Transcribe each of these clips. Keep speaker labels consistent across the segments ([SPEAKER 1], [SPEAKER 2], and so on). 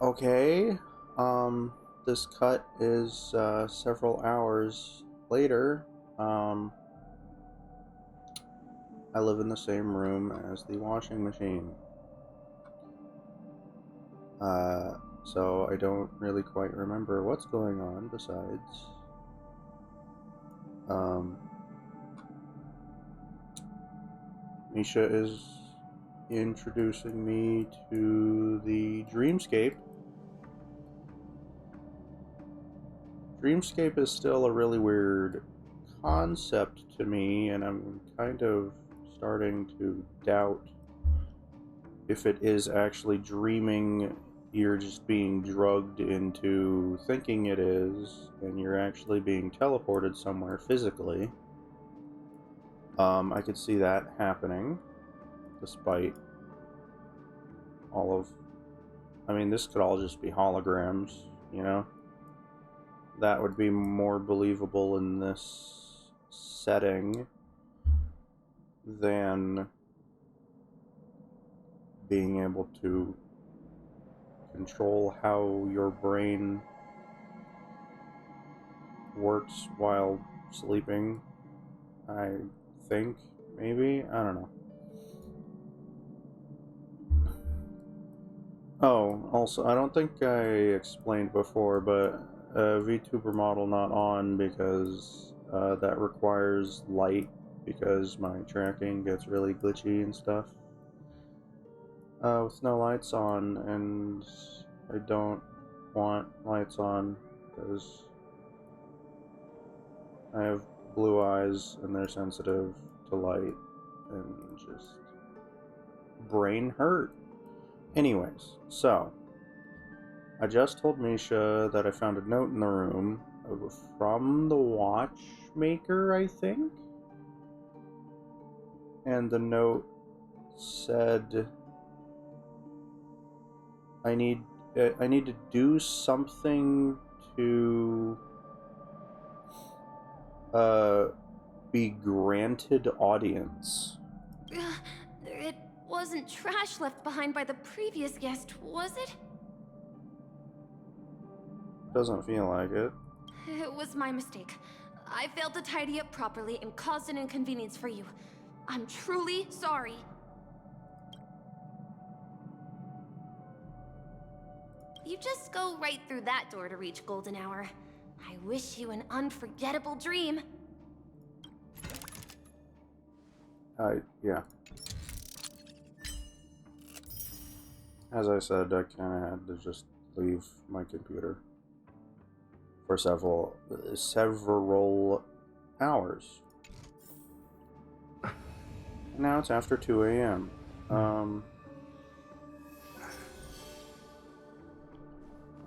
[SPEAKER 1] Okay. This cut is several hours later. Um, I live in the same room as the washing machine. So I don't really quite remember what's going on besides. Um, Misha is introducing me to the dreamscape. Dreamscape is still a really weird concept to me, and I'm kind of starting to doubt if it is actually dreaming. You're just being drugged into thinking it is, and you're actually being teleported somewhere physically. I could see that happening, despite all of. I mean, this could all just be holograms, you know? That would be more believable in this setting than being able to control how your brain works while sleeping. I think, maybe? I don't know. Oh, also, I don't think I explained before, but VTuber model not on because that requires light because my tracking gets really glitchy and stuff. With no lights on, and I don't want lights on because I have blue eyes and they're sensitive to light and just brain hurt. Anyways, so I just told Misha that I found a note in the room from the watchmaker, I think. And the note said I need to do something to be granted audience.
[SPEAKER 2] It wasn't trash left behind by the previous guest, was it?
[SPEAKER 1] Doesn't feel like it.
[SPEAKER 2] It was my mistake. I failed to tidy up properly and caused an inconvenience for you. I'm truly sorry. You just go right through that door to reach Golden Hour. I wish you an unforgettable dream.
[SPEAKER 1] Yeah. As I said, I kind of had to just leave my computer for several hours. Now it's after 2 a.m.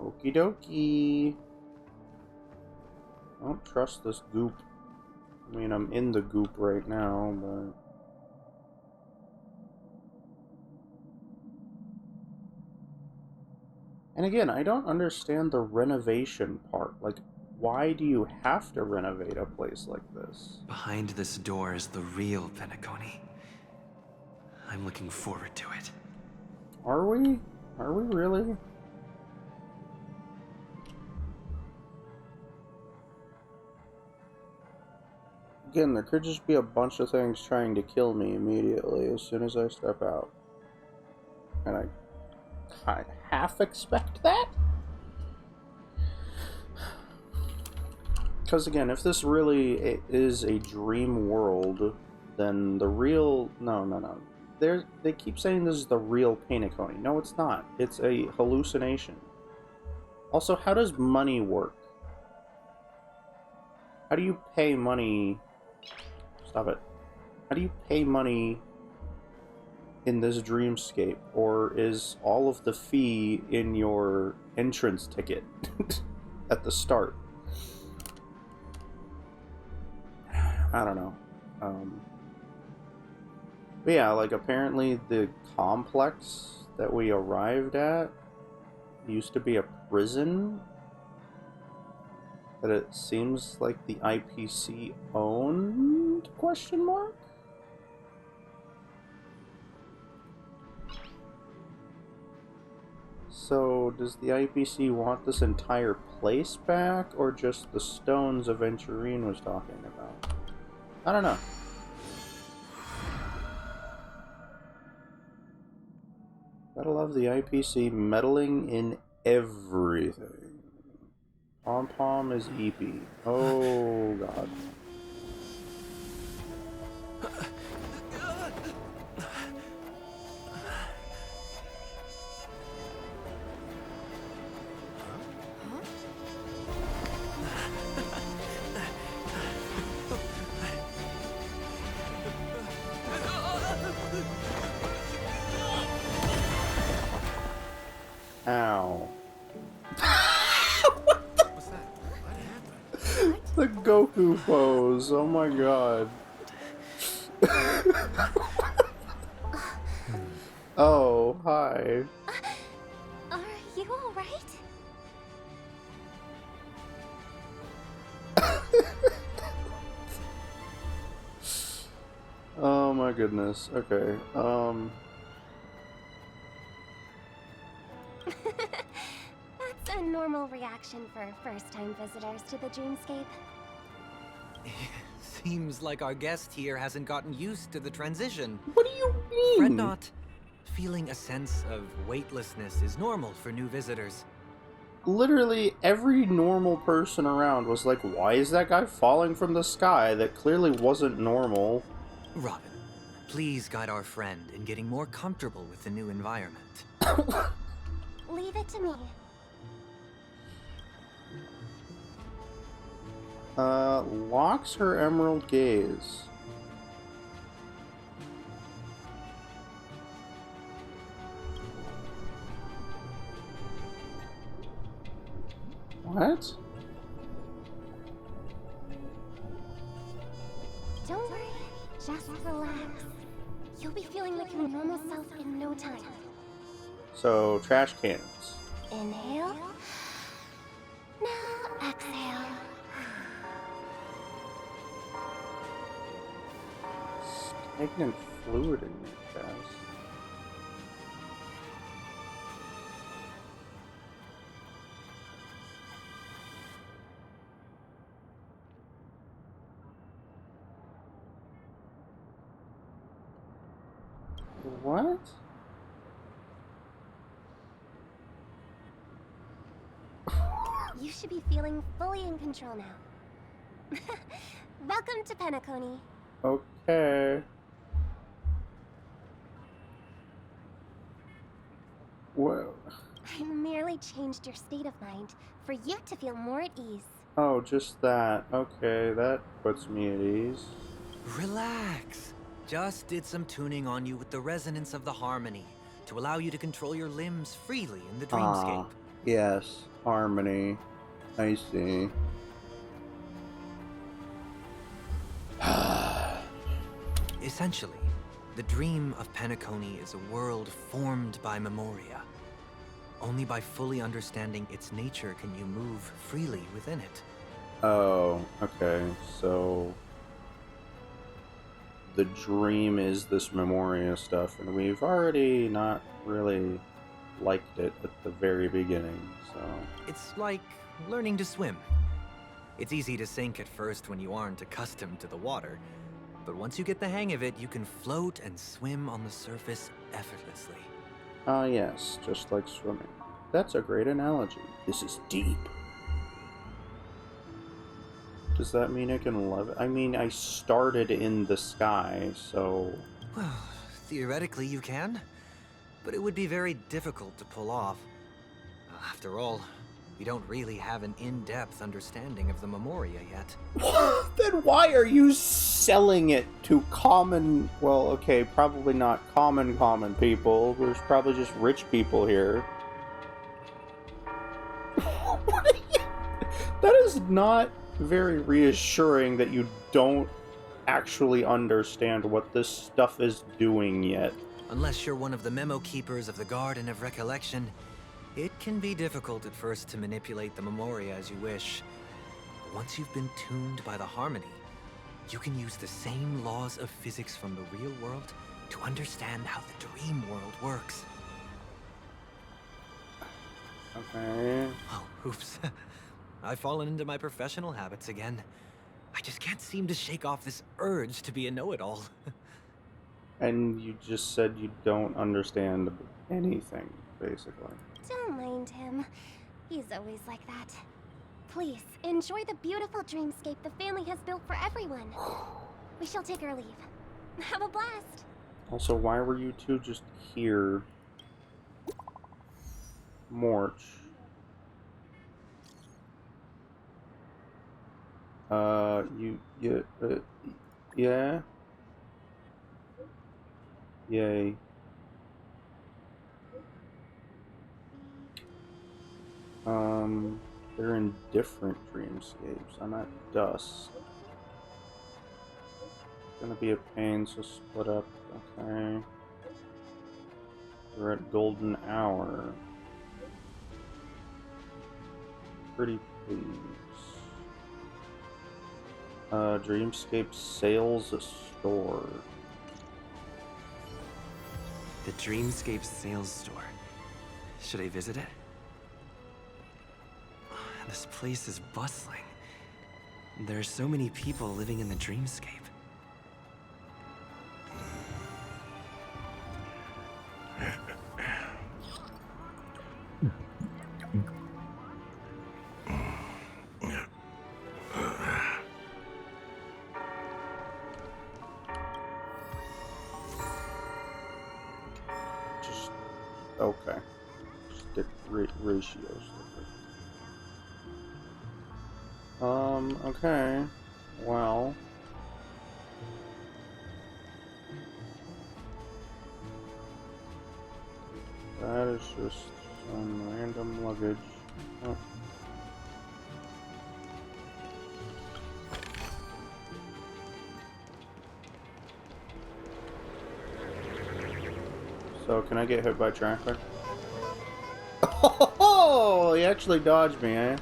[SPEAKER 1] Okie dokie. I don't trust this goop. I mean, I'm in the goop right now, but... And again, I don't understand the renovation part. Like, why do you have to renovate a place like this?
[SPEAKER 3] Behind this door is the real Penacony. I'm looking forward to it.
[SPEAKER 1] Are we? Are we really? Again, there could just be a bunch of things trying to kill me immediately as soon as I step out. And I half expect that? Because again, if this really is a dream world, then the real... No. They keep saying this is the real Penacony. No, it's not. It's a hallucination. Also, how does money work? How do you pay money... Stop it. How do you pay money in this dreamscape? Or is all of the fee in your entrance ticket at the start? I don't know. But yeah, like apparently the complex that we arrived at used to be a prison that it seems like the IPC owned, question mark? So, does the IPC want this entire place back, or just the stones Aventurine was talking about? I don't know. Gotta love the IPC meddling in everything. Pom-Pom is EP. Oh, God. Ow.
[SPEAKER 4] What's that? What happened?
[SPEAKER 1] The Goku pose. Oh my god. Oh, hi.
[SPEAKER 2] Are you alright?
[SPEAKER 1] Oh my goodness. Okay.
[SPEAKER 2] That's a normal reaction for first-time visitors to the dreamscape.
[SPEAKER 4] Seems like our guest here hasn't gotten used to the transition.
[SPEAKER 1] What do you
[SPEAKER 4] Fret
[SPEAKER 1] mean?
[SPEAKER 4] not. Feeling a sense of weightlessness is normal for new visitors.
[SPEAKER 1] Literally every normal person around was like, why is that guy falling from the sky? That clearly wasn't normal.
[SPEAKER 4] Robin, please guide our friend in getting more comfortable with the new environment.
[SPEAKER 2] Leave it to me.
[SPEAKER 1] Locks her emerald gaze. What?
[SPEAKER 2] Don't worry. Just relax. You'll be feeling like your normal self in no time.
[SPEAKER 1] So, trash cans.
[SPEAKER 2] Inhale. Now exhale.
[SPEAKER 1] Stagnant fluid in your chest. What?
[SPEAKER 2] You should be feeling fully in control now. Welcome to Penacony.
[SPEAKER 1] Okay. Whoa.
[SPEAKER 2] I merely changed your state of mind for you to feel more at ease.
[SPEAKER 1] Oh, just that. Okay, that puts me at ease.
[SPEAKER 4] Relax. Just did some tuning on you with the resonance of the harmony to allow you to control your limbs freely in the dreamscape.
[SPEAKER 1] Yes, harmony. I see.
[SPEAKER 4] Essentially, the dream of Penacony is a world formed by Memoria. Only by fully understanding its nature can you move freely within it.
[SPEAKER 1] Oh, okay. So the dream is this Memoria stuff, and we've already not really liked it at the very beginning, so...
[SPEAKER 4] It's like learning to swim. It's easy to sink at first when you aren't accustomed to the water, but once you get the hang of it, you can float and swim on the surface effortlessly.
[SPEAKER 1] Ah, yes, just like swimming. That's a great analogy. This is deep. Does that mean I can levitate? I mean, I started in the sky, so...
[SPEAKER 4] Well, theoretically you can, but it would be very difficult to pull off. After all, we don't really have an in-depth understanding of the Memoria yet.
[SPEAKER 1] Then why are you selling it to common... Well, okay, probably not common people. There's probably just rich people here. That is not very reassuring that you don't actually understand what this stuff is doing yet.
[SPEAKER 4] Unless you're one of the memo keepers of the Garden of Recollection, it can be difficult at first to manipulate the Memoria as you wish. But once you've been tuned by the harmony, you can use the same laws of physics from the real world to understand how the dream world works.
[SPEAKER 1] Okay.
[SPEAKER 4] Oh, oops. I've fallen into my professional habits again. I just can't seem to shake off this urge to be a know-it-all.
[SPEAKER 1] And you just said you don't understand anything, basically.
[SPEAKER 5] Don't mind him. He's always like that. Please, enjoy the beautiful dreamscape the family has built for everyone. We shall take our leave. Have a blast.
[SPEAKER 1] Also, why were you two just here? Morch. Yeah? Yay. They're in different dreamscapes. I'm at dusk. It's gonna be a pain, so split up. Okay. We're at golden hour. Pretty please. Dreamscape sales store.
[SPEAKER 3] The Dreamscape sales store. Should I visit it? This place is bustling. There are so many people living in the Dreamscape.
[SPEAKER 1] Just okay. Just get ratios different. Okay. Well. That is just some random luggage. Oh. So, can I get hit by traffic? Oh, he actually dodged me, eh?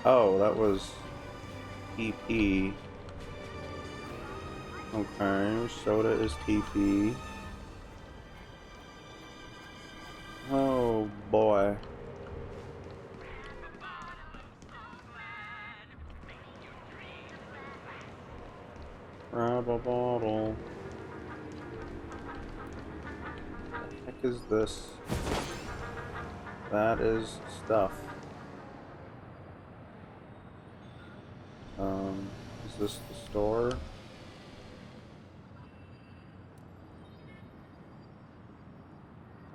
[SPEAKER 1] Oh, that was TP. Okay, soda is TP. Oh boy. Grab a bottle. What the heck is this? That is stuff. Is this the store?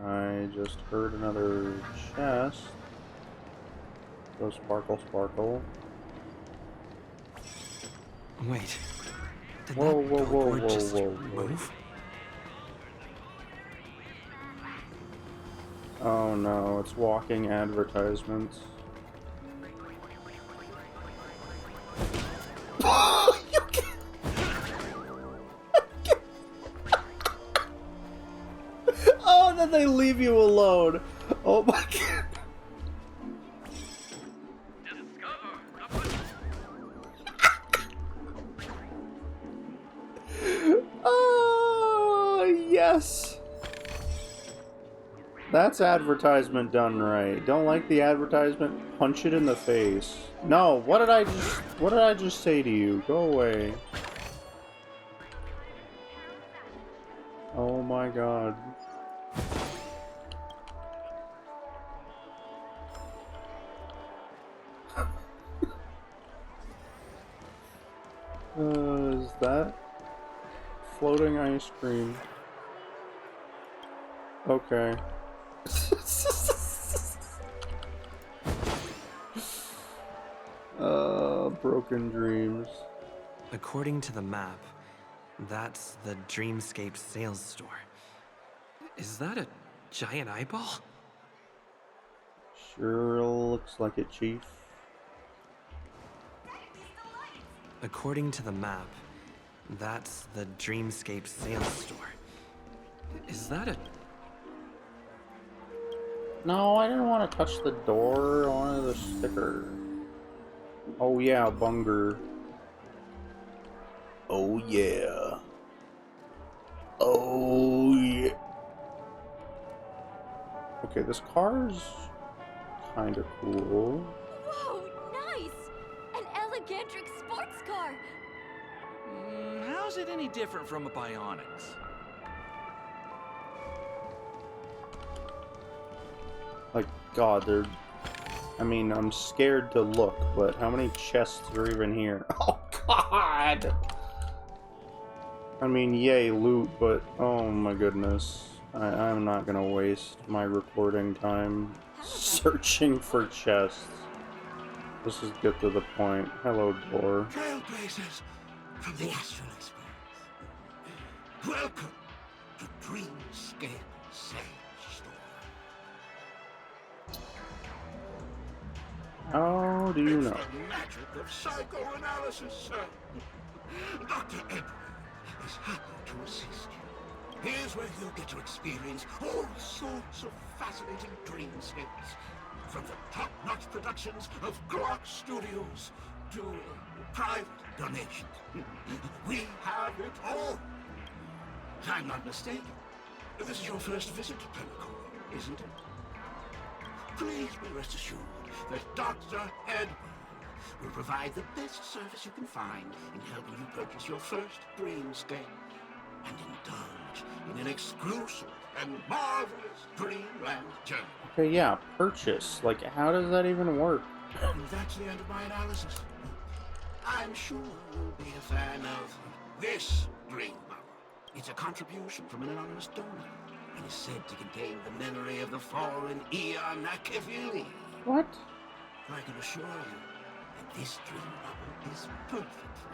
[SPEAKER 1] I just heard another chest. Go sparkle, sparkle.
[SPEAKER 3] Wait. Did
[SPEAKER 1] Whoa,
[SPEAKER 3] that
[SPEAKER 1] whoa, whoa,
[SPEAKER 3] billboard
[SPEAKER 1] whoa,
[SPEAKER 3] just
[SPEAKER 1] whoa, whoa.
[SPEAKER 3] move?
[SPEAKER 1] Oh no, it's walking advertisements. Oh, then they leave you alone. Oh my god. Oh, yes. That's advertisement done right. Don't like the advertisement? Punch it in the face. No, what did I just say to you? Go away. Oh my god. Is that floating ice cream? Okay. Broken dreams.
[SPEAKER 3] According to the map, that's the Dreamscape sales store. Is that a giant eyeball?
[SPEAKER 1] Sure looks like it, Chief.
[SPEAKER 3] According to the map, that's the Dreamscape sales store. Is that a...
[SPEAKER 1] No, I didn't want to touch the door. I wanted the sticker. Oh yeah, Bunger. Oh yeah. Oh yeah. Okay, this car's kind of cool.
[SPEAKER 2] Whoa, nice! An Elegantric sports car!
[SPEAKER 6] How's it any different from a Bionics?
[SPEAKER 1] Like, God, they're... I mean, I'm scared to look, but how many chests are even here? Oh, God! I mean, yay, loot, but oh my goodness. I'm not gonna waste my recording time searching for chests. Let's just get to the point. Hello, door.
[SPEAKER 7] Trailblazers from the Astral Express. Welcome to Dreamscape Sage Store.
[SPEAKER 1] How do you know?
[SPEAKER 7] It's the magic of psychoanalysis, sir. Dr. Edward is happy to assist you. Here's where you'll get to experience all sorts of fascinating dreamscapes. From the top-notch productions of Glock Studios to private donations. We have it all. If I'm not mistaken, this is your first visit to Pinnacle, isn't it? Please be rest assured that Dr. Edward will provide the best service you can find in helping you purchase your first dreamscape and indulge in an exclusive and marvelous dreamland journey.
[SPEAKER 1] Okay, yeah, purchase. Like, how does that even work?
[SPEAKER 7] And that's the end of my analysis. I'm sure you'll be a fan of this dream bubble. It's a contribution from an anonymous donor and is said to contain the memory of the fallen Eon Nakavili.
[SPEAKER 1] What?
[SPEAKER 7] I can assure you that this dream bubble is perfect for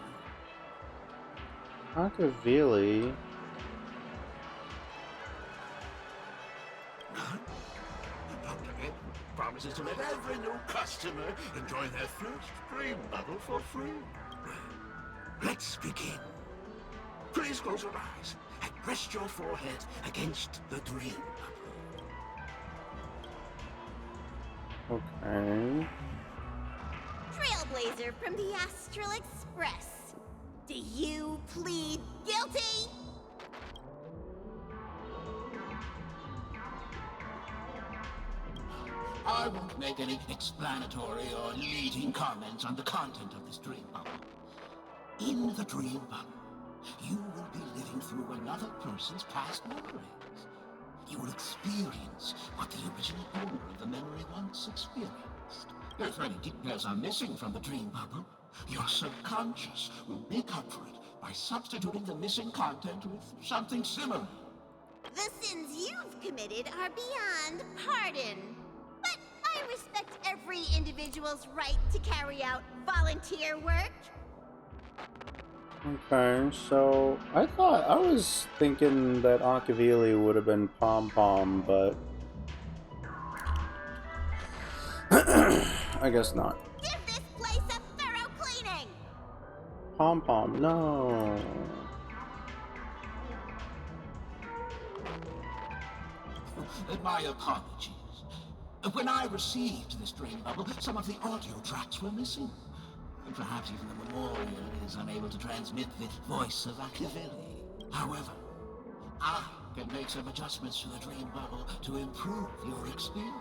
[SPEAKER 7] you.
[SPEAKER 1] Machiavelli.
[SPEAKER 7] Dr. Edward promises to let every new customer enjoy their first dream bubble for free. Let's begin. Please close your eyes and rest your forehead against the dream bubble.
[SPEAKER 1] Okay.
[SPEAKER 8] Trailblazer from the Astral Express. Do you plead guilty?
[SPEAKER 7] I won't make any explanatory or leading comments on the content of this dream bubble. In the dream bubble, you will be living through another person's past memories. You will experience what the original owner of the memory once experienced. If any details are missing from the dream bubble, your subconscious will make up for it by substituting the missing content with something similar.
[SPEAKER 8] The sins you've committed are beyond pardon. But I respect every individual's right to carry out volunteer work.
[SPEAKER 1] Okay, so I was thinking that Machiavelli would have been Pom Pom, but I guess not.
[SPEAKER 8] Give this place a thorough cleaning!
[SPEAKER 1] Pom Pom, no.
[SPEAKER 7] My apologies. When I received this dream bubble, some of the audio tracks were missing. Perhaps even the memorial is unable to transmit the voice of Machiavelli. However, I can make some adjustments to the dream bubble to improve your experience.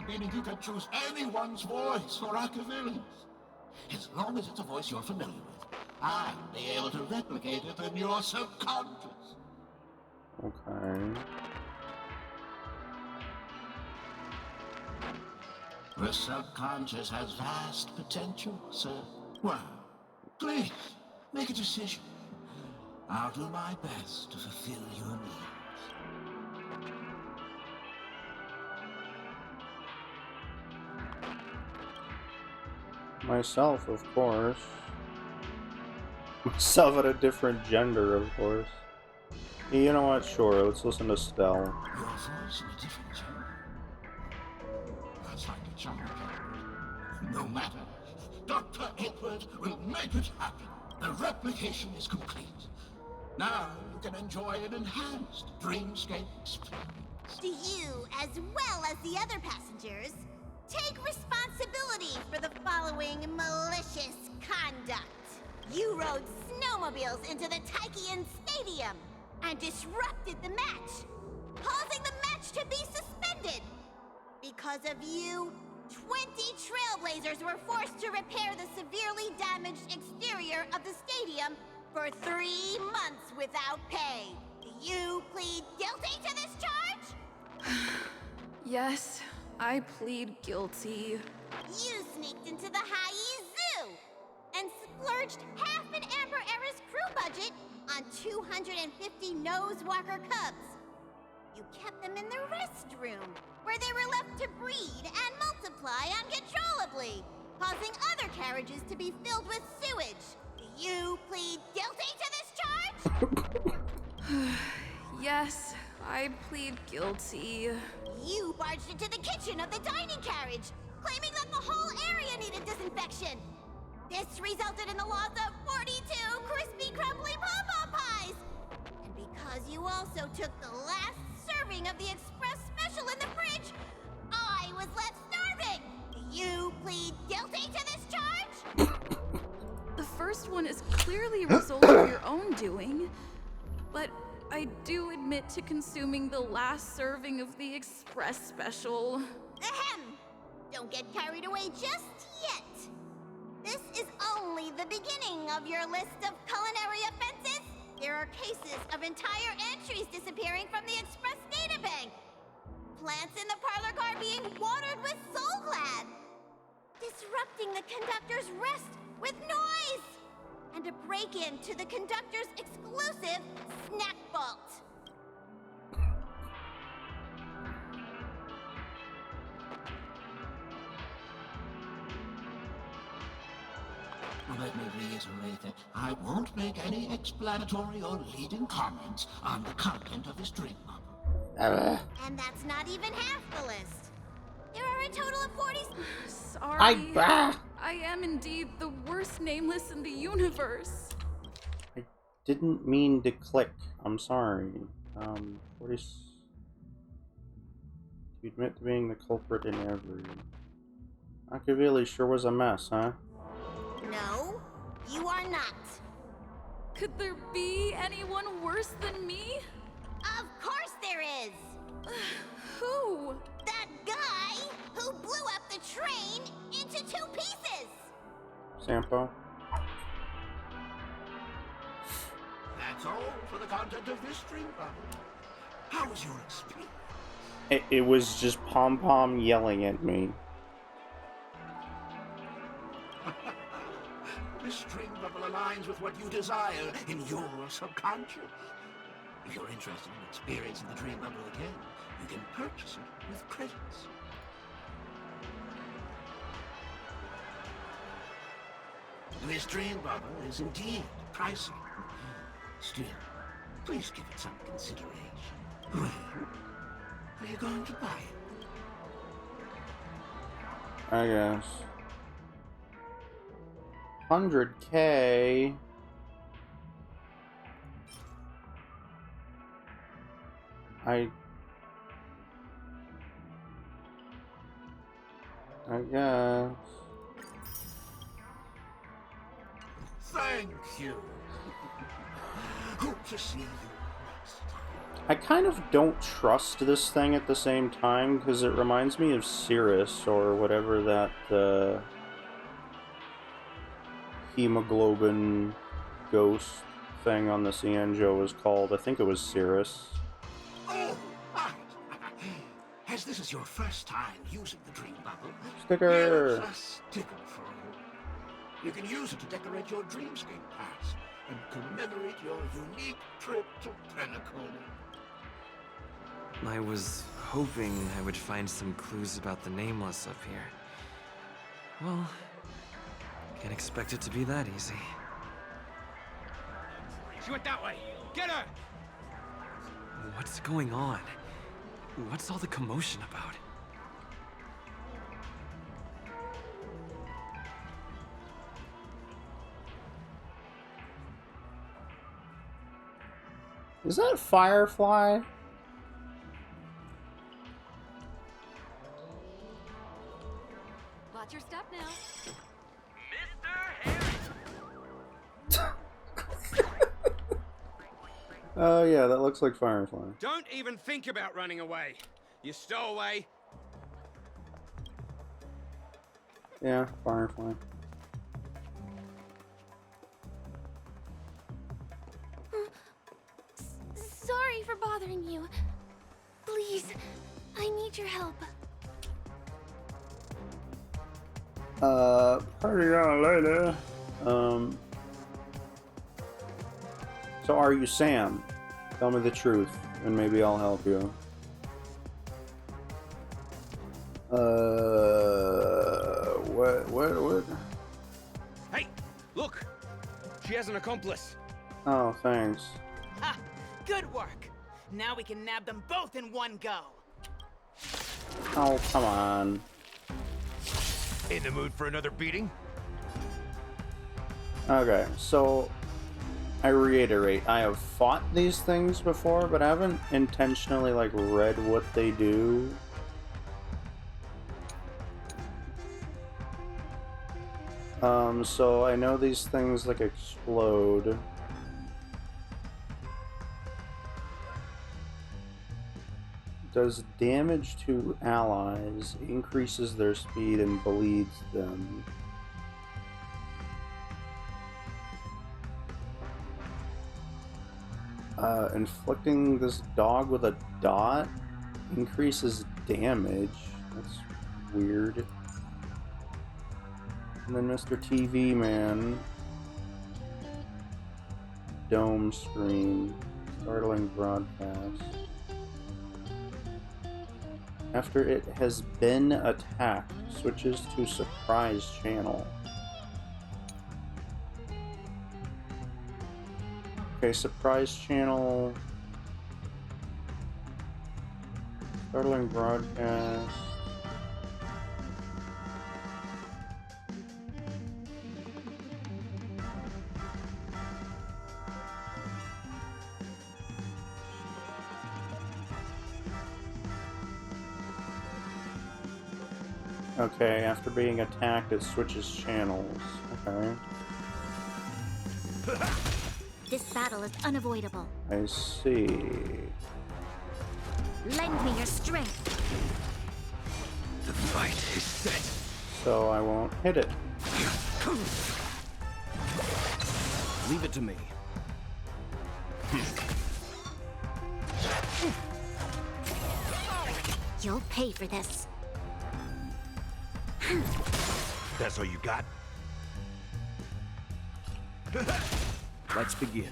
[SPEAKER 7] Meaning you can choose anyone's voice for Machiavelli. As long as it's a voice you're familiar with, I'll be able to replicate it in your subconscious.
[SPEAKER 1] Okay.
[SPEAKER 7] The subconscious has vast potential, sir. Well, please, make a decision. I'll do my best to fulfill your needs.
[SPEAKER 1] Myself, of course. Myself at a different gender, of course. You know what? Sure, let's listen to Stell.
[SPEAKER 7] Your voice in a different gender. That's like a challenge. No matter. Dr. Edward will make it happen. The replication is complete. Now you can enjoy an enhanced dreamscape experience.
[SPEAKER 8] Do you, as well as the other passengers, take responsibility for the following You rode snowmobiles into the Taikian Stadium and disrupted the match, causing the match to be suspended. Because of you, 20 Trailblazers were forced to repair the severely damaged exterior of the stadium for 3 months without pay. Do you plead guilty to this charge?
[SPEAKER 2] Yes, I plead guilty.
[SPEAKER 8] You sneaked into the Haie Zoo and splurged half an Amber Era's crew budget on 250 Nosewalker cubs. You kept them in the restroom, where they were left to breed and multiply uncontrollably, causing other carriages to be filled with sewage. Do you plead guilty to this charge?
[SPEAKER 2] Yes, I plead guilty.
[SPEAKER 8] You barged into the kitchen of the dining carriage, claiming that the whole area needed disinfection. This resulted in the loss of 42 crispy, crumbly pom-pom pies. And because you also took the last serving of the express special in the fridge, I was left starving. Do you plead guilty to this charge?
[SPEAKER 2] The first one is clearly a result of your own doing, but I do admit to consuming the last serving of the express special.
[SPEAKER 8] Ahem! Don't get carried away just yet. This is only the beginning of your list of culinary offenses. There are cases of entire entries disappearing from the express databank. Plants in the parlor car being watered with Soul Glad. Disrupting the conductor's rest with noise. And a break-in to the conductor's exclusive snack vault.
[SPEAKER 7] Let me reiterate that I won't make any explanatory or leading comments on the content of this dream bubble.
[SPEAKER 8] And that's not even half the list. There are a total of 40...
[SPEAKER 2] Sorry. I am indeed the worst nameless in the universe.
[SPEAKER 1] I didn't mean to click. I'm sorry. 40... You admit to being the culprit in every... Machiavelli sure was a mess, huh?
[SPEAKER 8] No, you are not.
[SPEAKER 2] Could there be anyone worse than me?
[SPEAKER 8] Of course there is.
[SPEAKER 2] Who?
[SPEAKER 8] That guy who blew up the train into 2 pieces.
[SPEAKER 1] Sampo?
[SPEAKER 7] That's all for the content of this dream bubble. How was your experience?
[SPEAKER 1] It was just Pom Pom yelling at me.
[SPEAKER 7] This dream bubble aligns with what you desire in your subconscious. If you're interested in experiencing the dream bubble again, you can purchase it with credits. This dream bubble is indeed pricey. Still, please give it some consideration. Well, are you going to buy it?
[SPEAKER 1] I guess. 100K. I guess.
[SPEAKER 7] Thank you. Hope to see you next time.
[SPEAKER 1] I kind of don't trust this thing at the same time, because it reminds me of Cirrus, or whatever that, hemoglobin ghost thing on the Cienjo was called. I think it was Cirrus.
[SPEAKER 7] Oh, right. As this is your first time using the dream bubble,
[SPEAKER 1] Sticker!
[SPEAKER 7] here's a sticker for you. You can use it to decorate your dreamscape pass and commemorate your unique trip to Pinnacle.
[SPEAKER 3] I was hoping I would find some clues about the Nameless up here. Well, can't expect it to be that easy.
[SPEAKER 6] She went that way. Get her!
[SPEAKER 3] What's going on? What's all the commotion about?
[SPEAKER 1] Is that Firefly?
[SPEAKER 2] Watch your step now.
[SPEAKER 9] Mr. Harris!
[SPEAKER 1] Oh, yeah, that looks like Firefly.
[SPEAKER 9] Don't even think about running away. You stowaway.
[SPEAKER 1] Yeah, Firefly.
[SPEAKER 5] Sorry for bothering you. Please, I need your help.
[SPEAKER 1] Party on later. So are you Sam? Tell me the truth, and maybe I'll help you. What?
[SPEAKER 9] Hey, look. She has an accomplice.
[SPEAKER 1] Oh, thanks.
[SPEAKER 10] Ha! Good work. Now we can nab them both in one go.
[SPEAKER 1] Oh, come on.
[SPEAKER 7] In the mood for another beating?
[SPEAKER 1] Okay, so I reiterate, I have fought these things before, but I haven't intentionally like read what they do. So I know these things like explode. Does damage to allies, increases their speed, and bleeds them. Inflicting this dog with a dot increases damage. That's weird. And then Mr. TV Man. Dome screen. Startling broadcast. After it has been attacked, switches to surprise channel. Okay, surprise channel. Startling broadcast. Okay, after being attacked, it switches channels. Okay.
[SPEAKER 5] This battle is unavoidable.
[SPEAKER 1] I see.
[SPEAKER 5] Lend me your strength.
[SPEAKER 7] The fight is set.
[SPEAKER 1] So I won't hit it.
[SPEAKER 6] Leave it to me.
[SPEAKER 5] You'll pay for this.
[SPEAKER 7] That's all you got?
[SPEAKER 6] Let's begin.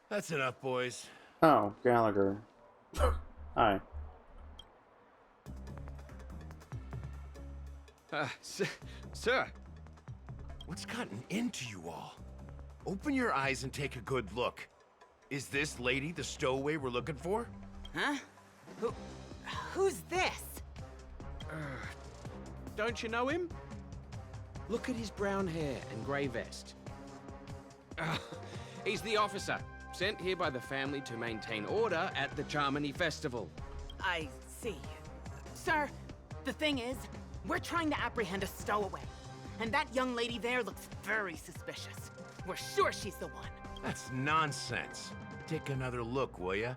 [SPEAKER 7] That's enough, boys.
[SPEAKER 1] Oh, Gallagher. Hi.
[SPEAKER 9] Sir.
[SPEAKER 7] What's gotten into you all? Open your eyes and take a good look. Is this lady the stowaway we're looking for?
[SPEAKER 10] Huh? Who's this?
[SPEAKER 6] Don't you know him? Look at his brown hair and grey vest. He's the officer, sent here by the family to maintain order at the Charmony Festival.
[SPEAKER 10] I see. Sir, the thing is, we're trying to apprehend a stowaway. And that young lady there looks very suspicious. We're sure she's the one.
[SPEAKER 7] That's nonsense. Take another look, will ya?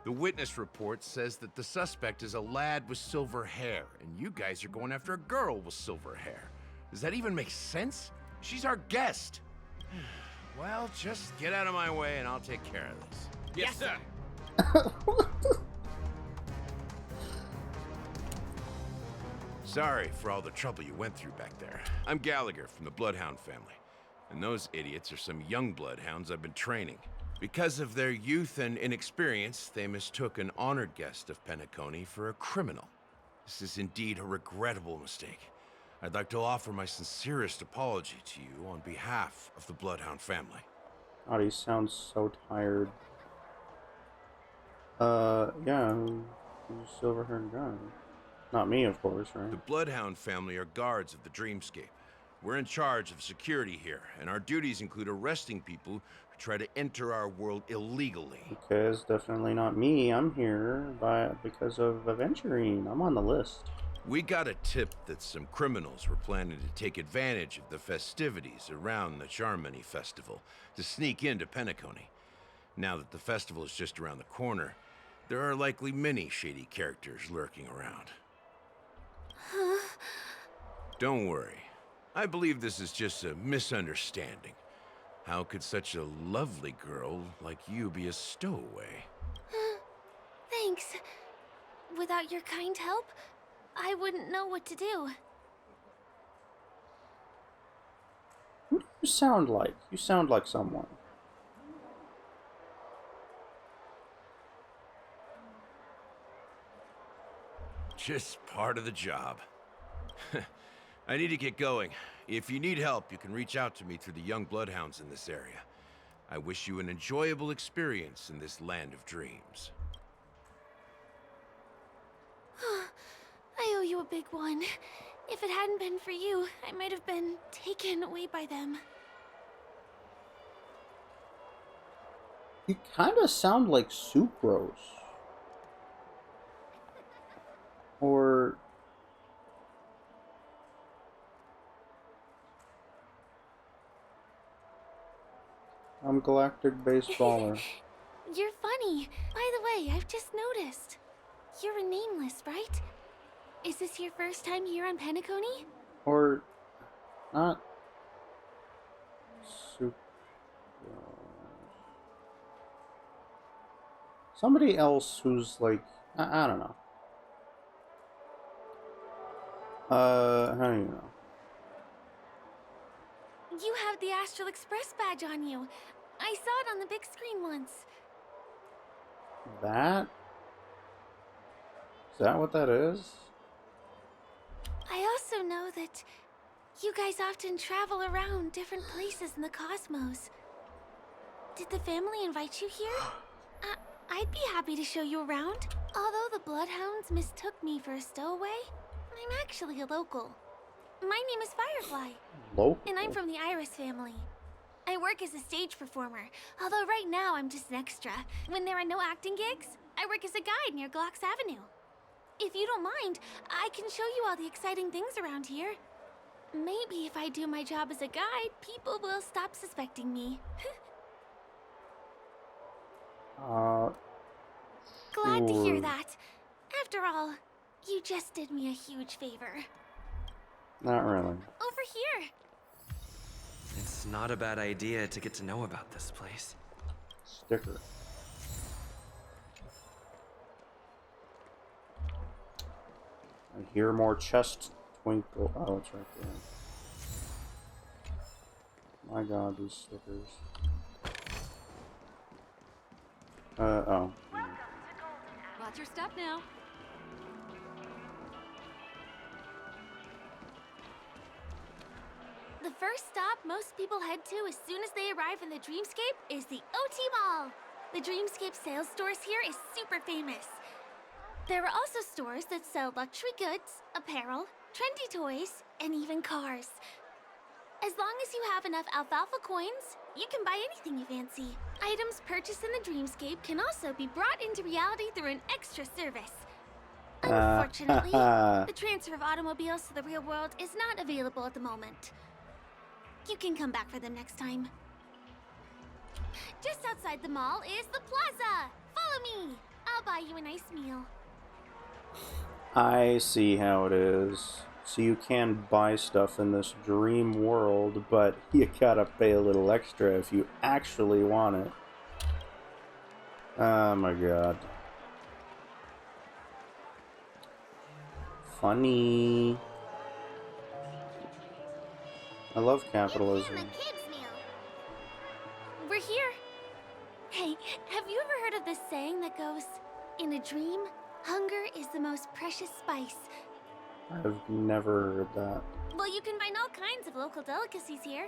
[SPEAKER 7] The witness report says that the suspect is a lad with silver hair, and you guys are going after a girl with silver hair. Does that even make sense? She's our guest. Well, just get out of my way and I'll take care of this.
[SPEAKER 6] Yes, sir.
[SPEAKER 7] Sorry for all the trouble you went through back there. I'm Gallagher from the Bloodhound family. And those idiots are some young bloodhounds I've been training. Because of their youth and inexperience, they mistook an honored guest of Penacony for a criminal. This is indeed a regrettable mistake. I'd like to offer my sincerest apology to you on behalf of the Bloodhound family.
[SPEAKER 1] God, he sounds so tired. Yeah, who's silver-haired guy? Not me, of course, right?
[SPEAKER 7] The Bloodhound family are guards of the Dreamscape.
[SPEAKER 11] We're in charge of security here, and our duties include arresting people who try to enter our world illegally.
[SPEAKER 1] Okay, it's definitely not me. I'm here because of Aventurine. I'm on the list.
[SPEAKER 11] We got a tip that some criminals were planning to take advantage of the festivities around the Charmony Festival to sneak into Penacony. Now that the festival is just around the corner, there are likely many shady characters lurking around. Don't worry. I believe this is just a misunderstanding. How could such a lovely girl like you be a stowaway?
[SPEAKER 5] Thanks. Without your kind help, I wouldn't know what to do.
[SPEAKER 1] Who do you sound like? You sound like someone.
[SPEAKER 11] Just part of the job. I need to get going. If you need help, you can reach out to me through the young bloodhounds in this area. I wish you an enjoyable experience in this land of dreams.
[SPEAKER 5] I owe you a big one. If it hadn't been for you, I might have been taken away by them.
[SPEAKER 1] You kind of sound like Sucrose. Or... I'm Galactic Baseballer.
[SPEAKER 5] You're funny. By the way, I've just noticed. You're a nameless, right? Is this your first time here on Penacony?
[SPEAKER 1] Or... not... Sucrose. Somebody else who's like... I don't know. How do you know?
[SPEAKER 5] You have the Astral Express badge on you. I saw it on the big screen once.
[SPEAKER 1] That? Is that what that is?
[SPEAKER 5] I also know that you guys often travel around different places in the cosmos. Did the family invite you here? I'd be happy to show you around. Although the Bloodhounds mistook me for a stowaway, I'm actually a local. My name is Firefly.
[SPEAKER 1] Local?
[SPEAKER 5] And I'm from the Iris family. I work as a stage performer, although right now I'm just an extra. When there are no acting gigs, I work as a guide near Glox Avenue. If you don't mind, I can show you all the exciting things around here. Maybe if I do my job as a guide, people will stop suspecting me. Glad to hear that. After all, you just did me a huge favor.
[SPEAKER 1] Not really.
[SPEAKER 5] Over here.
[SPEAKER 3] It's not a bad idea to get to know about this place.
[SPEAKER 1] Sticker. I hear more chest twinkle. Oh, it's right there. My god, these stickers. Oh.
[SPEAKER 2] Watch your step now.
[SPEAKER 5] The first stop most people head to as soon as they arrive in the Dreamscape is the OT Mall. The Dreamscape sales stores here is super famous. There are also stores that sell luxury goods, apparel, trendy toys, and even cars. As long as you have enough alfalfa coins, you can buy anything you fancy. Items purchased in the Dreamscape can also be brought into reality through an extra service. Unfortunately, the transfer of automobiles to the real world is not available at the moment. You can come back for them next time. Just outside the mall is the plaza! Follow me! I'll buy you a nice meal.
[SPEAKER 1] I see how it is. So you can buy stuff in this dream world, but you gotta pay a little extra if you actually want it. Oh my god. Funny. I love capitalism.
[SPEAKER 5] We're here. Hey, have you ever heard of this saying that goes, in a dream, hunger is the most precious spice?
[SPEAKER 1] I've never heard that.
[SPEAKER 5] Well, you can find all kinds of local delicacies here.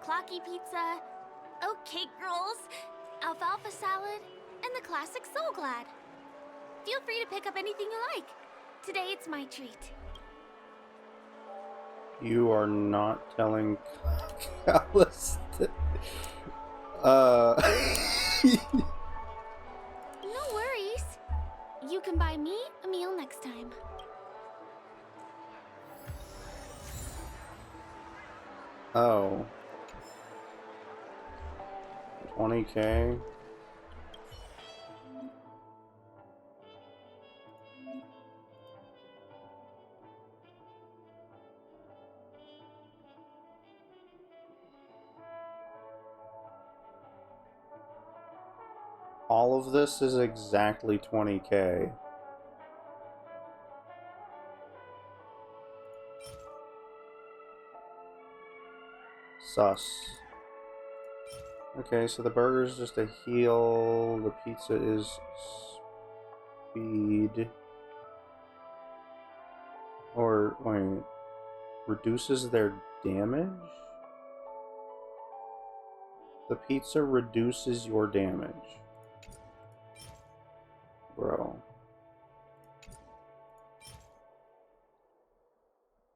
[SPEAKER 5] Clocky pizza, oat cake rolls, alfalfa salad, and the classic Soul Glad. Feel free to pick up anything you like. Today it's my treat.
[SPEAKER 1] You are not telling Callus that...
[SPEAKER 5] No worries. You can buy me a meal next time.
[SPEAKER 1] Oh. 20K? All of this is exactly 20K. Sus. Okay, so the burger's just a heal, the pizza is speed. Or, wait, reduces their damage? The pizza reduces your damage. Bro.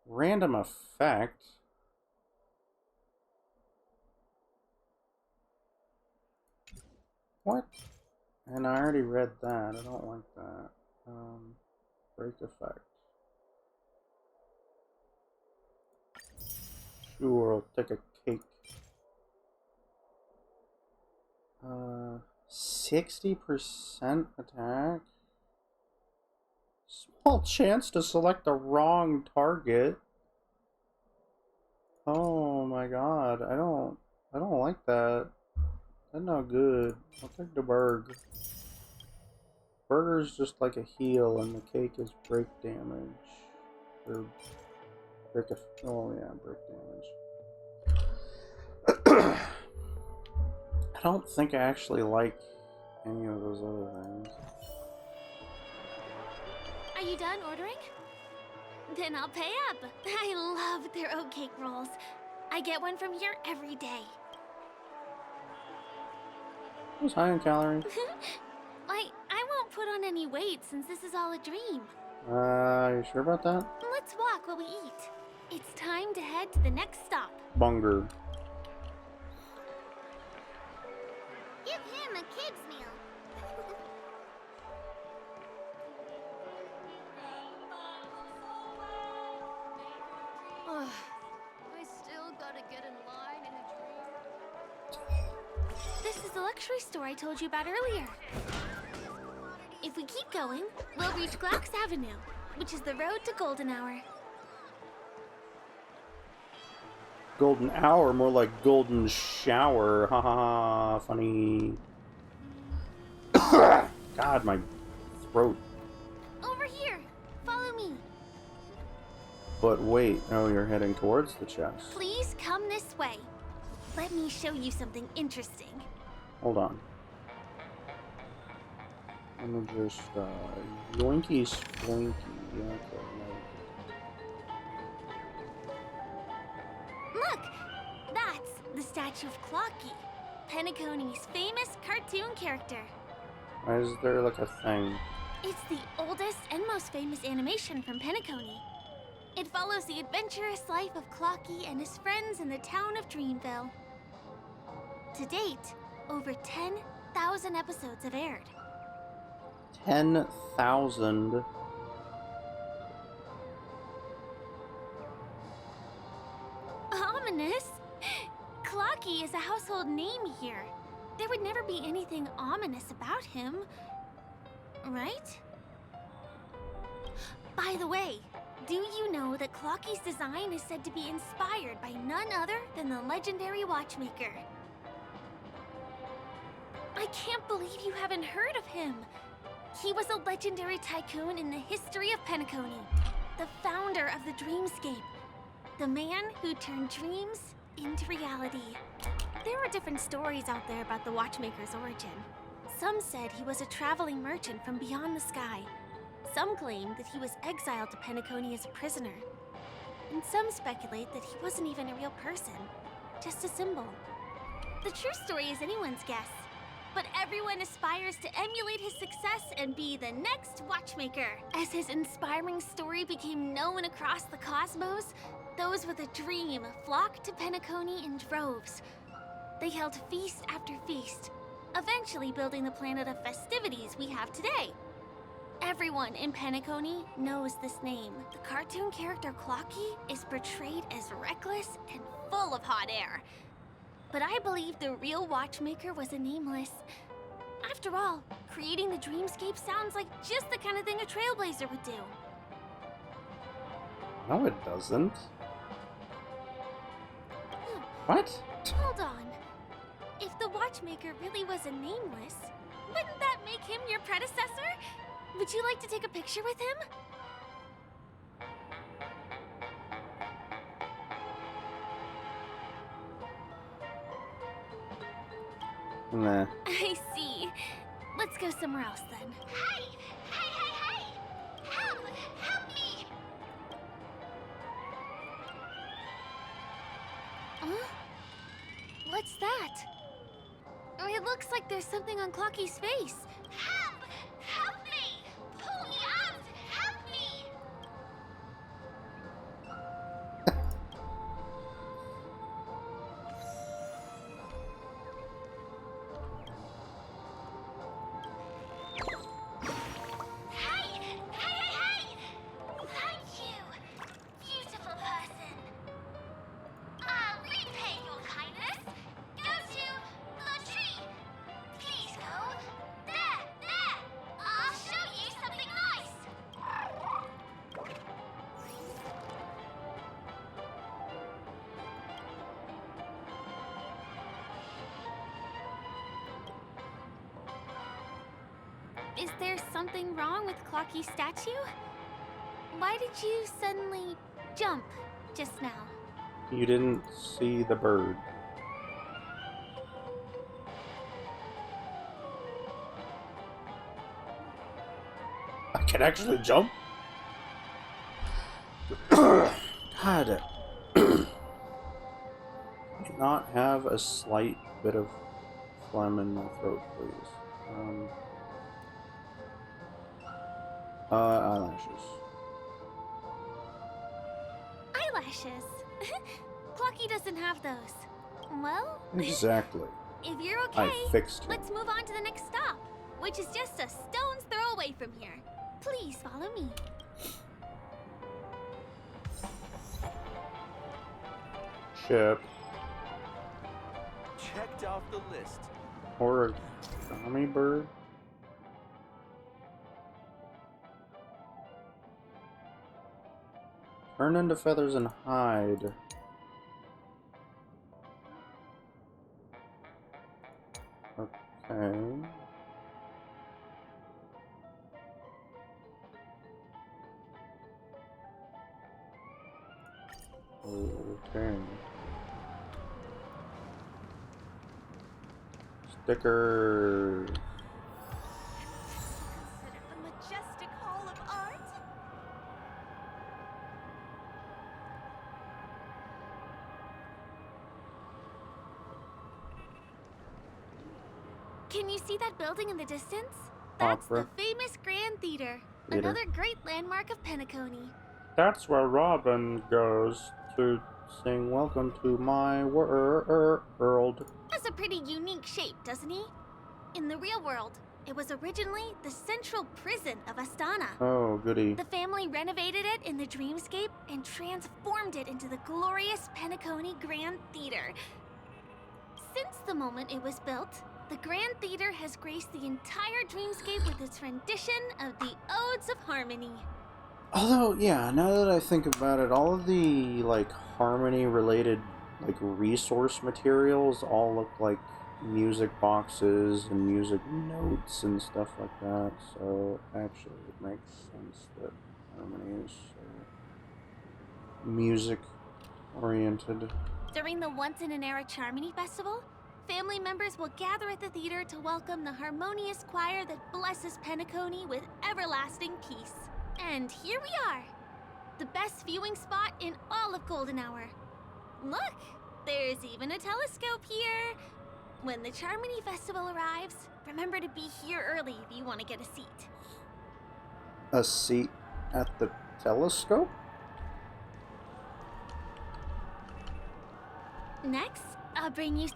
[SPEAKER 1] Random effect? What? And I already read that. I don't like that. Break effect. Sure, I'll take a cake. 60% attack? Small chance to select the wrong target. Oh my god, I don't like that. That's not good. I'll take the burger. Burger's just like a heal and the cake is break damage. Or break oh yeah, break damage. I don't think I actually like any of those other things.
[SPEAKER 5] Are you done ordering? Then I'll pay up. I love their oat cake rolls. I get one from here every day.
[SPEAKER 1] It was high in calories.
[SPEAKER 5] I won't put on any weight since this is all a dream.
[SPEAKER 1] You sure about that?
[SPEAKER 5] Let's walk while we eat. It's time to head to the next stop.
[SPEAKER 1] Bunger.
[SPEAKER 8] Give him a kid's meal.
[SPEAKER 2] I still gotta get in line in a dream.
[SPEAKER 5] This is the luxury store I told you about earlier. If we keep going, we'll reach Glax Avenue, which is the road to Golden Hour.
[SPEAKER 1] Golden hour, more like golden shower. Ha ha ha, funny. God, my throat.
[SPEAKER 5] Over here. Follow me.
[SPEAKER 1] But wait, oh, you're heading towards the chest.
[SPEAKER 5] Please come this way. Let me show you something interesting.
[SPEAKER 1] Hold on. Let me just, yoinky splinky. Okay,
[SPEAKER 5] Look! That's the statue of Clocky, Penacony's famous cartoon character.
[SPEAKER 1] why is there like a thing?
[SPEAKER 5] It's the oldest and most famous animation from Penacony. It follows the adventurous life of Clocky and his friends in the town of Dreamville. To date, over 10,000 episodes have aired.
[SPEAKER 1] 10,000.
[SPEAKER 5] Ominous? Clocky is a household name here. There would never be anything ominous about him, right? By the way, do you know that Clocky's design is said to be inspired by none other than the legendary watchmaker? I can't believe you haven't heard of him. He was a legendary tycoon in the history of Penacony, the founder of the Dreamscape, the man who turned dreams into reality. There are different stories out there about the watchmaker's origin. Some said he was a traveling merchant from beyond the sky. Some claim that he was exiled to Penacony as a prisoner. And some speculate that he wasn't even a real person, just a symbol. The true story is anyone's guess, but everyone aspires to emulate his success and be the next watchmaker. As his inspiring story became known across the cosmos, those with a dream flocked to Penacony in droves. They held feast after feast, eventually building the planet of festivities we have today. Everyone in Penacony knows this name. The cartoon character Clocky is portrayed as reckless and full of hot air. But I believe the real watchmaker was a nameless. After all, creating the dreamscape sounds like just the kind of thing a trailblazer would do.
[SPEAKER 1] No, it doesn't. What?
[SPEAKER 5] Hold on. If the watchmaker really was a nameless, wouldn't that make him your predecessor? Would you like to take a picture with him?
[SPEAKER 1] Nah.
[SPEAKER 5] I see. Let's go somewhere else then.
[SPEAKER 8] Hey! Hey, hey, hey! Help! Help me!
[SPEAKER 5] Huh? What's that? It looks like there's something on Clocky's face.
[SPEAKER 8] Help! Help me! Pull me out! Help me! Hey! Hey, hey, hey! Thank you, beautiful person. I'll repay your kindness. Go to the tree. Please go. There, there. I'll show you something nice.
[SPEAKER 5] Is there something wrong with Clocky's statue? Why did you suddenly jump just now?
[SPEAKER 1] You didn't see the bird. I can actually jump? God. Do not have a slight bit of phlegm in my throat, please. Eyelashes.
[SPEAKER 5] Eyelashes. Clocky doesn't have those. Well,
[SPEAKER 1] Exactly.
[SPEAKER 5] if you're okay,
[SPEAKER 1] I fixed him.
[SPEAKER 5] let's move on to the next stop, which is just a stone's throw away from here. Please follow me.
[SPEAKER 1] Ship.
[SPEAKER 9] Checked off the list.
[SPEAKER 1] Origami bird? Turn into feathers and hide. Okay. Okay. Sticker.
[SPEAKER 2] Consider the majestic hall of art.
[SPEAKER 5] Can you see that building in the distance? That's
[SPEAKER 1] Opera.
[SPEAKER 5] the famous Grand Theater.
[SPEAKER 1] Theater.
[SPEAKER 5] Another great landmark of Penacony.
[SPEAKER 1] That's where Robin goes to sing "Welcome to My World."
[SPEAKER 5] Has a pretty unique shape, doesn't he? In the real world, it was originally the central prison of Astana.
[SPEAKER 1] Oh, goody.
[SPEAKER 5] The family renovated it in the dreamscape and transformed it into the glorious Penacony Grand Theater. Since the moment it was built, the Grand Theater has graced the entire dreamscape with its rendition of the Odes of Harmony.
[SPEAKER 1] Although, yeah, now that I think about it, all of the, like, harmony-related, like, resource materials all look like music boxes and music notes and stuff like that, so actually it makes sense that harmony is music-oriented.
[SPEAKER 5] During the once-in-an-era Charmony Festival, family members will gather at the theater to welcome the harmonious choir that blesses Penacony with everlasting peace. And here we are, the best viewing spot in all of Golden Hour. Look, there's even a telescope here. When the Charmony Festival arrives, remember to be here early if you want to get a seat.
[SPEAKER 1] A seat at the telescope?
[SPEAKER 5] Next, I'll bring you...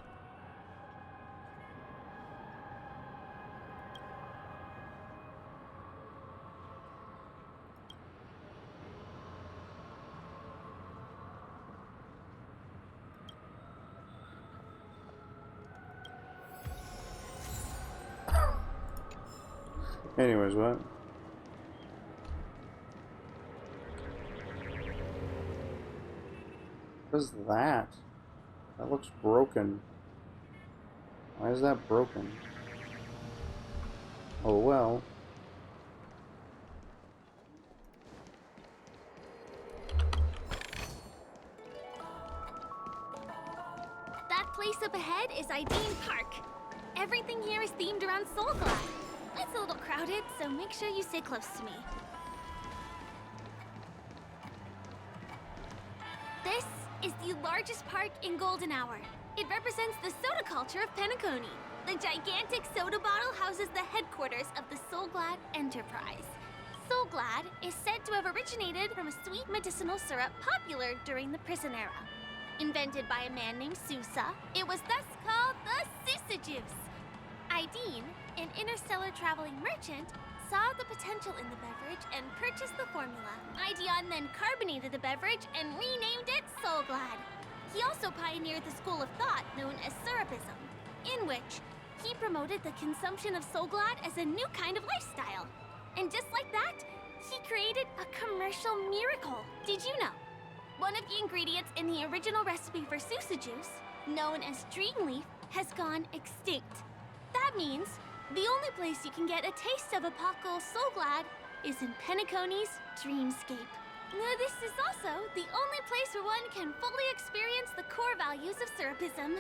[SPEAKER 1] Anyways, what? What is that? That looks broken. Why is that broken? Oh well.
[SPEAKER 5] That place up ahead is Ideen Park. Everything here is themed around Soulglad. It's a little crowded, so make sure you stay close to me. This is the largest park in Golden Hour. It represents the soda culture of Penacony. The gigantic soda bottle houses the headquarters of the Soulglad Enterprise. Soulglad is said to have originated from a sweet medicinal syrup popular during the prison era. Invented by a man named Sousa, it was thus called the Sousa Juice. Ideen, an interstellar traveling merchant, saw the potential in the beverage and purchased the formula. Ideon then carbonated the beverage and renamed it Soulglad. He also pioneered the school of thought known as Syrupism, in which he promoted the consumption of Soulglad as a new kind of lifestyle. And just like that, he created a commercial miracle. Did you know? One of the ingredients in the original recipe for Sousa Juice, known as Dreamleaf, has gone extinct. That means the only place you can get a taste of Apocal Soulglad is in Penacony's Dreamscape. Now, this is also the only place where one can fully experience the core values of Syrupism.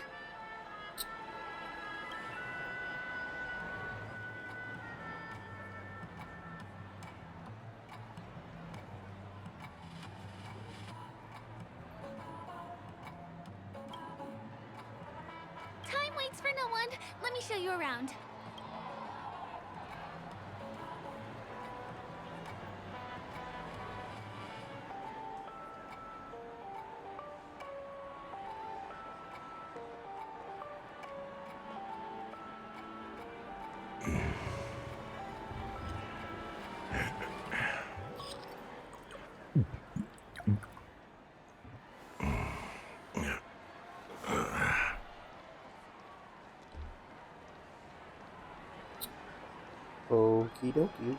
[SPEAKER 5] Time waits for no one. Let me show you around.
[SPEAKER 1] Okie dokie.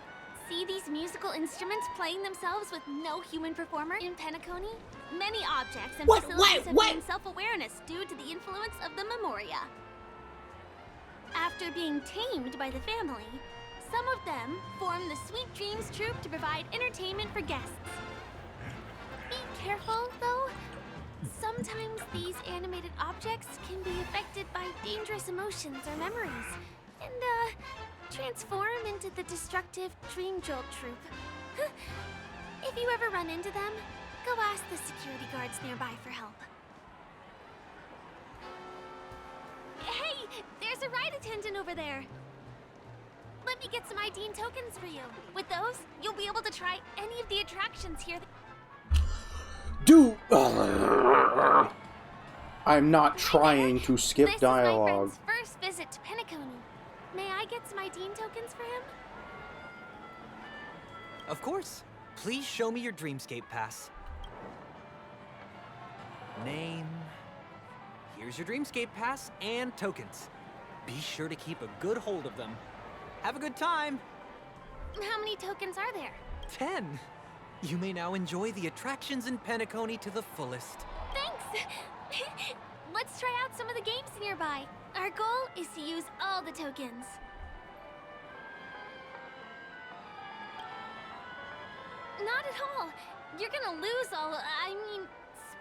[SPEAKER 5] See these musical instruments playing themselves with no human performer in Penacony? Many objects and facilities have gained self-awareness due to the influence of the Memoria. After being tamed by the family, some of them form the Sweet Dreams Troupe to provide entertainment for guests. Be careful, though. Sometimes these animated objects can be affected by dangerous emotions or memories, and, transform into the destructive Dream Jolt Troupe. If you ever run into them, go ask the security guards nearby for help. Hey, there's a ride attendant over there. Let me get some Ideen tokens for you. With those, you'll be able to try any of the attractions here.
[SPEAKER 1] I'm not trying to skip dialogue.
[SPEAKER 5] This is my friend's first visit to Penacony. May I get some Ideen tokens for him?
[SPEAKER 4] Of course. Please show me your Dreamscape pass. Name. Here's your Dreamscape pass and tokens. Be sure to keep a good hold of them. Have a good time.
[SPEAKER 5] How many tokens are there?
[SPEAKER 4] 10. You may now enjoy the attractions in Penacony to the fullest.
[SPEAKER 5] Thanks! Let's try out some of the games nearby. Our goal is to use all the tokens. Not at all. You're gonna lose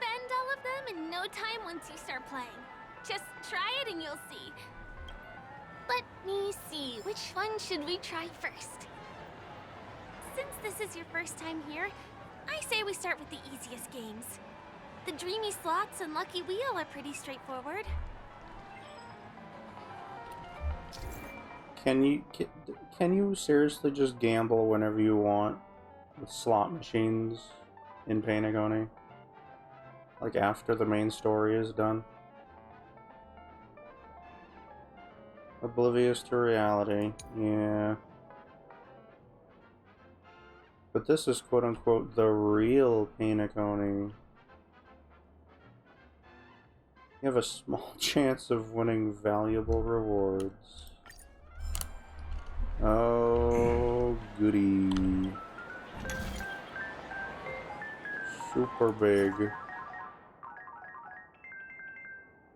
[SPEAKER 5] spend all of them in no time once you start playing. Just try it and you'll see. Let me see, which one should we try first? Since this is your first time here, I say we start with the easiest games. The Dreamy Slots and Lucky Wheel are pretty straightforward.
[SPEAKER 1] can you seriously just gamble whenever you want with slot machines in Panagonii? Like after the main story is done? Oblivious to reality, yeah. But this is quote-unquote the real Panagonii. You have a small chance of winning valuable rewards. Oh, goody. Super big.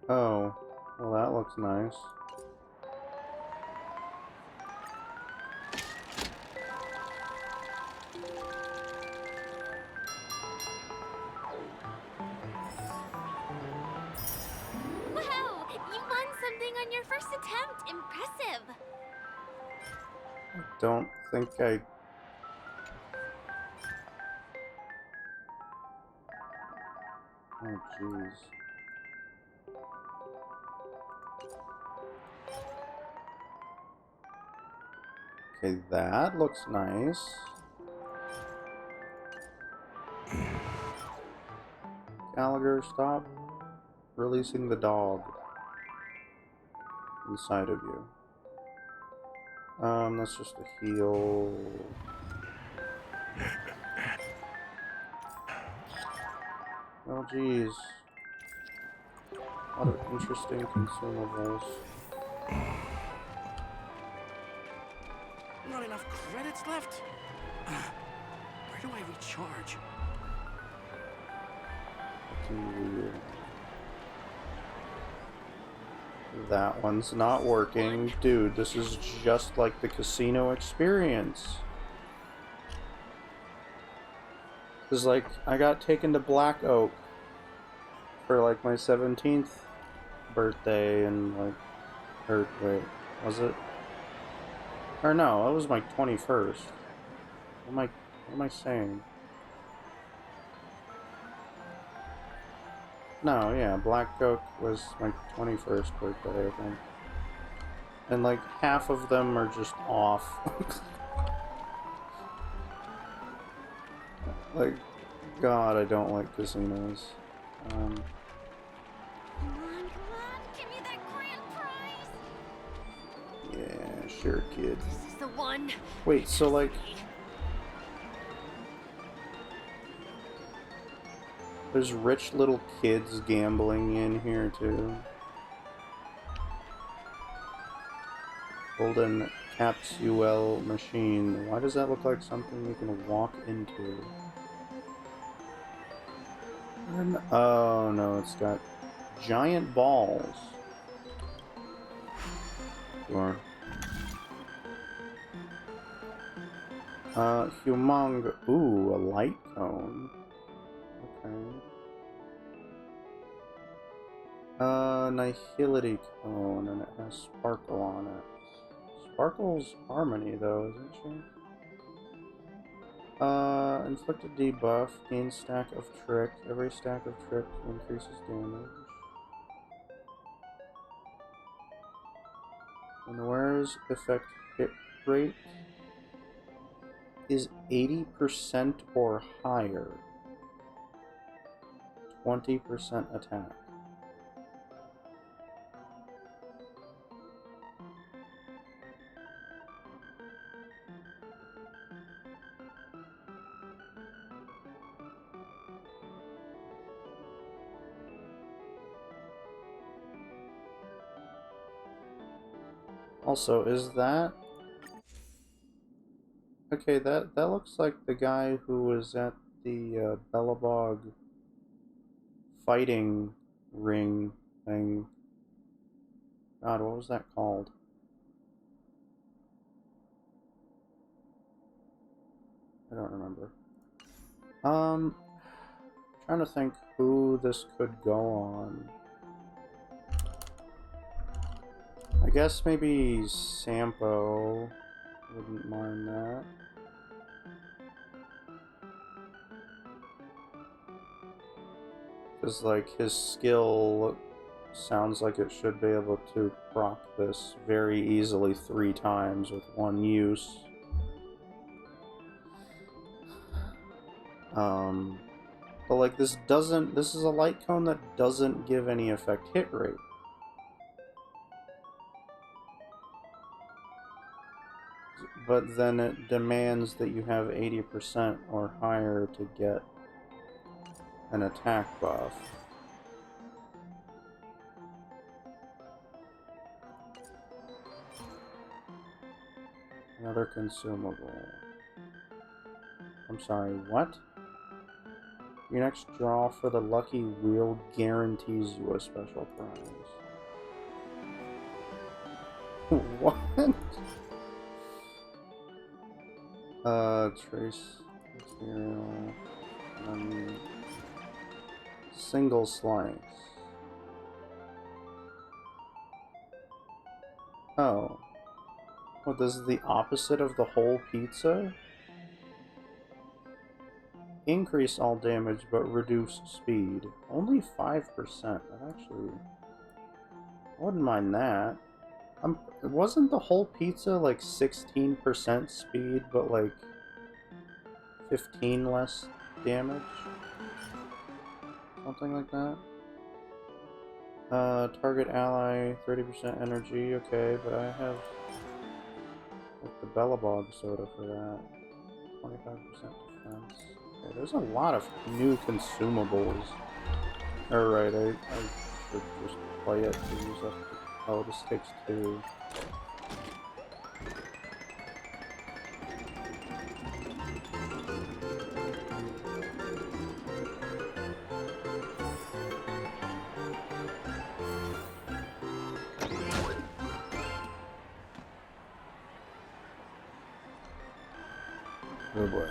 [SPEAKER 1] Oh, well that looks nice.
[SPEAKER 5] Wow! You won something on your first attempt! Impressive!
[SPEAKER 1] I don't think I... Oh, jeez. Okay, that looks nice. Gallagher, stop releasing the dog inside of you. That's just a heal. Oh, jeez. A lot of interesting consumables.
[SPEAKER 9] Not enough credits left? Where do I recharge?
[SPEAKER 1] That one's not working. Dude, this is just like the casino experience. Cause like, I got taken to Black Oak for like my 17th birthday and like, or wait, was it? Or no, it was my 21st. What am I saying? No, yeah, Black Oak was my 21st birthday, I think. And like, half of them are just off. Like, God, I don't like casinos.
[SPEAKER 5] Come on, give me that grand prize!
[SPEAKER 1] Yeah, sure, kid.
[SPEAKER 5] This is the one.
[SPEAKER 1] Wait, so like... There's rich little kids gambling in here, too. Golden capsule machine. Why does that look like something you can walk into? Oh, no, it's got giant balls. Sure. Humong. Ooh, a light cone. Okay. Nihility cone, and it has sparkle on it. Sparkle's Harmony, though, isn't she? Inflicted debuff, gain stack of trick. Every stack of trick increases damage. When the wearer's effect hit rate is 80% or higher, 20% attack. Also, is that... Okay, that looks like the guy who was at the Bellabog fighting ring thing. God, what was that called? I don't remember. Trying to think who this could go on. I guess maybe Sampo. Wouldn't mind that. Because, like, his skill sounds like it should be able to proc this very easily 3 times with one use. But like this is a light cone that doesn't give any effect hit rate. But then it demands that you have 80% or higher to get an attack buff. Another consumable. I'm sorry, what? Your next draw for the lucky wheel guarantees you a special prize. What? Trace material. Single slice. Oh. Well, this is the opposite of the whole pizza? Increase all damage, but reduce speed. Only 5%. That actually... I wouldn't mind that. Wasn't the whole pizza like 16% speed, but like 15 less damage? Something like that? Target ally, 30% energy, okay, but I have like the Bellabog soda for that. 25% defense. Okay, there's a lot of new consumables. Alright, I should just play it to use up. Oh, this takes 2. Oh boy.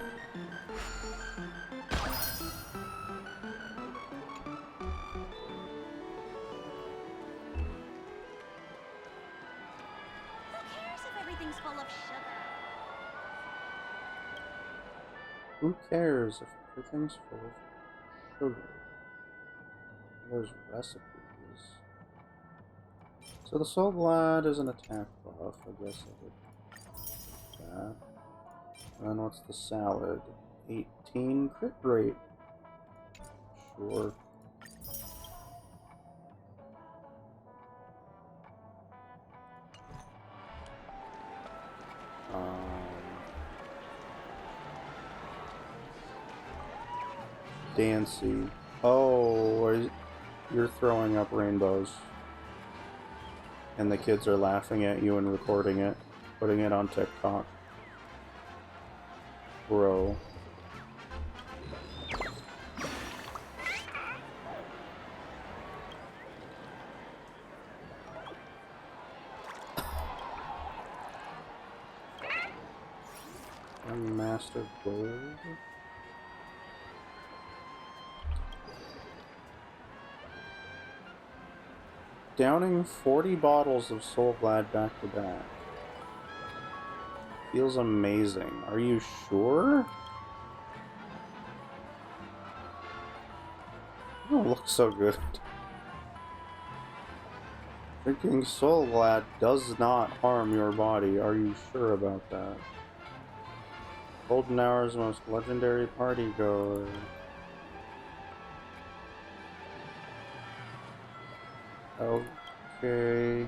[SPEAKER 1] Who cares if everything's full of sugar? Those recipes. So the Soul Glad is an attack buff. I guess I did that. And then what's the salad? 18 crit rate. Sure. Dancy. Oh, you're throwing up rainbows. And the kids are laughing at you and recording it. Putting it on TikTok. Bro. Master Gold. Downing 40 bottles of Soul Glad back to back. Feels amazing. Are you sure? You don't look so good. Drinking Soul Glad does not harm your body. Are you sure about that? Golden Hour's most legendary party goer. Okay.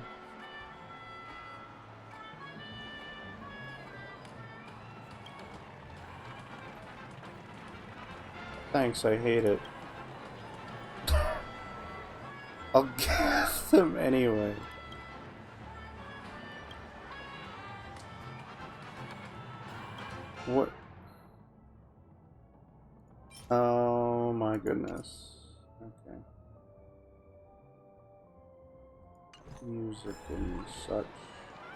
[SPEAKER 1] Thanks, I hate it. I'll give them anyway. What? Oh my goodness. Okay. Music and such.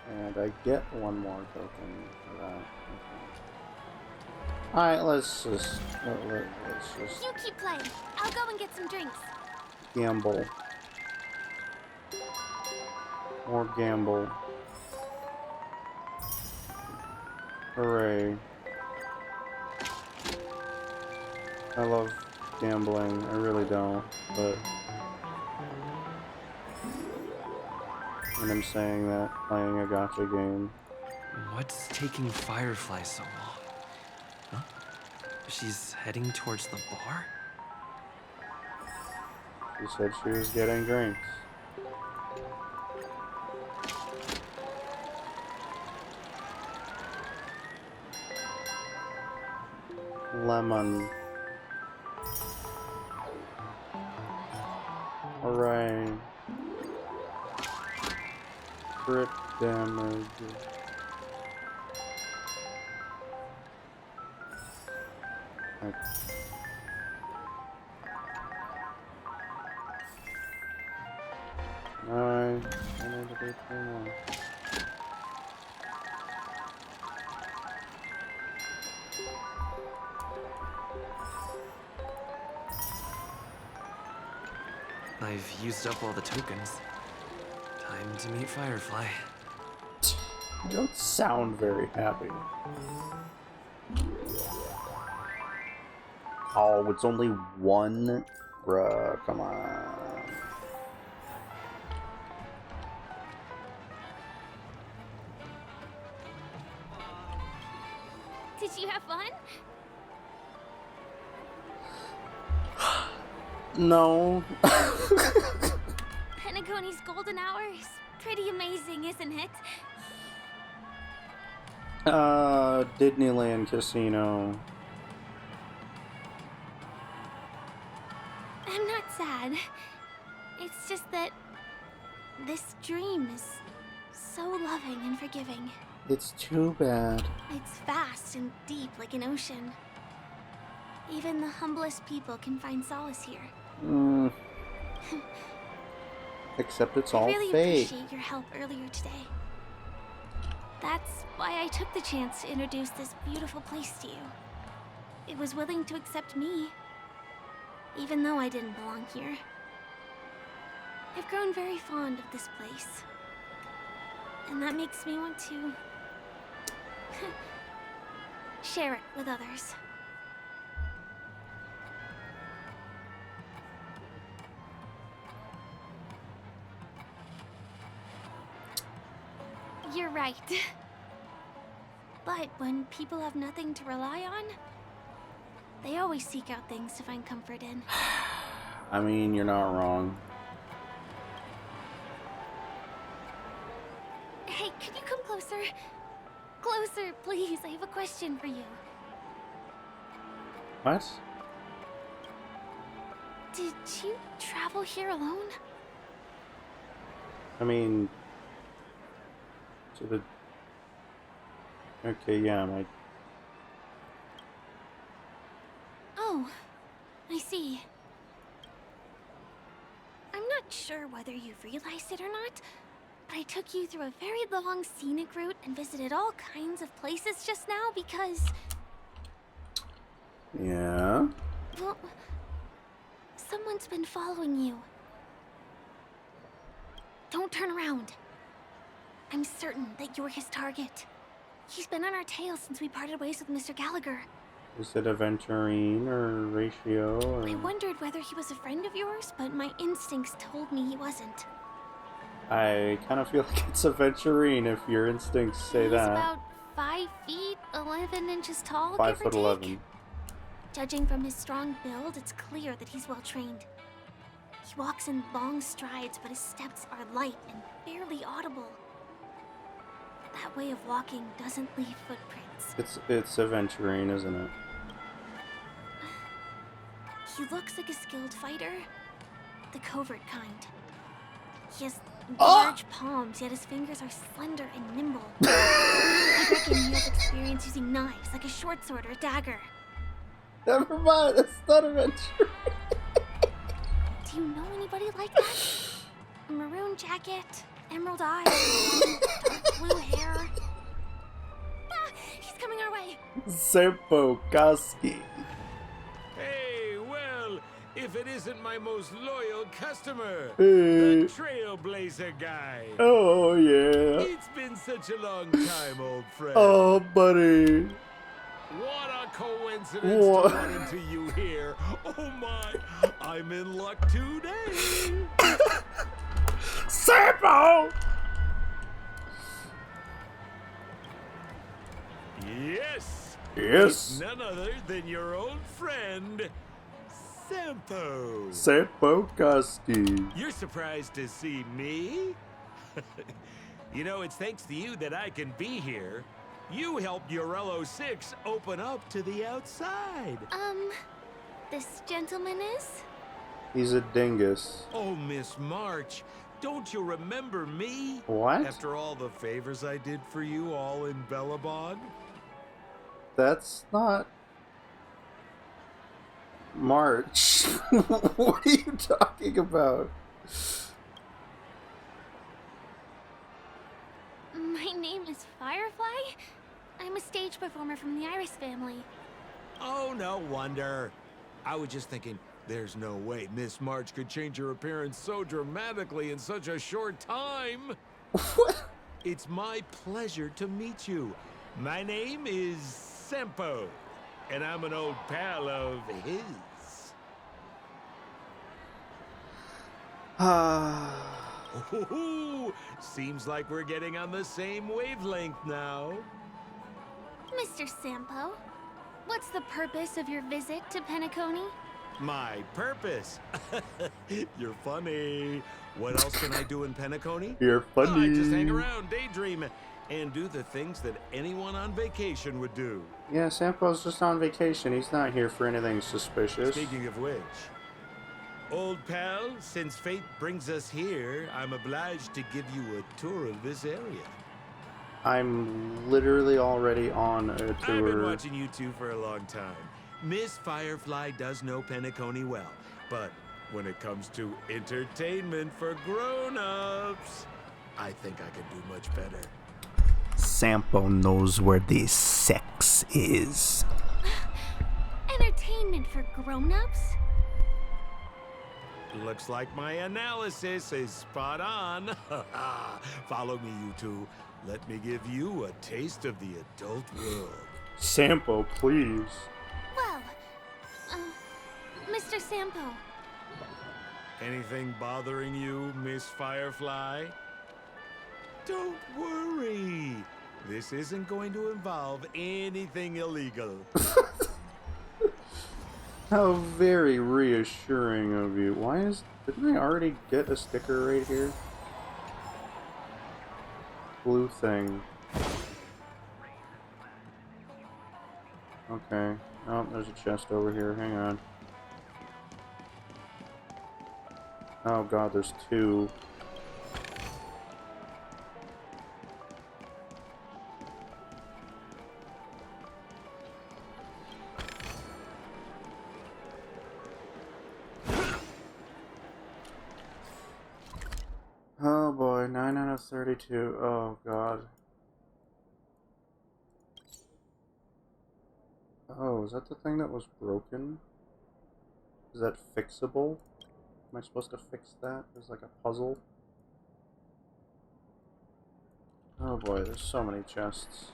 [SPEAKER 1] And I get one more token for that. Okay. Alright, let's just... let's just...
[SPEAKER 5] You keep playing. I'll go and get some drinks.
[SPEAKER 1] Gamble. More gamble. Hooray. I love gambling. I really don't, but... when I'm saying that, playing a gacha game.
[SPEAKER 3] What's taking Firefly so long? Huh? She's heading towards the bar?
[SPEAKER 1] She said she was getting drinks. Lemon. Hooray. Crit damage. Okay. Nice. I need to do 2 more.
[SPEAKER 3] I've used up all the tokens. Time to meet Firefly.
[SPEAKER 1] You don't sound very happy. Oh, it's only 1? Bruh, come on.
[SPEAKER 5] Did you have fun?
[SPEAKER 1] No.
[SPEAKER 5] Penacony's golden hour is pretty amazing, isn't it?
[SPEAKER 1] Disneyland Casino.
[SPEAKER 5] I'm not sad. It's just that this dream is so loving and forgiving.
[SPEAKER 1] It's too bad.
[SPEAKER 5] It's vast and deep like an ocean. Even the humblest people can find solace here.
[SPEAKER 1] Except it's
[SPEAKER 5] I
[SPEAKER 1] all
[SPEAKER 5] really
[SPEAKER 1] fake.
[SPEAKER 5] appreciate your help earlier today. That's why I took the chance to introduce this beautiful place to you. It was willing to accept me, even though I didn't belong here. I've grown very fond of this place, and that makes me want to share it with others. You're right. But when people have nothing to rely on, they always seek out things to find comfort in.
[SPEAKER 1] I mean, you're not wrong.
[SPEAKER 5] Hey, can you come closer? Closer, please. I have a question for you.
[SPEAKER 1] What?
[SPEAKER 5] Did you travel here alone?
[SPEAKER 1] I mean... to the... Okay, yeah,
[SPEAKER 5] Oh, I see. I'm not sure whether you've realized it or not, but I took you through a very long scenic route and visited all kinds of places just now because...
[SPEAKER 1] Yeah?
[SPEAKER 5] Well, someone's been following you. Don't turn around. I'm certain that you're his target. He's been on our tail since we parted ways with Mr. Gallagher.
[SPEAKER 1] Is it Aventurine or Ratio or...
[SPEAKER 5] I wondered whether he was a friend of yours, but my instincts told me he wasn't.
[SPEAKER 1] I kind of feel like it's Aventurine if your instincts say
[SPEAKER 5] He's
[SPEAKER 1] that.
[SPEAKER 5] about 5 feet, 11 inches tall,
[SPEAKER 1] 5
[SPEAKER 5] give or
[SPEAKER 1] foot 11.
[SPEAKER 5] take. Judging from his strong build, it's clear that he's well trained. He walks in long strides, but his steps are light and barely audible. That way of walking doesn't leave footprints.
[SPEAKER 1] It's Aventurine, isn't it?
[SPEAKER 5] He looks like a skilled fighter, the covert kind. He has large palms, yet his fingers are slender and nimble. I reckon he has experience using knives, like a short sword or a dagger.
[SPEAKER 1] Never mind, that's not Aventurine.
[SPEAKER 5] Do you know anybody like that? A maroon jacket, emerald eyes, dark blue hair. Ah, he's coming our way.
[SPEAKER 1] Seppo Koski.
[SPEAKER 11] Hey, well, if it isn't my most loyal customer,
[SPEAKER 1] Hey.
[SPEAKER 11] the Trailblazer guy.
[SPEAKER 1] Oh, yeah.
[SPEAKER 11] It's been such a long time, old friend.
[SPEAKER 1] Oh, buddy.
[SPEAKER 11] What a coincidence
[SPEAKER 1] What?
[SPEAKER 11] to run into you here. Oh my, I'm in luck today.
[SPEAKER 1] Seppo!
[SPEAKER 12] Yes!
[SPEAKER 1] Yes!
[SPEAKER 12] It's none other than your old friend, Sampo.
[SPEAKER 1] Sampo Koski.
[SPEAKER 12] You're surprised to see me? You know, it's thanks to you that I can be here. You helped Urello 6 open up to the outside.
[SPEAKER 5] This gentleman is?
[SPEAKER 1] He's a dingus.
[SPEAKER 12] Oh, Miss March, don't you remember me?
[SPEAKER 1] What?
[SPEAKER 12] After all the favors I did for you all in Bellabon?
[SPEAKER 1] That's not... March. What are you talking about?
[SPEAKER 5] My name is Firefly. I'm a stage performer from the Iris family.
[SPEAKER 12] Oh, no wonder. I was just thinking, there's no way Miss March could change her appearance so dramatically in such a short time.
[SPEAKER 1] What?
[SPEAKER 12] It's my pleasure to meet you. My name is Sampo, and I'm an old pal of his. Ooh, seems like we're getting on the same wavelength now.
[SPEAKER 5] Mr. Sampo, what's the purpose of your visit to Penacony?
[SPEAKER 12] My purpose? You're funny. What else can I do in Penacony?
[SPEAKER 1] You're funny.
[SPEAKER 12] I just hang around, daydream, and do the things that anyone on vacation would do.
[SPEAKER 1] Yeah, Sampo's just on vacation. He's not here for anything suspicious.
[SPEAKER 12] Speaking of which, old pal, since fate brings us here, I'm obliged to give you a tour of this area.
[SPEAKER 1] I'm literally already on a tour.
[SPEAKER 12] I've been watching you two for a long time. Miss Firefly does know Penacony well, but when it comes to entertainment for grown-ups, I think I can do much better.
[SPEAKER 1] Sampo knows where the sex is.
[SPEAKER 5] Entertainment for grown-ups?
[SPEAKER 12] Looks like my analysis is spot on. Follow me, you two. Let me give you a taste of the adult world.
[SPEAKER 1] Sampo, please.
[SPEAKER 5] Well, Mr. Sampo.
[SPEAKER 12] Anything bothering you, Miss Firefly? Don't worry. This isn't going to involve anything illegal.
[SPEAKER 1] How very reassuring of you. Didn't I already get a sticker right here? Blue thing. Okay. Oh, there's a chest over here. Hang on. Oh god, there's two. Oh boy, 9 out of 32. Oh god. Oh, is that the thing that was broken? Is that fixable? Am I supposed to fix that? There's like a puzzle. Oh boy, there's so many chests.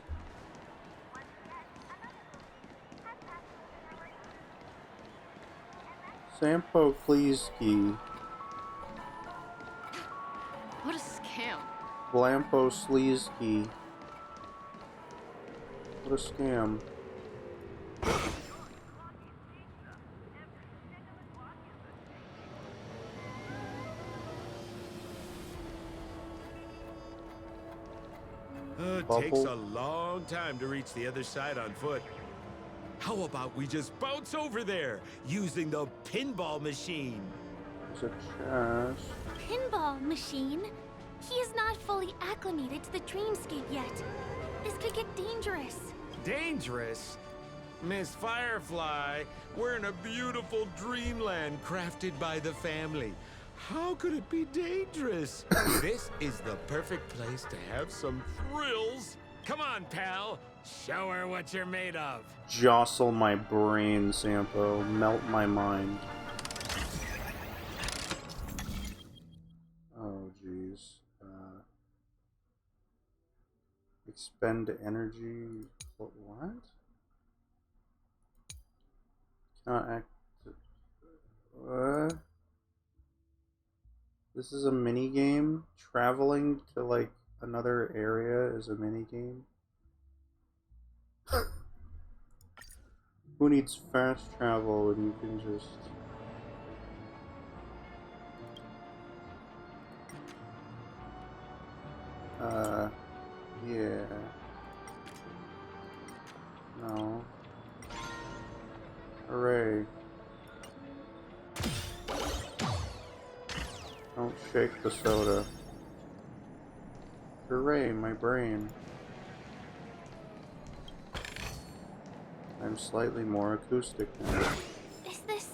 [SPEAKER 1] Sampo Kleeski.
[SPEAKER 2] What a scam.
[SPEAKER 1] Blampo Sleeski. What a scam.
[SPEAKER 12] It takes a long time to reach the other side on foot. How about we just bounce over there using the pinball machine?
[SPEAKER 1] There's a chest.
[SPEAKER 5] Pinball machine? He is not fully acclimated to the dreamscape yet. This could get dangerous.
[SPEAKER 12] Dangerous? Miss Firefly, we're in a beautiful dreamland crafted by the family. How could it be dangerous? This is the perfect place to have some thrills. Come on, pal. Show her what you're made of.
[SPEAKER 1] Jostle my brain, Sampo. Melt my mind. Oh, jeez. Expend energy. What? Cannot act. What? This is a mini game. Traveling to like another area is a mini game. Who needs fast travel when you can just... yeah. No. Hooray. Don't shake the soda. Hooray, my brain. I'm slightly more acoustic now.
[SPEAKER 5] Is this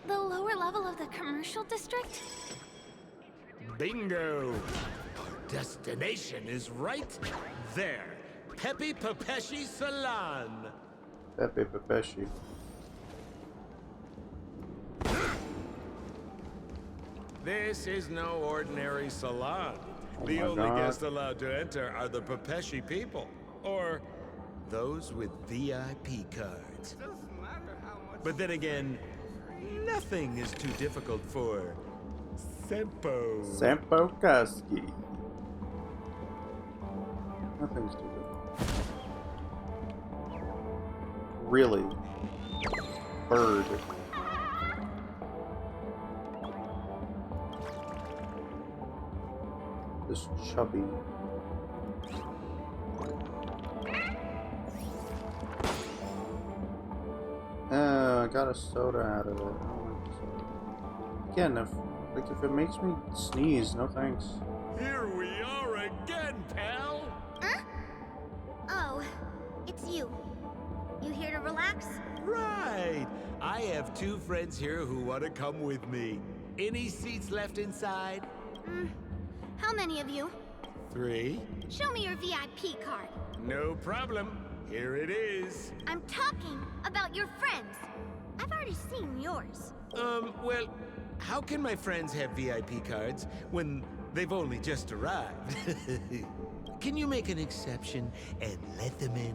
[SPEAKER 5] the lower level of the commercial district?
[SPEAKER 12] Bingo! Our destination is right there. Pepe Pepeshi Salon.
[SPEAKER 1] Pepe Pepeshi.
[SPEAKER 12] This is no ordinary salon.
[SPEAKER 1] Oh
[SPEAKER 12] The
[SPEAKER 1] my
[SPEAKER 12] only
[SPEAKER 1] God.
[SPEAKER 12] guests allowed to enter are the Pepeshi people, or those with VIP cards. But then again, nothing is too difficult for Sempo.
[SPEAKER 1] Sampo Koski. Nothing's too good. Really? Bird. This chubby. I got a soda out of it. I don't like the soda. Again, if it makes me sneeze, no thanks.
[SPEAKER 12] Here we are again, pal.
[SPEAKER 8] Huh? Oh, it's you. You here to relax?
[SPEAKER 12] Right. I have two friends here who want to come with me. Any seats left inside?
[SPEAKER 8] How many of you?
[SPEAKER 12] 3.
[SPEAKER 8] Show me your VIP card.
[SPEAKER 12] No problem. Here it is.
[SPEAKER 8] I'm talking about your friends. I've already seen yours.
[SPEAKER 12] Well, how can my friends have VIP cards when they've only just arrived? Can you make an exception and let them in?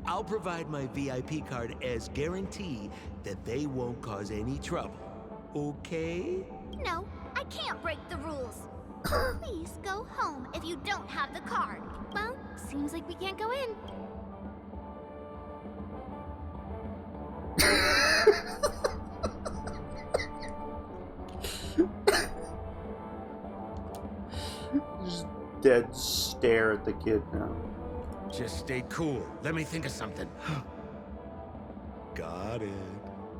[SPEAKER 12] I'll provide my VIP card as guarantee that they won't cause any trouble. Okay?
[SPEAKER 8] No, I can't break the rules. Please go home if you don't have the card.
[SPEAKER 5] Well, seems like we can't go in.
[SPEAKER 1] Just dead stare at the kid now.
[SPEAKER 12] Just stay cool. Let me think of something. Got it.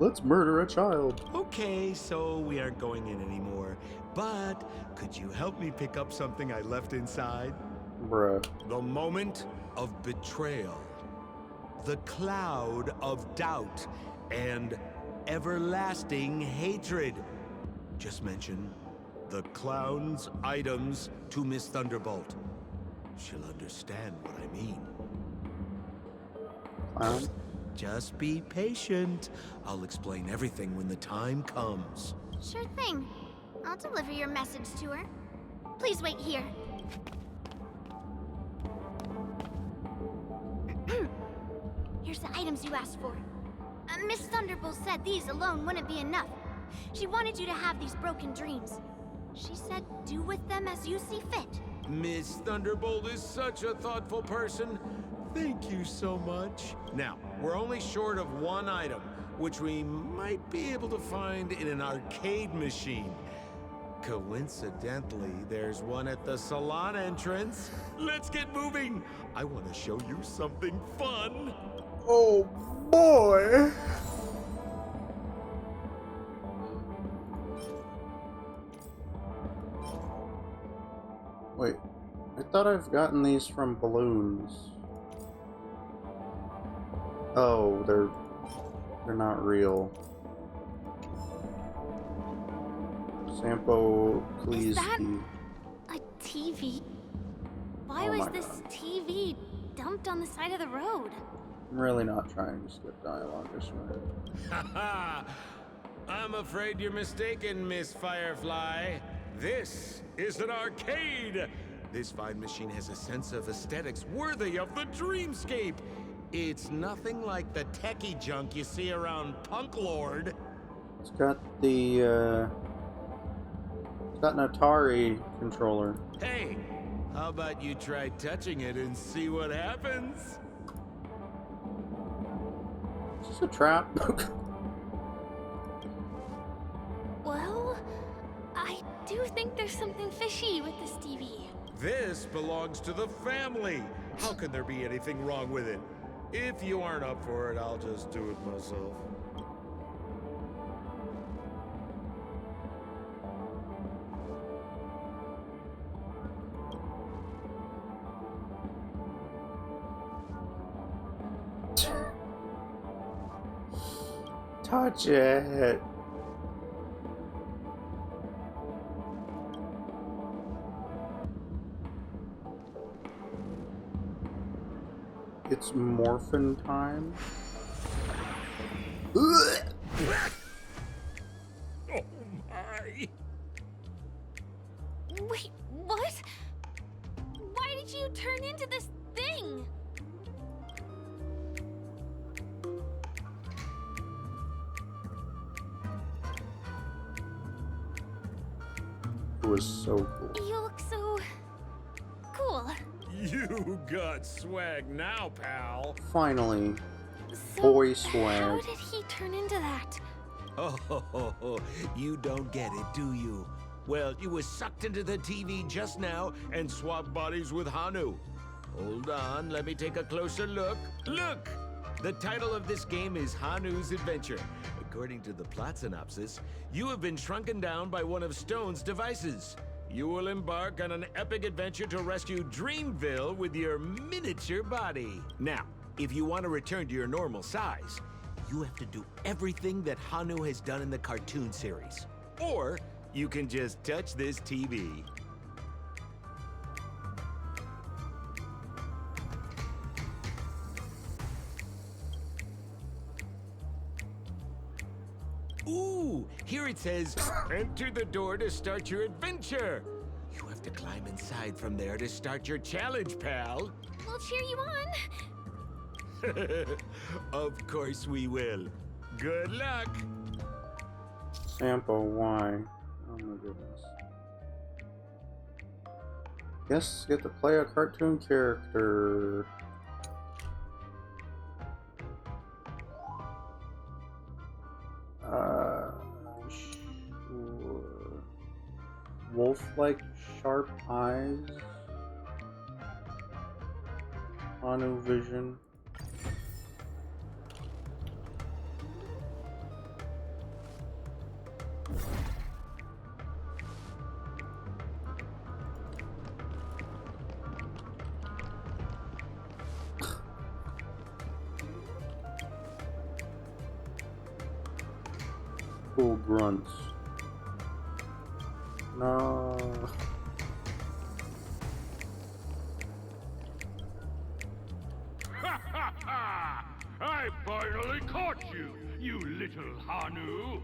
[SPEAKER 1] Let's murder a child.
[SPEAKER 12] Okay, so we aren't going in anymore. But could you help me pick up something I left inside?
[SPEAKER 1] Bruh.
[SPEAKER 12] The moment of betrayal. The cloud of doubt. And everlasting hatred. Just mention the clown's items to Miss Thunderbolt. She'll understand what I mean.
[SPEAKER 1] Clown?
[SPEAKER 12] Just be patient. I'll explain everything when the time comes.
[SPEAKER 8] Sure thing. I'll deliver your message to her. Please wait here. Here's the items you asked for. Miss Thunderbolt said these alone wouldn't be enough. She wanted you to have these broken dreams. She said do with them as you see fit.
[SPEAKER 12] Miss Thunderbolt is such a thoughtful person. Thank you so much. Now, we're only short of one item, which we might be able to find in an arcade machine. Coincidentally, there's one at the salon entrance. Let's get moving. I want to show you something fun.
[SPEAKER 1] Oh boy! Wait, I thought I've gotten these from balloons. Oh, they're not real. Sampo
[SPEAKER 5] Is that
[SPEAKER 1] Kleeski.
[SPEAKER 5] a TV? Why
[SPEAKER 1] Oh
[SPEAKER 5] was
[SPEAKER 1] my
[SPEAKER 5] this
[SPEAKER 1] God.
[SPEAKER 5] TV dumped on the side of the road?
[SPEAKER 1] I'm really not trying to skip dialogue, I swear.
[SPEAKER 12] Haha! I'm afraid you're mistaken, Miss Firefly. This is an arcade. This fine machine has a sense of aesthetics worthy of the dreamscape. It's nothing like the techie junk you see around Punk Lord.
[SPEAKER 1] It's got the, it's got an Atari controller.
[SPEAKER 12] Hey, how about you try touching it and see what happens?
[SPEAKER 1] this a trap?
[SPEAKER 5] Well, I do think there's something fishy with this TV.
[SPEAKER 12] This belongs to the family. How can there be anything wrong with it? If you aren't up for it, I'll just do it myself.
[SPEAKER 1] Touch it. It's morphin time.
[SPEAKER 12] Oh my!
[SPEAKER 5] Wait, what? Why did you turn into this thing?
[SPEAKER 1] It was so cool.
[SPEAKER 5] You look so cool.
[SPEAKER 12] You got swag now, pal.
[SPEAKER 1] Finally,
[SPEAKER 5] So,
[SPEAKER 1] boy
[SPEAKER 5] how
[SPEAKER 1] swag.
[SPEAKER 5] did he turn into that?
[SPEAKER 12] Oh, you don't get it, do you? Well, you was sucked into the TV just now and swapped bodies with Hanu. Hold on, let me take a closer look. Look! The title of this game is Hanu's Adventure. According to the plot synopsis, you have been shrunken down by one of Stone's devices. You will embark on an epic adventure to rescue Dreamville with your miniature body. Now, if you want to return to your normal size, you have to do everything that Hanu has done in the cartoon series. Or you can just touch this TV. Ooh, here it says, enter the door to start your adventure. You have to climb inside from there to start your challenge, pal.
[SPEAKER 5] We'll cheer you on.
[SPEAKER 12] Of course we will. Good luck.
[SPEAKER 1] Sampo, why? Oh my goodness. Yes, get to play a cartoon character. Sure. Wolf-like sharp eyes. Hanu vision. Cool grunts. No.
[SPEAKER 7] Ha ha ha! I finally caught you, you little Hanu!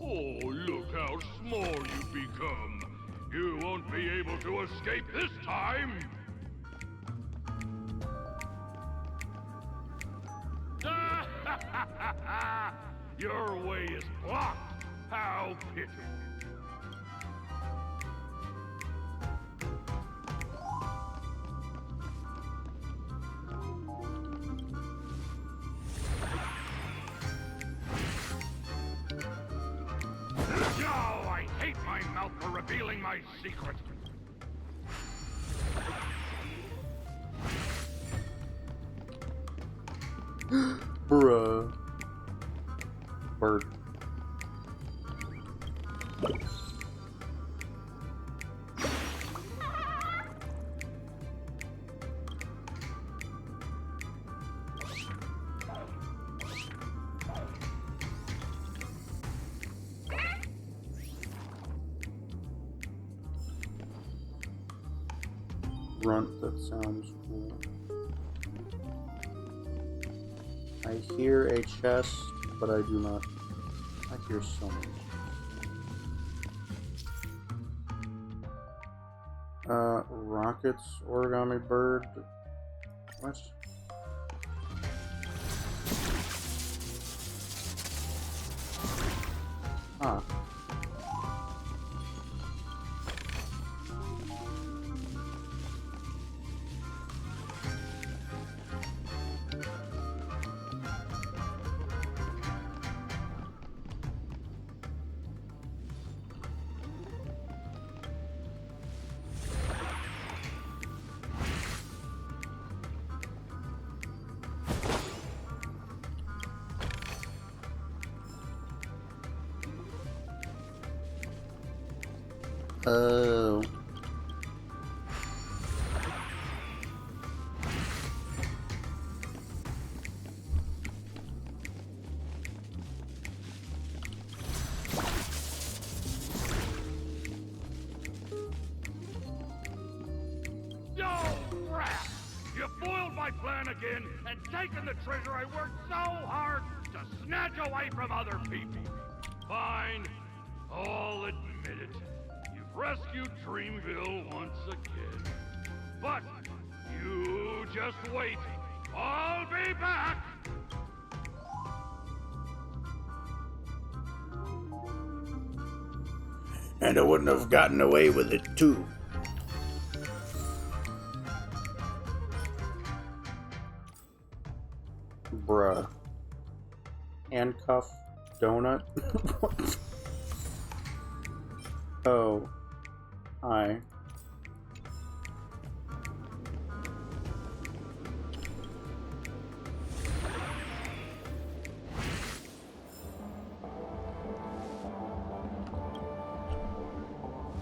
[SPEAKER 7] Oh, look how small you've become! You won't be able to escape this time! Your way is blocked! How pitiful! Oh, I hate my mouth for revealing my secret!
[SPEAKER 1] Bruh. Bird. Grunt, that sounds cool. I hear a chest, but I do not. I hear so many. Rockets, origami bird. What? Ah. Oh.
[SPEAKER 7] Yo, rat! You foiled my plan again and taken the treasure I worked so hard to snatch away from other people. Fine. I'll admit it. You've rescued Dreamville once again. But you just wait. I'll be back!
[SPEAKER 1] And I wouldn't have gotten away with it, too. Bruh. Handcuff donut? Oh. Hi.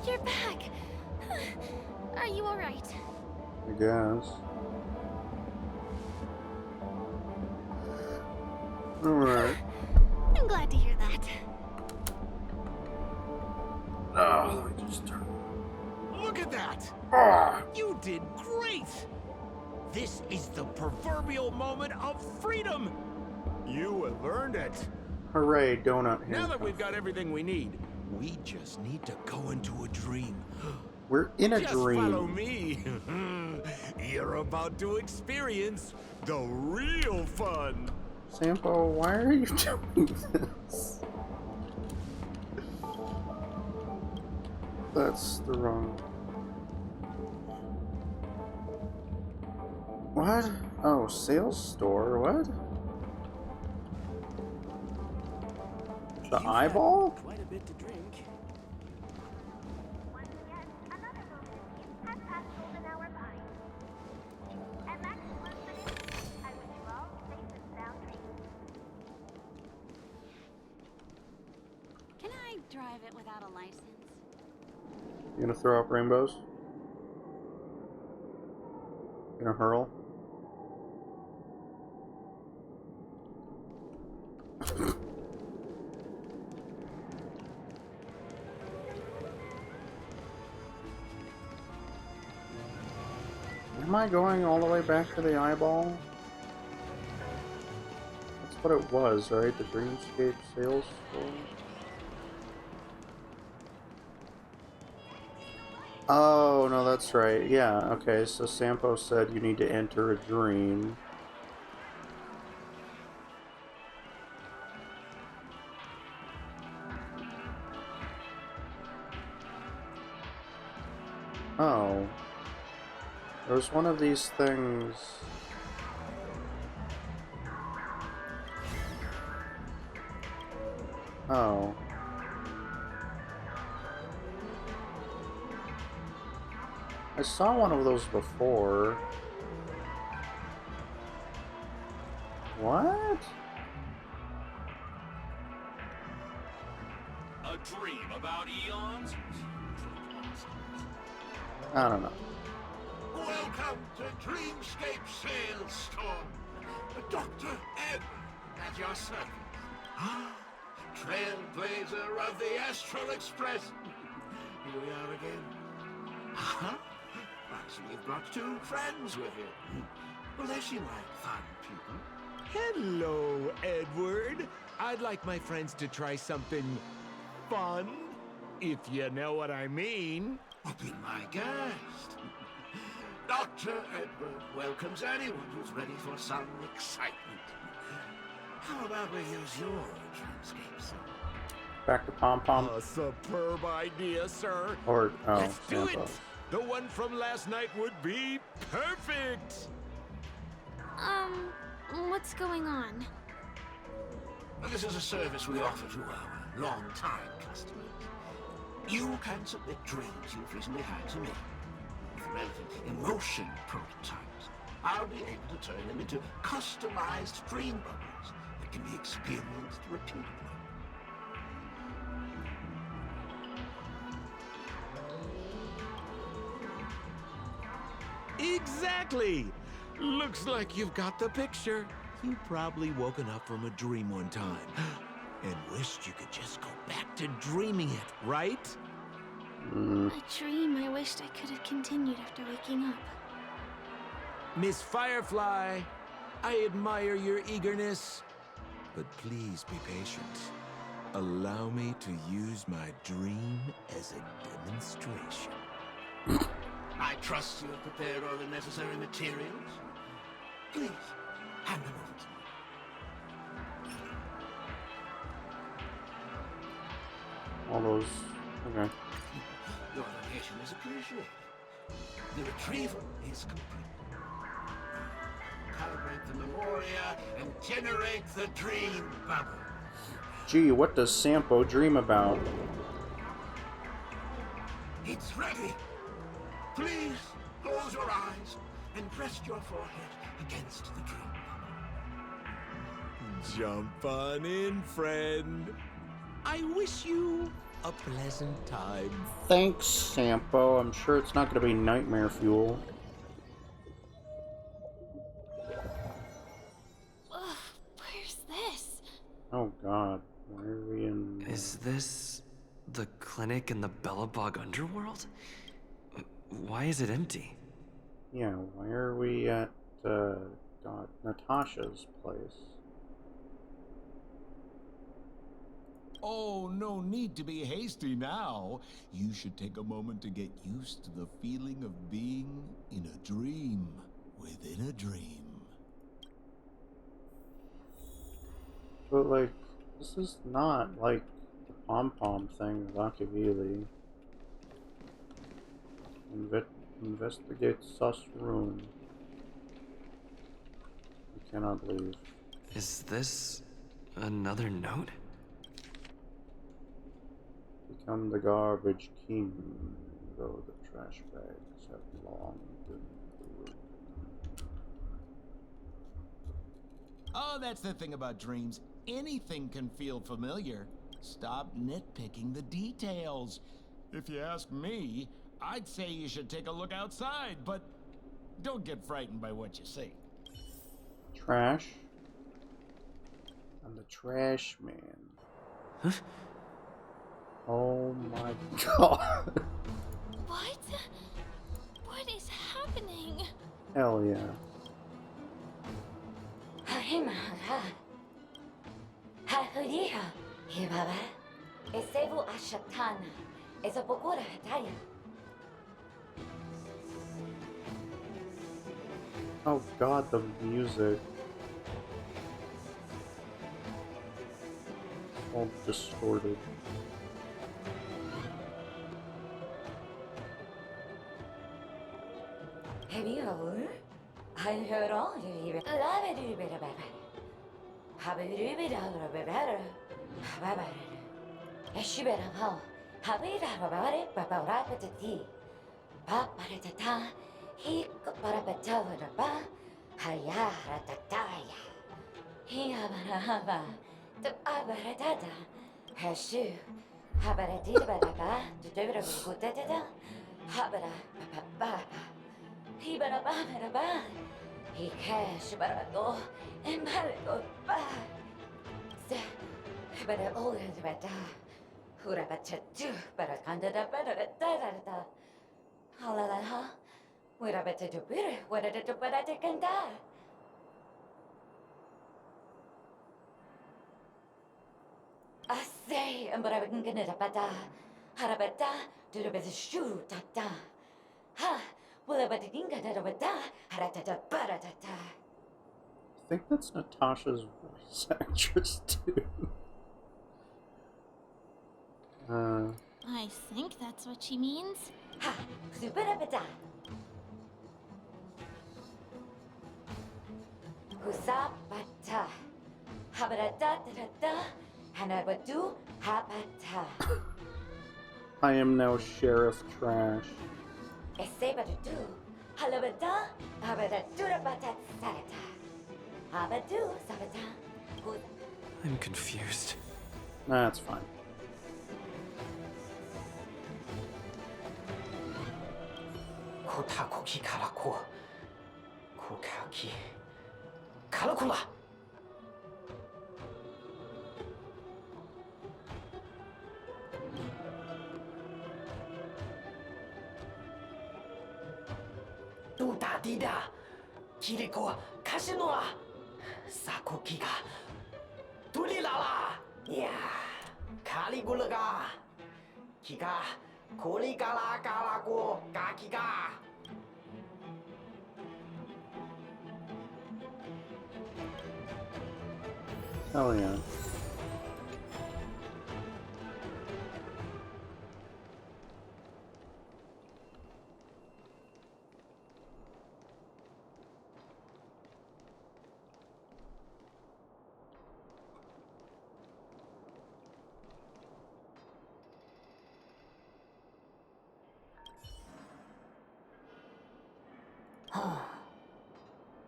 [SPEAKER 5] You're back. Are you all right?
[SPEAKER 1] I guess. Alright.
[SPEAKER 5] I'm glad to hear that.
[SPEAKER 1] Oh, let me just turn.
[SPEAKER 12] Look at that!
[SPEAKER 1] Ah!
[SPEAKER 12] You did great! This is the proverbial moment of freedom! You have earned it.
[SPEAKER 1] Hooray, donut
[SPEAKER 12] Now that
[SPEAKER 1] handcuff.
[SPEAKER 12] we've got everything we need, we just need to go into a dream.
[SPEAKER 1] We're in a
[SPEAKER 12] Just
[SPEAKER 1] dream.
[SPEAKER 12] follow me. You're about to experience the real fun.
[SPEAKER 1] Sampo, why are you doing this? That's the wrong... What? Oh, sales store? What? The eyeball?
[SPEAKER 9] Quite a bit to drink.
[SPEAKER 8] Once again, another movement has passed golden hour by. And that concludes the news. I wish you all safe and sound dreams.
[SPEAKER 2] Can I drive it without a license?
[SPEAKER 1] You gonna throw up rainbows? You gonna hurl? Am I going all the way back to the eyeball? That's what it was, right? The Dreamscape sales store? Oh, no, that's right. Yeah, okay, so Sampo said you need to enter a dream. Oh. There's one of these things. Oh. I saw one of those before. What?
[SPEAKER 7] A dream about eons?
[SPEAKER 1] I don't know.
[SPEAKER 7] Welcome to Dreamscape Sales Store. Dr. Ed, at your service. Trailblazer of the Astral Express. Here we are again. Huh? I see you've brought two friends with you. Well, they seem like fun people.
[SPEAKER 12] Hello, Edward. I'd like my friends to try something fun, if you know what I mean.
[SPEAKER 7] Oh, be my guest. Dr. Edward welcomes anyone who's ready for some excitement. How about we use your dreamscape, sir?
[SPEAKER 1] Back to Pom Pom.
[SPEAKER 12] A superb idea, sir.
[SPEAKER 1] Or, oh,
[SPEAKER 12] Let's do
[SPEAKER 1] Sampo.
[SPEAKER 12] it. The one from last night would be perfect.
[SPEAKER 5] What's going on?
[SPEAKER 7] Well, this is a service we offer to our long-time customers. You can submit dreams you've recently had to me. With relevant emotion prototypes, I'll be able to turn them into customized dream bubbles that can be experienced repeatedly.
[SPEAKER 12] Exactly! Looks like you've got the picture. You've probably woken up from a dream one time and wished you could just go back to dreaming it, right?
[SPEAKER 5] A dream I wished I could have continued after waking up.
[SPEAKER 12] Miss Firefly, I admire your eagerness, but please be patient. Allow me to use my dream as a demonstration.
[SPEAKER 7] I trust you have prepared all the necessary materials. Please, hand them over to me.
[SPEAKER 1] All those. Okay.
[SPEAKER 7] Your location is appreciated. The retrieval is complete. Calibrate the memoria and generate the dream bubble.
[SPEAKER 1] Gee, what does Sampo dream about?
[SPEAKER 7] It's ready. Please close your eyes and rest your forehead against the dream bubble.
[SPEAKER 12] Jump on in, friend. I wish you a pleasant time.
[SPEAKER 1] Thanks, Sampo. I'm sure it's not going to be nightmare fuel.
[SPEAKER 5] Ugh, where's this?
[SPEAKER 1] Oh god, why are we in...
[SPEAKER 3] Is this the clinic in the Bellabog underworld? Why is it empty?
[SPEAKER 1] Yeah, why are we at, God, Natasha's place?
[SPEAKER 12] Oh, no need to be hasty now. You should take a moment to get used to the feeling of being in a dream within a dream.
[SPEAKER 1] But, like, this is not like the pom-pom thing with Akivili. Investigate sus room. I cannot leave.
[SPEAKER 3] Is this another note?
[SPEAKER 1] Become the garbage king, though the trash bags have long been the room.
[SPEAKER 12] Oh, that's the thing about dreams. Anything can feel familiar. Stop nitpicking the details. If you ask me, I'd say you should take a look outside, but don't get frightened by what you see.
[SPEAKER 1] Trash? I'm the trash man.
[SPEAKER 3] Huh?
[SPEAKER 1] Oh my god.
[SPEAKER 5] What? What is happening?
[SPEAKER 1] Hell yeah. Oh god, the music. All distorted. I think that's Natasha's voice actress too.
[SPEAKER 5] I think that's what she means.
[SPEAKER 1] I am now Sheriff Trash.
[SPEAKER 3] I'm confused.
[SPEAKER 1] That's fine.
[SPEAKER 13] きカラコラどうだディダキリコはカシノはサコキがドリララいやカリゴラがキがコリガラガラゴガキが
[SPEAKER 1] Hell yeah.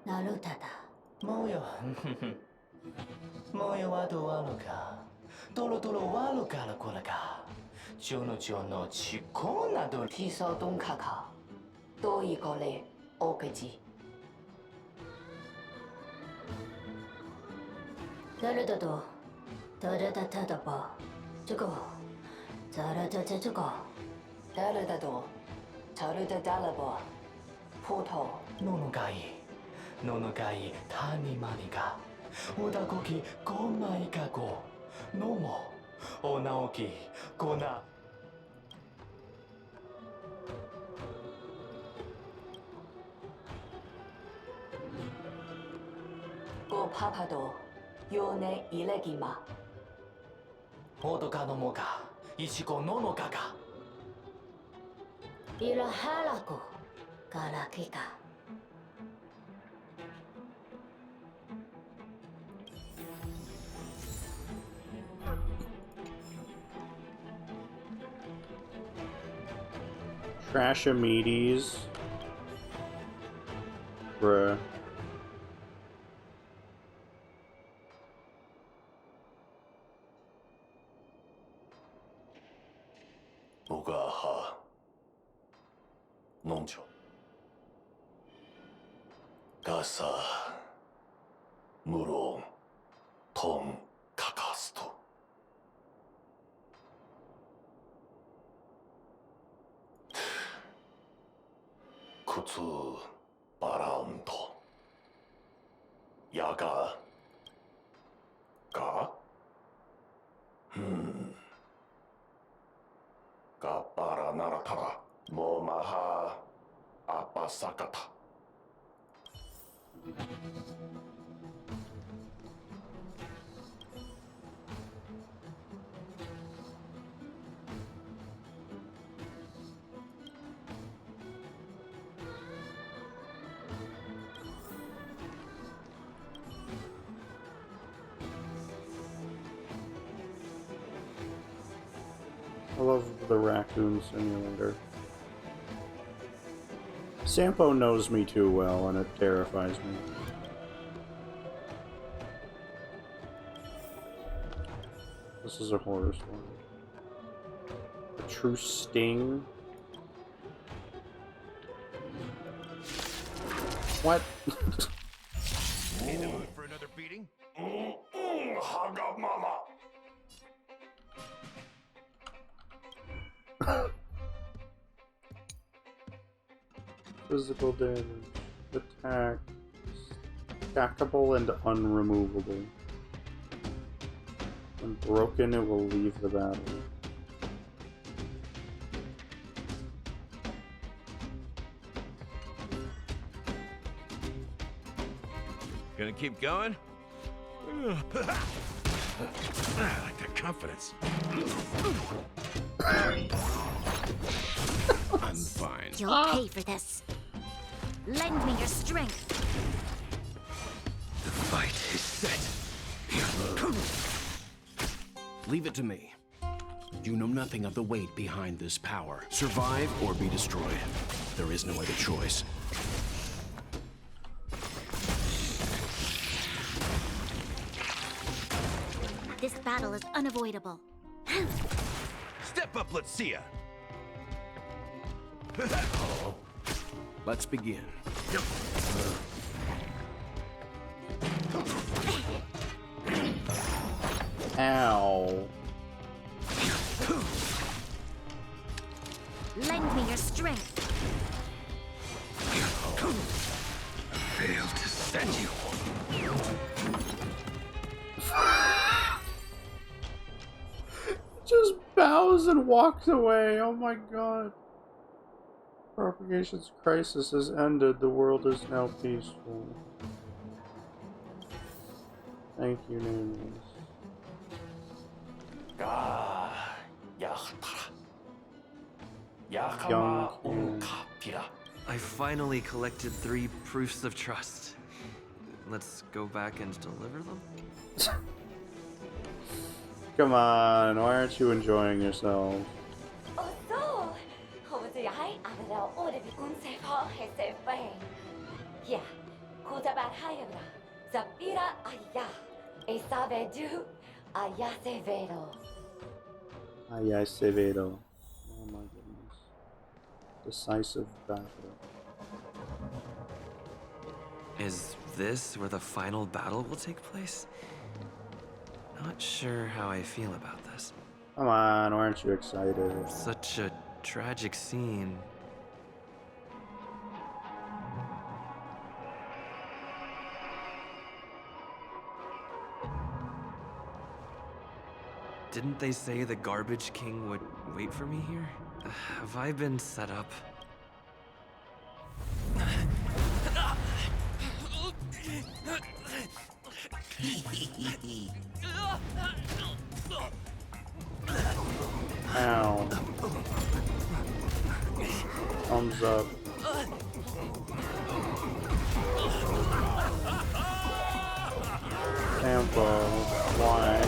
[SPEAKER 13] Narutoだ。もうよ。もうよはどうあるか。ドロドロはあるからこれか。ジョノジョのチコなど。ピソドンカカ。どういこれ。おかじ。ナルトと。タラタタタパ。这个。タラタタ这个。タラタと。タラタタラバ。ポト。ののがいい。ののがいたにまにがおだこきごまいかごのもおなおきごなごパパとよねいれぎまおどかのもがいしこののかがいらはらこからきか
[SPEAKER 1] Trashomedes. Bruh.
[SPEAKER 7] Ogaha. Nonjo. Gasa. Muro. Tom. Kakasto. Kutsu. Baranto. Yaga. Ga? Ga bara naratara. Momaha. Apasakata.
[SPEAKER 1] I love the raccoon simulator. Sampo knows me too well, and it terrifies me. This is a horror story. A true sting? What?
[SPEAKER 11] In the mood for another beating?
[SPEAKER 7] Haga mama.
[SPEAKER 1] Physical damage. Attack. Stackable and unremovable. When broken, it will leave the battle.
[SPEAKER 11] Gonna keep going? I like that confidence.
[SPEAKER 6] I'm fine.
[SPEAKER 5] You'll pay for this. Lend me your strength.
[SPEAKER 6] The fight is set. Leave it to me. You know nothing of the weight behind this power. Survive or be destroyed. There is no other choice.
[SPEAKER 5] This battle is unavoidable.
[SPEAKER 11] Step up, let's see ya.
[SPEAKER 6] Let's begin.
[SPEAKER 1] Ow.
[SPEAKER 5] Lend me your strength.
[SPEAKER 3] Failed to send you.
[SPEAKER 1] Just bows and walks away. Oh my god. Propagation's crisis has ended. The world is now peaceful. Thank you, News. Young King.
[SPEAKER 3] I finally collected 3 proofs of trust. Let's go back and deliver them?
[SPEAKER 1] Come on, why aren't you enjoying yourself? Ay, severo. Oh my goodness. Decisive battle.
[SPEAKER 3] Is this where the final battle will take place? Not sure how I feel about this.
[SPEAKER 1] Come on, aren't you excited?
[SPEAKER 3] Such a tragic scene. Didn't they say the Garbage King would wait for me here? Have I been set up?
[SPEAKER 1] Ow. Thumbs up. Tampa, why?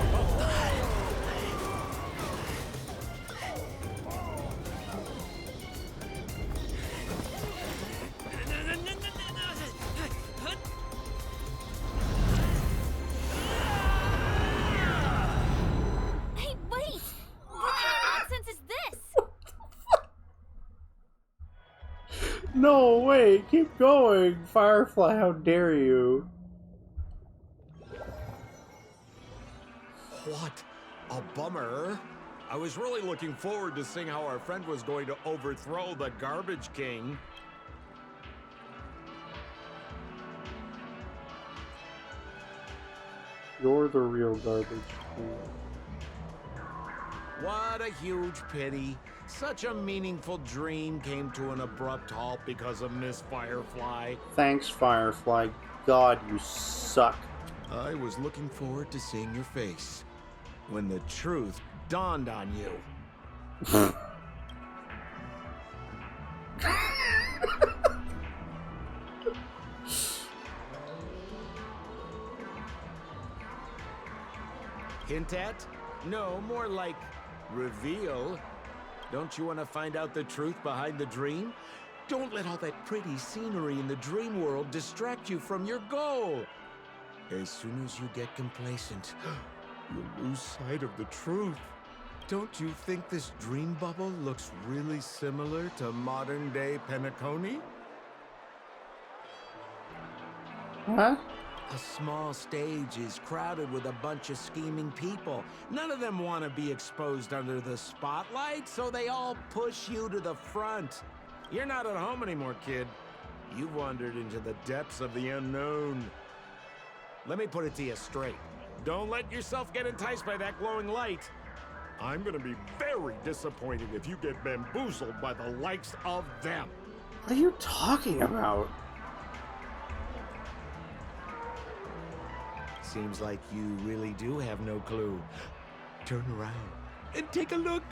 [SPEAKER 5] Hey, wait! What kind of nonsense is this?
[SPEAKER 1] No, wait, keep going. Firefly, how dare you?
[SPEAKER 12] What a bummer. I was really looking forward to seeing how our friend was going to overthrow the Garbage King.
[SPEAKER 1] You're the real Garbage King.
[SPEAKER 12] What a huge pity. Such a meaningful dream came to an abrupt halt because of Miss Firefly.
[SPEAKER 1] Thanks, Firefly. God, you suck.
[SPEAKER 12] I was looking forward to seeing your face when the truth dawned on you. Hint at? No, more like reveal. Don't you want to find out the truth behind the dream? Don't let all that pretty scenery in the dream world distract you from your goal. As soon as you get complacent, you'll lose sight of the truth. Don't you think this dream bubble looks really similar to modern-day Penacony?
[SPEAKER 1] Huh?
[SPEAKER 12] A small stage is crowded with a bunch of scheming people. None of them want to be exposed under the spotlight, so they all push you to the front. You're not at home anymore, kid. You've wandered into the depths of the unknown. Let me put it to you straight. Don't let yourself get enticed by that glowing light. I'm gonna be very disappointed if you get bamboozled by the likes of them.
[SPEAKER 1] What are you talking about?
[SPEAKER 12] Seems like you really do have no clue. Turn around and take a look.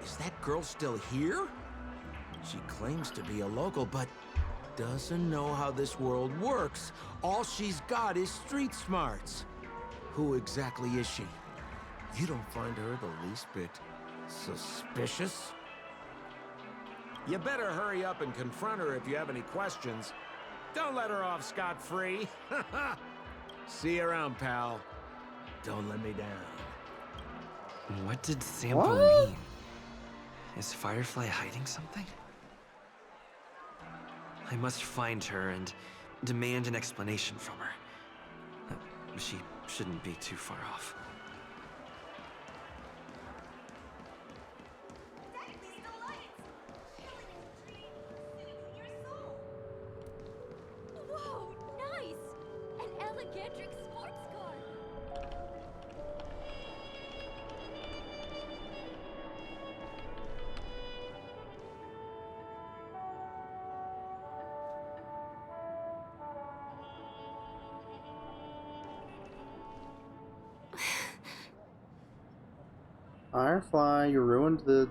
[SPEAKER 12] Is that girl still here? She claims to be a local, but doesn't know how this world works. All she's got is street smarts. Who exactly is she? You don't find her the least bit suspicious? You better hurry up and confront her if you have any questions. Don't let her off scot-free. See you around, pal. Don't let me down.
[SPEAKER 3] What did Sampo mean? Is Firefly hiding something? I must find her and demand an explanation from her. She shouldn't be too far off.
[SPEAKER 5] Whoa, nice! An Elegantric sports car!
[SPEAKER 1] Firefly, you ruined the...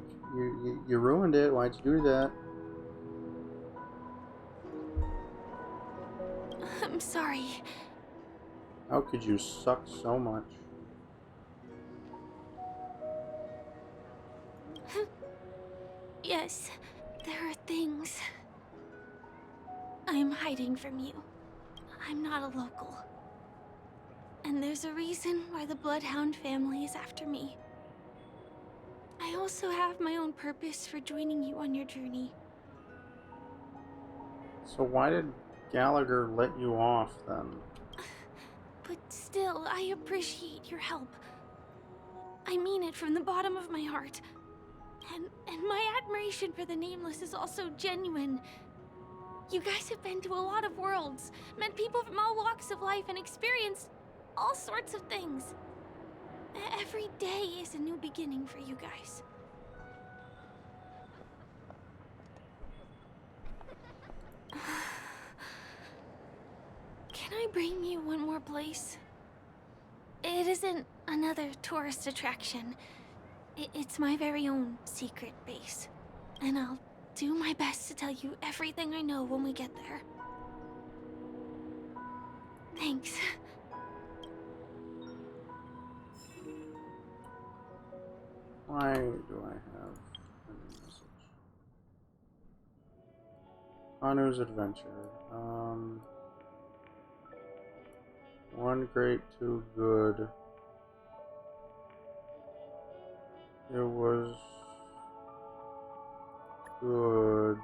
[SPEAKER 1] You ruined it. Why'd you do that?
[SPEAKER 5] I'm sorry.
[SPEAKER 1] How could you suck so much?
[SPEAKER 5] Yes, there are things I'm hiding from you. I'm not a local. And there's a reason why the Bloodhound family is after me. I also have my own purpose for joining you on your journey.
[SPEAKER 1] So why did Gallagher let you off then?
[SPEAKER 5] But still, I appreciate your help. I mean it from the bottom of my heart. And my admiration for the Nameless is also genuine. You guys have been to a lot of worlds, met people from all walks of life, and experienced all sorts of things. Every day is a new beginning for you guys. Can I bring you one more place? It isn't another tourist attraction. It's my very own secret base. And I'll do my best to tell you everything I know when we get there. Thanks.
[SPEAKER 1] Why do I have a new message? Hanu's adventure. One great, two good. It was good.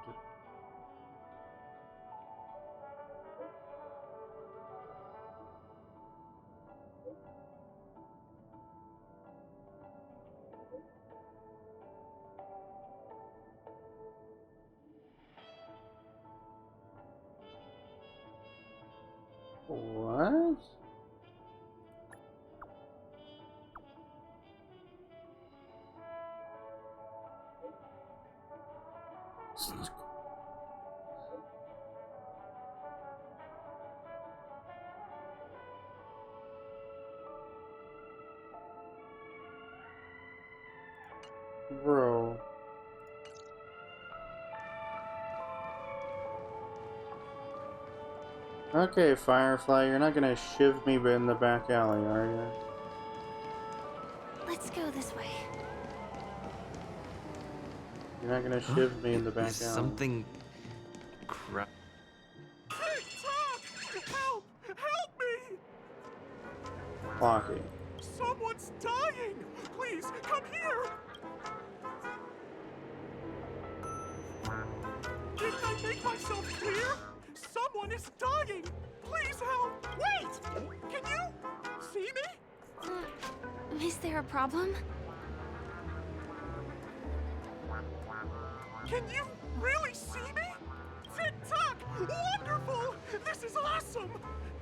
[SPEAKER 1] What? Bro. Okay, Firefly, you're not gonna shiv me in the back alley, are you?
[SPEAKER 5] Let's go this way.
[SPEAKER 1] You're not gonna shiv me in the back
[SPEAKER 3] Is
[SPEAKER 1] alley.
[SPEAKER 3] something crap?
[SPEAKER 9] Help! Help me!
[SPEAKER 1] Clocky.
[SPEAKER 9] Someone's dying! Please, come here! Didn't I make myself clear? Someone is dying! Please help! Wait! Can you see me?
[SPEAKER 5] Is there a problem?
[SPEAKER 9] Can you really see me? Tick-tock! Wonderful! This is awesome!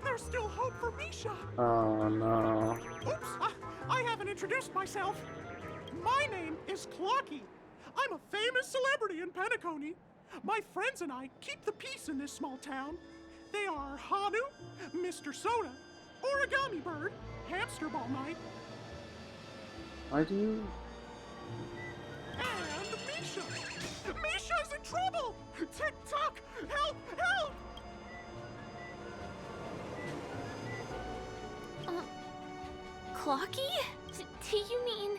[SPEAKER 9] There's still hope for Misha!
[SPEAKER 1] Oh no.
[SPEAKER 9] Oops! I haven't introduced myself. My name is Clocky. I'm a famous celebrity in Penacony. My friends and I keep the peace in this small town. They are Hanu, Mr. Soda, Origami Bird, Hamster Ball Night,
[SPEAKER 1] Why do you...
[SPEAKER 9] and Misha. Misha's in trouble! Tick-tock! Help! Help!
[SPEAKER 5] Clocky? Do you mean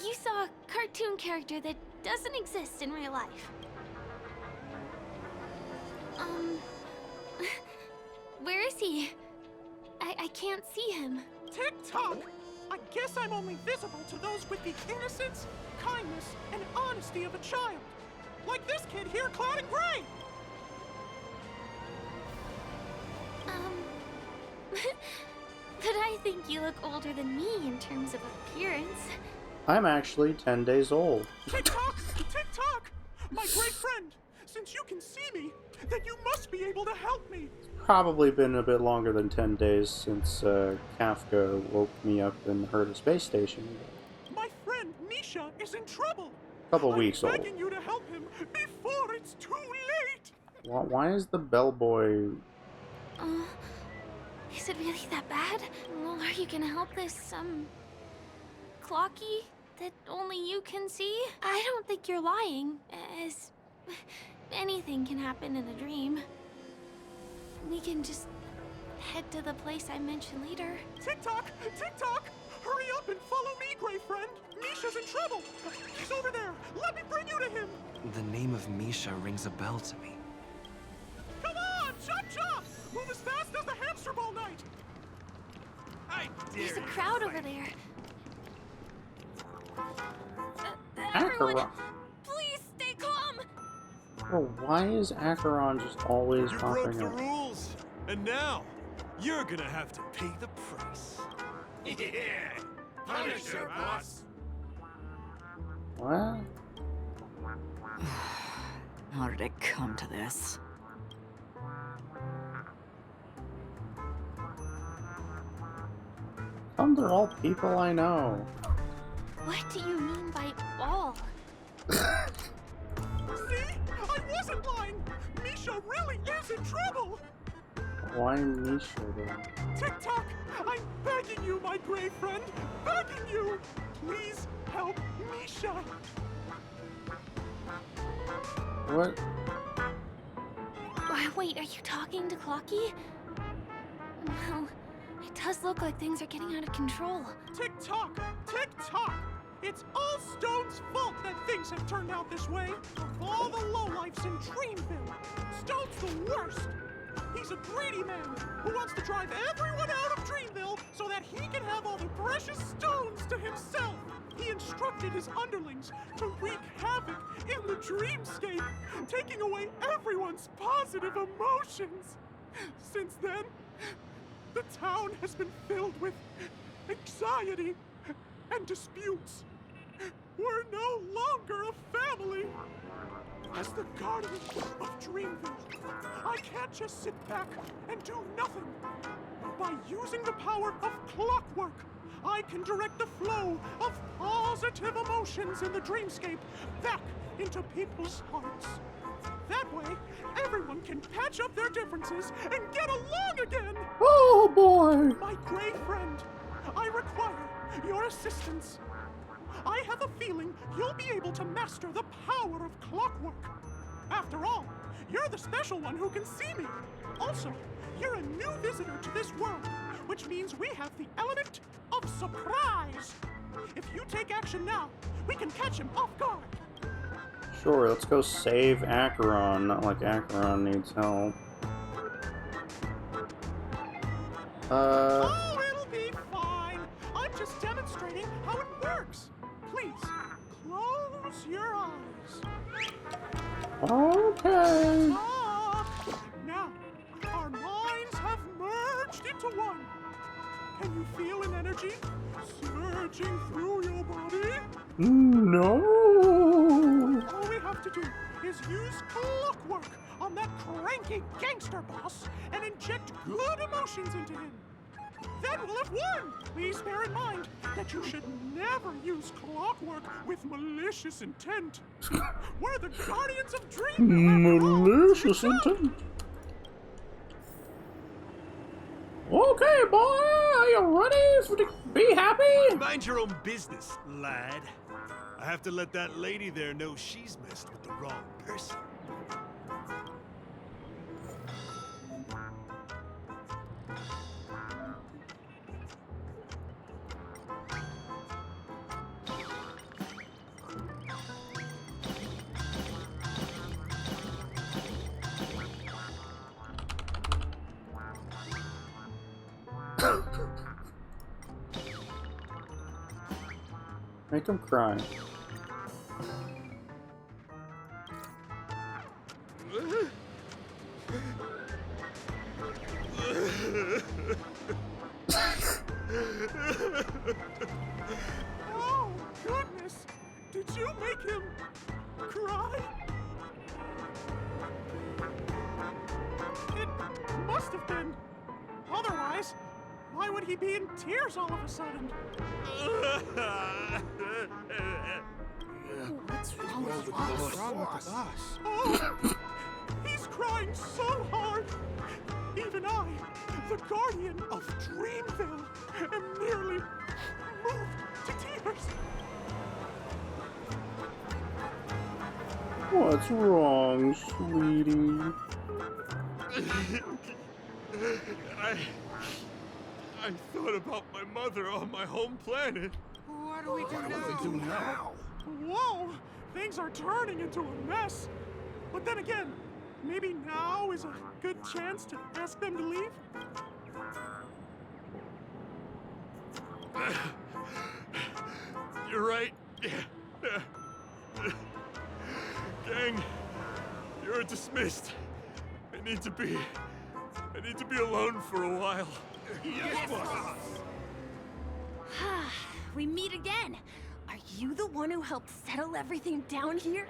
[SPEAKER 5] you saw a cartoon character that doesn't exist in real life? Where is he? I can't see him.
[SPEAKER 9] Tick-tock! I guess I'm only visible to those with the innocence, kindness, and honesty of a child. Like this kid here clad in gray!
[SPEAKER 5] The think you look older than me in terms of appearance.
[SPEAKER 1] I'm actually 10 days old.
[SPEAKER 9] Tick-tock! Tick-tock! My great friend, since you can see me, then you must be able to help me.
[SPEAKER 1] Probably been a bit longer than 10 days since Kafka woke me up and heard a space station.
[SPEAKER 9] My friend Misha is in trouble.
[SPEAKER 1] Couple weeks
[SPEAKER 9] I'm
[SPEAKER 1] old.
[SPEAKER 9] begging you to help him before it's too late.
[SPEAKER 1] Why is the bellboy...
[SPEAKER 5] Is it really that bad? Well, are you gonna help this, Clocky that only you can see? I don't think you're lying, as anything can happen in a dream. We can just head to the place I mentioned later.
[SPEAKER 9] Tick-tock! Tick-tock! Hurry up and follow me, gray friend. Misha's in trouble. He's over there. Let me bring you to him.
[SPEAKER 3] The name of Misha rings a bell to me.
[SPEAKER 9] Come on, chop chop! Move as fast as the hamster ball night.
[SPEAKER 5] There's a crowd over there.
[SPEAKER 1] Acheron.
[SPEAKER 5] Everyone, please stay calm.
[SPEAKER 1] Oh, why is Acheron just always
[SPEAKER 12] You broke
[SPEAKER 1] popping
[SPEAKER 12] the
[SPEAKER 1] up?
[SPEAKER 12] rules, and now you're gonna have to pay the price.
[SPEAKER 7] Yeah! Punisher, boss!
[SPEAKER 1] What?
[SPEAKER 10] How did it come to this?
[SPEAKER 1] They're all people I know.
[SPEAKER 5] What do you mean by all?
[SPEAKER 9] See? I wasn't lying. Misha really is in trouble.
[SPEAKER 1] Why Misha then?
[SPEAKER 9] Tick-tock! I'm begging you, my gray friend. Begging you. Please help Misha.
[SPEAKER 1] What?
[SPEAKER 5] Wait, are you talking to Clocky? Well, it does look like things are getting out of control.
[SPEAKER 9] Tick-tock! Tick-tock! It's all Stone's fault that things have turned out this way. Of all the lowlifes in Dreamville, Stone's the worst. He's a greedy man who wants to drive everyone out of Dreamville so that he can have all the precious stones to himself. He instructed his underlings to wreak havoc in the dreamscape, taking away everyone's positive emotions. Since then, the town has been filled with anxiety and disputes. We're no longer a family. As the guardian of Dreamville, I can't just sit back and do nothing. By using the power of clockwork, I can direct the flow of positive emotions in the dreamscape back into people's hearts. That way, everyone can patch up their differences and get along again.
[SPEAKER 1] Oh boy!
[SPEAKER 9] My gray friend, I require your assistance. I have a feeling you'll be able to master the power of clockwork. After all, you're the special one who can see me. Also, you're a new visitor to this world, which means we have the element of surprise. If you take action now, we can catch him off guard.
[SPEAKER 1] Sure, let's go save Acheron. Not like Acheron needs help.
[SPEAKER 9] Oh, it'll be fine. I'm just demonstrating how it works. Please, close your eyes.
[SPEAKER 1] Okay.
[SPEAKER 9] Now, our minds have merged into one. Can you feel an energy surging through your body?
[SPEAKER 1] No.
[SPEAKER 9] All we have to do is use clockwork on that cranky gangster boss and inject good emotions into him. Then we'll have won! Please bear in mind that you should never use clockwork with malicious intent. We're the guardians of Dreamville.
[SPEAKER 1] Malicious intent. Okay, boy, are you ready to be happy?
[SPEAKER 12] Mind your own business, lad. I have to let that lady there know she's messed with the wrong person.
[SPEAKER 1] Make him cry.
[SPEAKER 9] Oh, goodness! Did you make him cry? It must have been. Otherwise, why would he be in tears all of a sudden?
[SPEAKER 5] What's wrong with
[SPEAKER 6] What's wrong with us?
[SPEAKER 9] Oh, he's crying so hard. Even I, the guardian of Dreamville, am nearly moved to tears.
[SPEAKER 1] What's wrong, sweetie?
[SPEAKER 12] I thought about my mother on my home planet.
[SPEAKER 10] What do we do now?
[SPEAKER 9] Whoa, things are turning into a mess. But then again, maybe now is a good chance to ask them to leave.
[SPEAKER 12] You're right. Gang, you're dismissed. I need to be alone for a while.
[SPEAKER 7] Yes, boss.
[SPEAKER 5] We meet again. Are you the one who helped settle everything down here?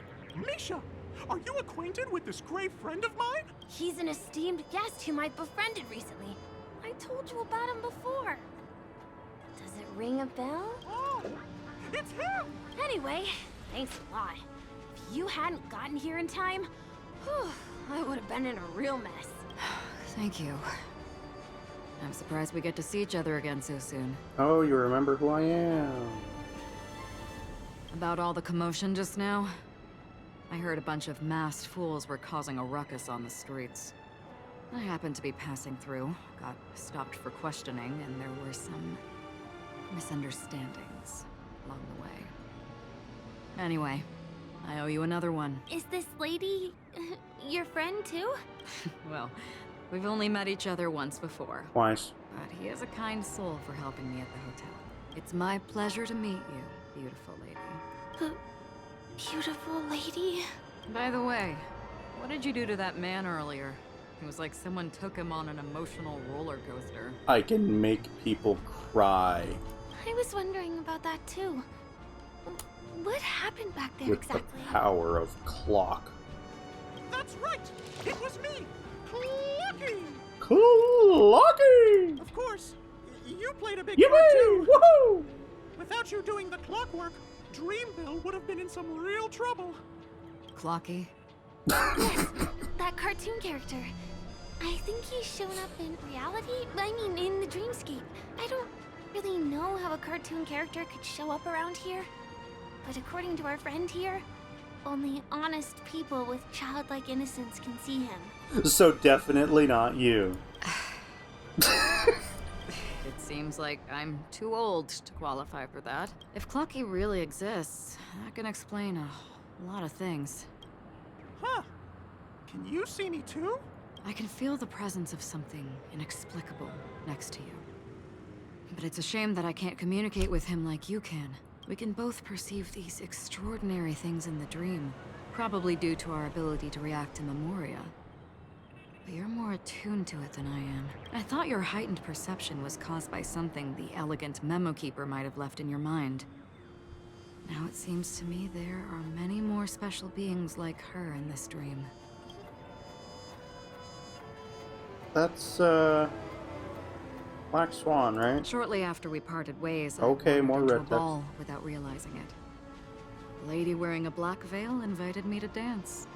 [SPEAKER 9] Misha, are you acquainted with this gray friend of mine?
[SPEAKER 5] He's an esteemed guest whom I've befriended recently. I told you about him before. Does it ring a bell?
[SPEAKER 9] Oh, it's him!
[SPEAKER 5] Anyway, thanks a lot. If you hadn't gotten here in time, whew, I would have been in a real mess.
[SPEAKER 2] Thank you. I'm surprised we get to see each other again so soon.
[SPEAKER 1] Oh, you remember who I am.
[SPEAKER 2] About all the commotion just now? I heard a bunch of masked fools were causing a ruckus on the streets. I happened to be passing through, got stopped for questioning, and there were some misunderstandings along the way. Anyway, I owe you another one.
[SPEAKER 5] Is this lady your friend too?
[SPEAKER 2] Well, we've only met each other once before.
[SPEAKER 1] Twice.
[SPEAKER 2] But he is a kind soul for helping me at the hotel. It's my pleasure to meet you, beautiful lady.
[SPEAKER 5] Beautiful lady?
[SPEAKER 2] By the way, what did you do to that man earlier? It was like someone took him on an emotional roller coaster.
[SPEAKER 1] I can make people cry.
[SPEAKER 5] I was wondering about that too. What happened back there
[SPEAKER 1] With
[SPEAKER 5] exactly?
[SPEAKER 1] the power of clock.
[SPEAKER 9] That's right! It was me! Clocky!
[SPEAKER 1] Clocky!
[SPEAKER 9] Of course, you played a big
[SPEAKER 1] Yippee!
[SPEAKER 9] part too.
[SPEAKER 1] Woohoo!
[SPEAKER 9] Without you doing the clockwork, Dreamville would have been in some real trouble.
[SPEAKER 2] Clocky?
[SPEAKER 5] Yes, that cartoon character. I think he's shown up in reality. I mean, in the dreamscape. I don't really know how a cartoon character could show up around here. But according to our friend here, only honest people with childlike innocence can see him.
[SPEAKER 1] So definitely not you.
[SPEAKER 2] It seems like I'm too old to qualify for that. If Clocky really exists, that can explain a lot of things.
[SPEAKER 9] Huh. Can you see me too?
[SPEAKER 2] I can feel the presence of something inexplicable next to you. But it's a shame that I can't communicate with him like you can. We can both perceive these extraordinary things in the dream, probably due to our ability to react to Memoria. But you're more attuned to it than I am. I thought your heightened perception was caused by something the elegant memo keeper might have left in your mind. Now it seems to me there are many more special beings like her in this dream.
[SPEAKER 1] That's, Black Swan, right?
[SPEAKER 2] Shortly after we parted ways, I
[SPEAKER 1] Okay,
[SPEAKER 2] wandered
[SPEAKER 1] more
[SPEAKER 2] into a
[SPEAKER 1] red text.
[SPEAKER 2] ball without realizing it. A lady wearing a black veil invited me to dance.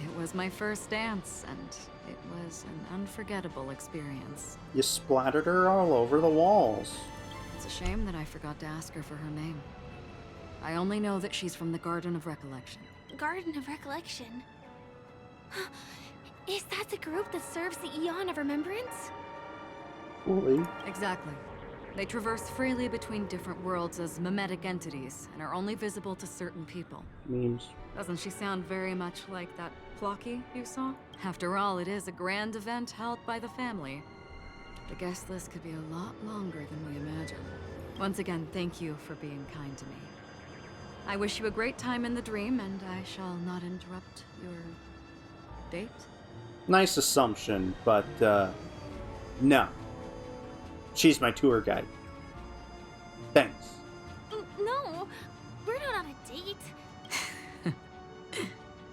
[SPEAKER 2] It was my first dance, and it was an unforgettable experience.
[SPEAKER 1] You splattered her all over the walls.
[SPEAKER 2] It's a shame that I forgot to ask her for her name. I only know that she's from the Garden of Recollection.
[SPEAKER 5] Garden of Recollection? Is that the group that serves the Eon of Remembrance?
[SPEAKER 1] Fully.
[SPEAKER 2] Exactly. They traverse freely between different worlds as mimetic entities, and are only visible to certain people.
[SPEAKER 1] Memes.
[SPEAKER 2] Doesn't she sound very much like that Clocky you saw? After all, it is a grand event held by the family. The guest list could be a lot longer than we imagine. Once again, thank you for being kind to me. I wish you a great time in the dream, and I shall not interrupt your date.
[SPEAKER 1] Nice assumption, but, no. She's my tour guide. Thanks.
[SPEAKER 5] No, we're not on a date.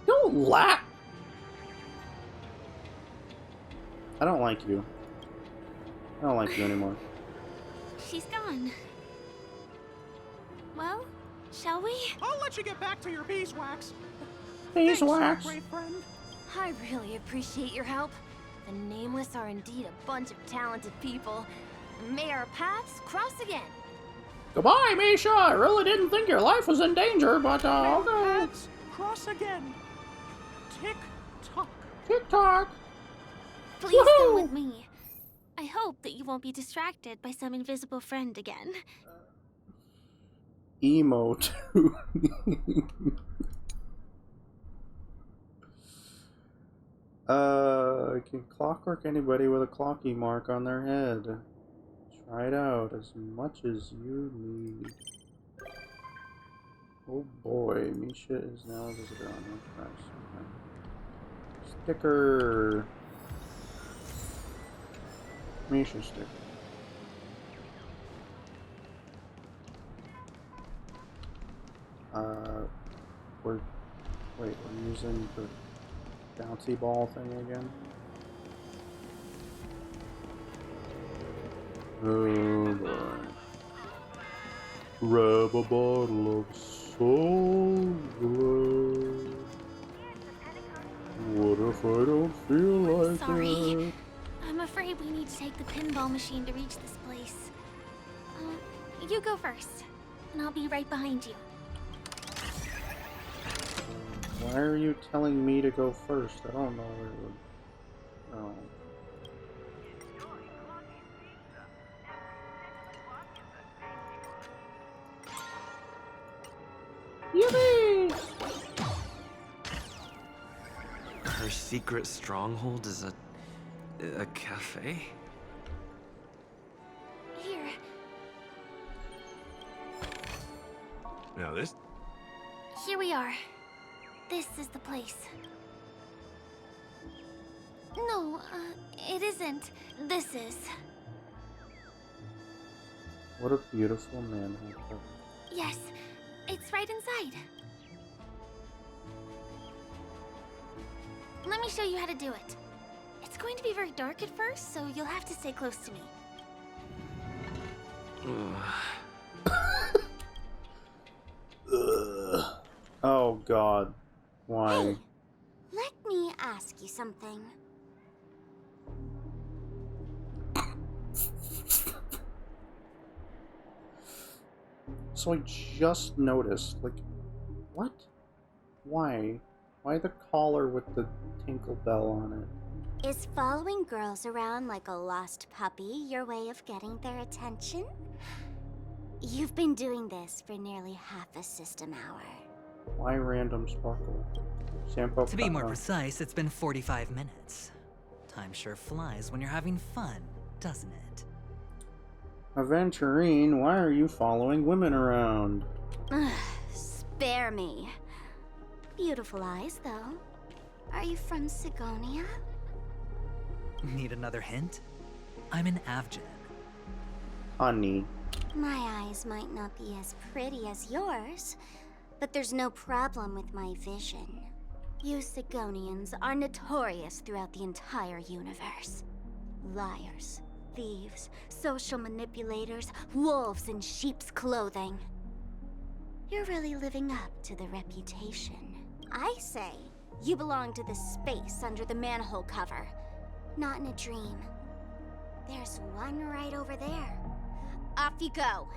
[SPEAKER 1] Don't laugh. I don't like you. I don't like you anymore.
[SPEAKER 5] She's gone. Well, shall we?
[SPEAKER 9] I'll let you get back to your beeswax.
[SPEAKER 1] Beeswax.
[SPEAKER 9] Thanks, my great friend.
[SPEAKER 14] I really appreciate your help. The Nameless are indeed a bunch of talented people. May our paths cross again.
[SPEAKER 1] Goodbye, Misha. I really didn't think your life was in danger, but
[SPEAKER 9] May our
[SPEAKER 1] okay.
[SPEAKER 9] paths cross again. Tick tock.
[SPEAKER 1] Tick tock.
[SPEAKER 5] Please come with me. I hope that you won't be distracted by some invisible friend again.
[SPEAKER 1] Emote. Can clockwork anybody with a clocky mark on their head. Try it out as much as you need. Oh boy, Misha is now a visitor on Enterprise. Okay. Sticker. Misha sticker. We're using the bouncy ball thing again. Oh boy. Grab a bottle of soul. What if I don't feel like
[SPEAKER 5] Sorry.
[SPEAKER 1] it?
[SPEAKER 5] I'm afraid we need to take the pinball machine to reach this place. You go first, and I'll be right behind you.
[SPEAKER 1] Why are you telling me to go first? I don't know where to... Oh. Yippee!
[SPEAKER 3] Her secret stronghold is a cafe?
[SPEAKER 5] Here.
[SPEAKER 11] Now this...
[SPEAKER 5] Here we are. This is the place. No, it isn't. This is.
[SPEAKER 1] What a beautiful manhole cover.
[SPEAKER 5] Yes, it's right inside. Let me show you how to do it. It's going to be very dark at first, so you'll have to stay close to me.
[SPEAKER 1] Oh god. Why?
[SPEAKER 8] Hey, let me ask you something.
[SPEAKER 1] So I just noticed, like, what? Why? Why the collar with the tinkle bell on it?
[SPEAKER 8] Is following girls around like a lost puppy your way of getting their attention? You've been doing this for nearly half a system hour.
[SPEAKER 1] Why random sparkle? Sampo
[SPEAKER 15] To be more precise, it's been 45 minutes. Time sure flies when you're having fun, doesn't it?
[SPEAKER 1] Aventurine, why are you following women around?
[SPEAKER 8] Spare me. Beautiful eyes, though. Are you from Sigonia?
[SPEAKER 15] Need another hint? I'm an Avgen.
[SPEAKER 1] Honey.
[SPEAKER 8] My eyes might not be as pretty as yours, but there's no problem with my vision. You Sigonians are notorious throughout the entire universe. Liars, thieves, social manipulators, wolves in sheep's clothing. You're really living up to the reputation. I say, you belong to the space under the manhole cover, not in a dream. There's one right over there. Off you go.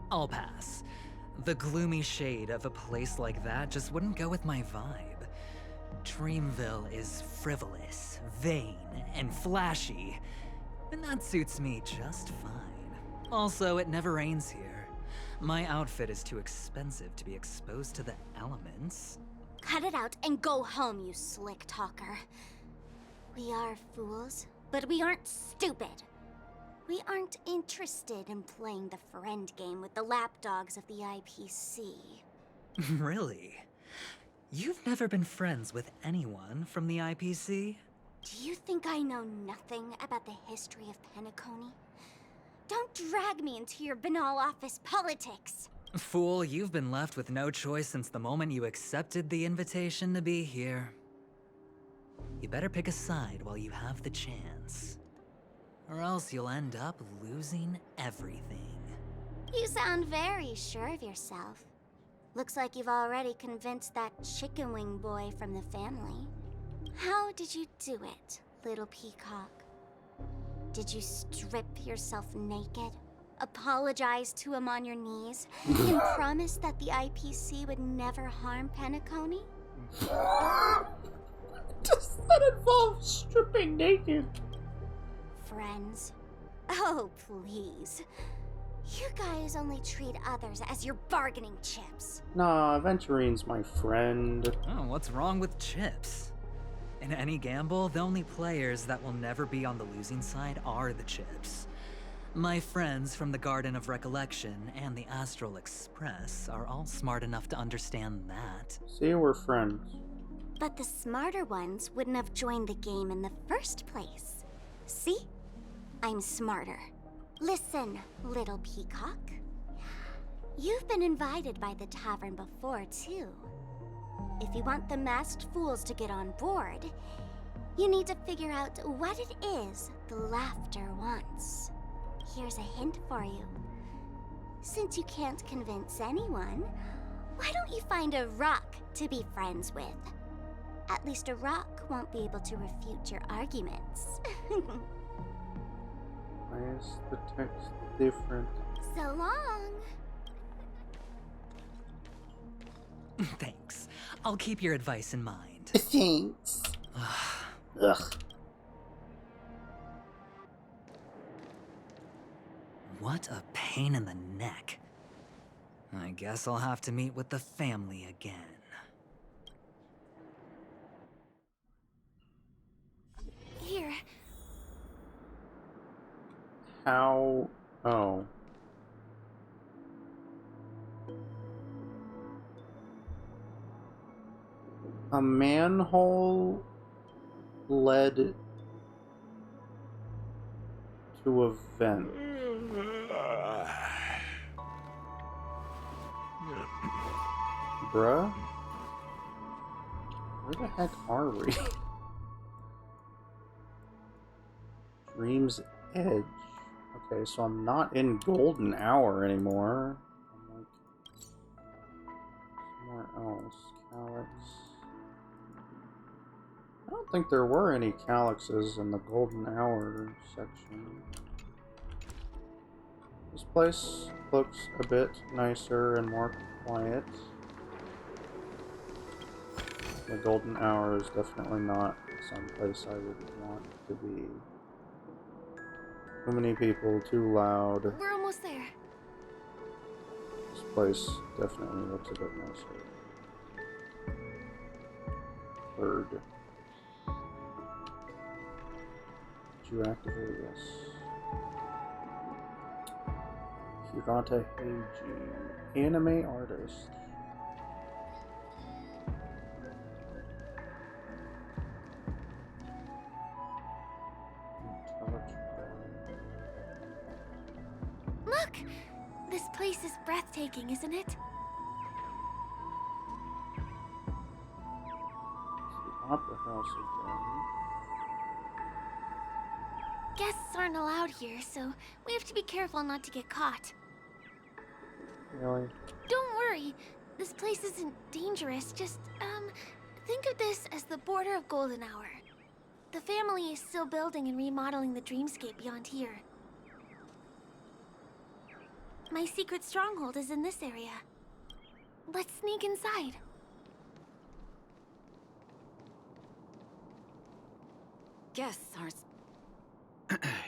[SPEAKER 15] I'll pass. The gloomy shade of a place like that just wouldn't go with my vibe. Dreamville is frivolous, vain, and flashy, and that suits me just fine. Also, it never rains here. My outfit is too expensive to be exposed to the elements.
[SPEAKER 8] Cut it out and go home, you slick talker. We are fools, but we aren't stupid. We aren't interested in playing the friend game with the lapdogs of the IPC.
[SPEAKER 15] Really? You've never been friends with anyone from the IPC?
[SPEAKER 8] Do you think I know nothing about the history of Penacony? Don't drag me into your banal office politics.
[SPEAKER 15] Fool, you've been left with no choice since the moment you accepted the invitation to be here. You better pick a side while you have the chance. Or else you'll end up losing everything.
[SPEAKER 8] You sound very sure of yourself. Looks like you've already convinced that chicken wing boy from the family. How did you do it, little peacock? Did you strip yourself naked? Apologize to him on your knees? And promise that the IPC would never harm Penacony?
[SPEAKER 1] Does that involve stripping naked?
[SPEAKER 8] Friends? Oh, please. You guys only treat others as your bargaining chips.
[SPEAKER 1] Nah, Venturine's my friend.
[SPEAKER 15] Oh, what's wrong with chips? In any gamble, the only players that will never be on the losing side are the chips. My friends from the Garden of Recollection and the Astral Express are all smart enough to understand that.
[SPEAKER 1] See, we're friends.
[SPEAKER 8] But the smarter ones wouldn't have joined the game in the first place. See? I'm smarter. Listen, little peacock. You've been invited by the tavern before, too. If you want the masked fools to get on board, you need to figure out what it is the laughter wants. Here's a hint for you. Since you can't convince anyone, why don't you find a rock to be friends with? At least a rock won't be able to refute your arguments.
[SPEAKER 1] Why is the text different?
[SPEAKER 8] So long.
[SPEAKER 15] Thanks. I'll keep your advice in mind.
[SPEAKER 1] Thanks. Ugh.
[SPEAKER 15] What a pain in the neck. I guess I'll have to meet with the family again.
[SPEAKER 8] Here.
[SPEAKER 1] How? Oh. A manhole led to a vent. Bruh? Where the heck are we? Dream's Edge. Okay, so I'm not in Golden Hour anymore. I'm like somewhere else. Calyx. I don't think there were any calyxes in the Golden Hour section. This place looks a bit nicer and more quiet. The Golden Hour is definitely not someplace I would want to be. Too many people, too loud.
[SPEAKER 5] We're almost there.
[SPEAKER 1] This place definitely looks a bit nicer. Bird. Did you activate? Yes. Hirata Heiji, anime artist.
[SPEAKER 5] Look! This place is breathtaking, isn't it?
[SPEAKER 1] The Opera House again.
[SPEAKER 5] Guests aren't allowed here, so we have to be careful not to get caught.
[SPEAKER 1] Really?
[SPEAKER 5] Don't worry. This place isn't dangerous. Just, think of this as the border of Golden Hour. The family is still building and remodeling the dreamscape beyond here. My secret stronghold is in this area. Let's sneak inside.
[SPEAKER 2] Guests are...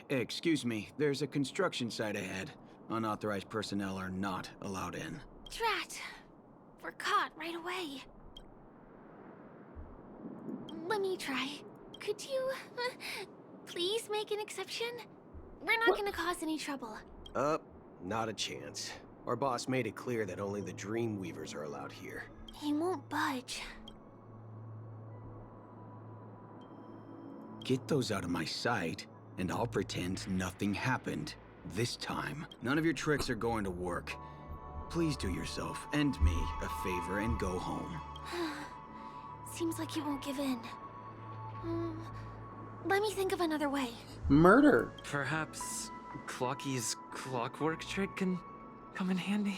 [SPEAKER 6] Excuse me, there's a construction site ahead. Unauthorized personnel are not allowed in.
[SPEAKER 5] Drat! We're caught right away. Let me try. Could you, please make an exception? We're not gonna cause any trouble.
[SPEAKER 6] Not a chance. Our boss made it clear that only the Dreamweavers are allowed here.
[SPEAKER 5] He won't budge.
[SPEAKER 6] Get those out of my sight, and I'll pretend nothing happened. This time, none of your tricks are going to work. Please do yourself and me a favor and go home.
[SPEAKER 5] Seems like you won't give in. Let me think of another way.
[SPEAKER 1] Murder.
[SPEAKER 3] Perhaps Clocky's clockwork trick can come in handy?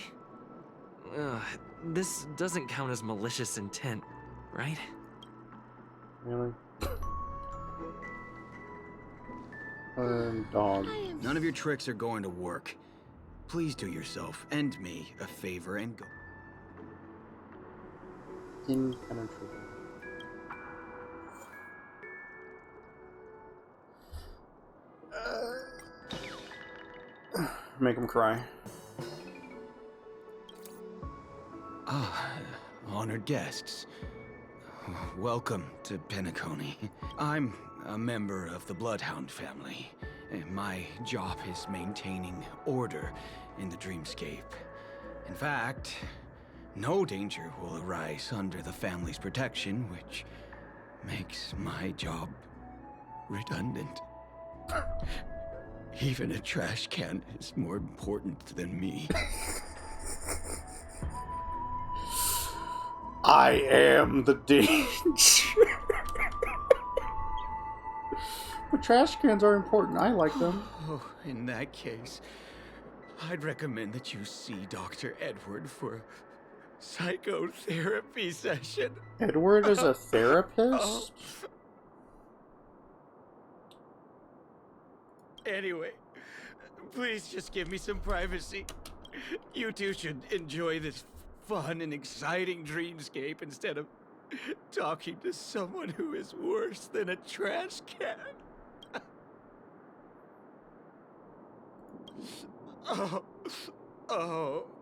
[SPEAKER 3] This doesn't count as malicious intent, right?
[SPEAKER 1] Really? Dog.
[SPEAKER 6] None of your tricks are going to work. Please do yourself and me a favor and go.
[SPEAKER 1] Impenetrable. Make him cry.
[SPEAKER 6] Honored guests. Welcome to Penacony. I'm a member of the Bloodhound family, and my job is maintaining order in the dreamscape. In fact, no danger will arise under the family's protection, which makes my job redundant. Even a trash can is more important than me.
[SPEAKER 1] I am the danger. But trash cans are important. I like them.
[SPEAKER 6] Oh, in that case, I'd recommend that you see Dr. Edward for a psychotherapy session.
[SPEAKER 1] Edward is a therapist?
[SPEAKER 6] Anyway, please just give me some privacy. You two should enjoy this fun and exciting dreamscape instead of talking to someone who is worse than a trash can. Oh,